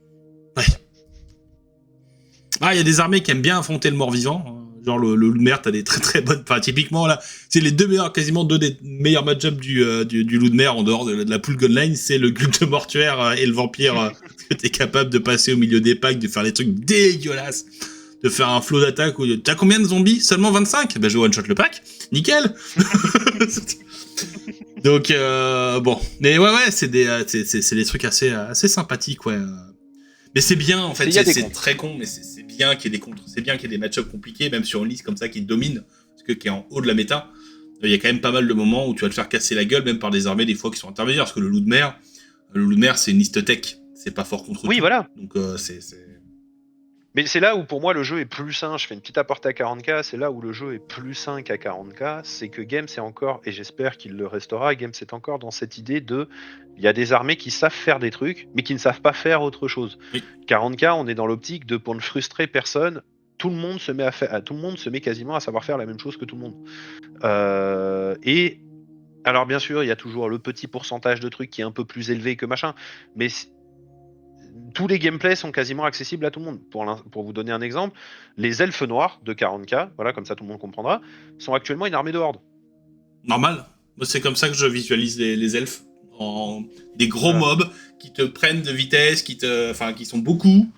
Ah, il y a des armées qui aiment bien affronter le mort-vivant. Genre le Loudmer, t'as des très très bonnes. Enfin, typiquement là, c'est les quasiment deux des meilleurs match-ups du Loudmer en dehors de la pool gunline, c'est le culte mortuaire et le vampire. Que t'es capable de passer au milieu des packs, de faire des trucs dégueulasses, de faire un flow d'attaque. T'as combien de zombies? Seulement 25? Ben je one-shot le pack. Nickel. Donc bon, mais ouais, c'est des trucs assez sympathiques, ouais. Mais c'est bien, en fait, c'est très con, mais c'est bien qu'il y ait des contres, c'est bien qu'il y ait des match-ups compliqués, même sur une liste comme ça qui domine, parce que qui est en haut de la méta. Il y a quand même pas mal de moments où tu vas te faire casser la gueule, même par des armées des fois qui sont intermédiaires, parce que le Loudmer, c'est une liste tech, c'est pas fort contre tout. Oui, voilà. Donc c'est... Mais c'est là où pour moi le jeu est plus sain, je fais une petite aparté à 40k, c'est là où le jeu est plus sain qu'à 40k, c'est que Games est encore, et j'espère qu'il le restera, Games est encore dans cette idée de, il y a des armées qui savent faire des trucs, mais qui ne savent pas faire autre chose. Oui. 40k, on est dans l'optique de, pour ne frustrer personne, tout le monde se met quasiment à savoir faire la même chose que tout le monde. Et alors bien sûr, il y a toujours le petit pourcentage de trucs qui est un peu plus élevé que machin, mais tous les gameplays sont quasiment accessibles à tout le monde. Pour vous donner un exemple, les elfes noirs de 40k, voilà, comme ça tout le monde comprendra, sont actuellement une armée de horde. Normal. Moi, c'est comme ça que je visualise les elfes. Des gros mobs qui te prennent de vitesse, qui sont beaucoup.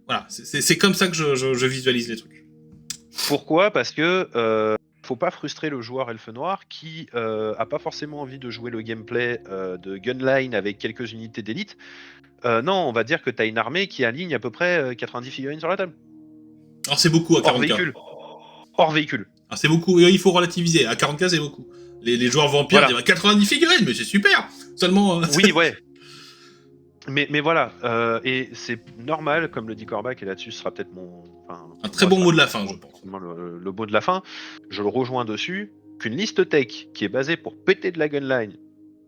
Voilà, c'est comme ça que je visualise les trucs. Pourquoi ? Parce que faut pas frustrer le joueur elfe noir qui a pas forcément envie de jouer le gameplay de gunline avec quelques unités d'élite. Non, on va dire que tu as une armée qui aligne à peu près 90 figurines sur la table. Alors c'est beaucoup à 40k. Hors véhicule. Alors c'est beaucoup, il faut relativiser. À 40k, c'est beaucoup. Les joueurs vampires disent 90 figurines, mais c'est super. Seulement. Oui, ouais. Mais voilà, et c'est normal, comme le dit Corbac, et là-dessus ce sera peut-être un très bon mot de la fin, je pense. Le mot de la fin, je le rejoins dessus, qu'une liste tech qui est basée pour péter de la gunline,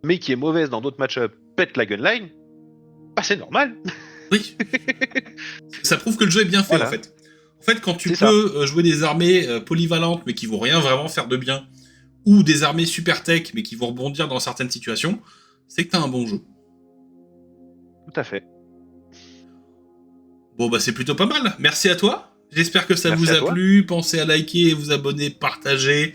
mais qui est mauvaise dans d'autres match-up, pète la gunline, bah c'est normal. Oui. Ça prouve que le jeu est bien fait, voilà. en fait. En fait, quand tu peux jouer des armées polyvalentes, mais qui vont rien vraiment faire de bien, ou des armées super tech, mais qui vont rebondir dans certaines situations, c'est que t'as un bon jeu. Tout à fait. Bon, bah c'est plutôt pas mal. Merci à toi. J'espère que ça vous a plu. Pensez à liker, vous abonner, partager.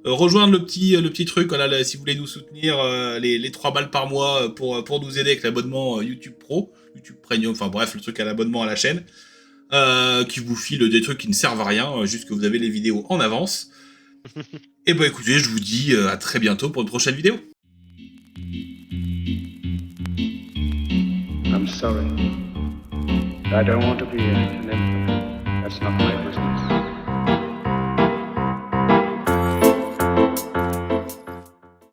Rejoindre le petit truc, voilà, si vous voulez nous soutenir, les 3 balles par mois pour nous aider avec l'abonnement YouTube Pro, YouTube Premium, enfin bref, le truc à l'abonnement à la chaîne, qui vous file des trucs qui ne servent à rien, juste que vous avez les vidéos en avance. Et bah écoutez, je vous dis à très bientôt pour une prochaine vidéo. I'm sorry. I don't want to be an infant. That's not my business.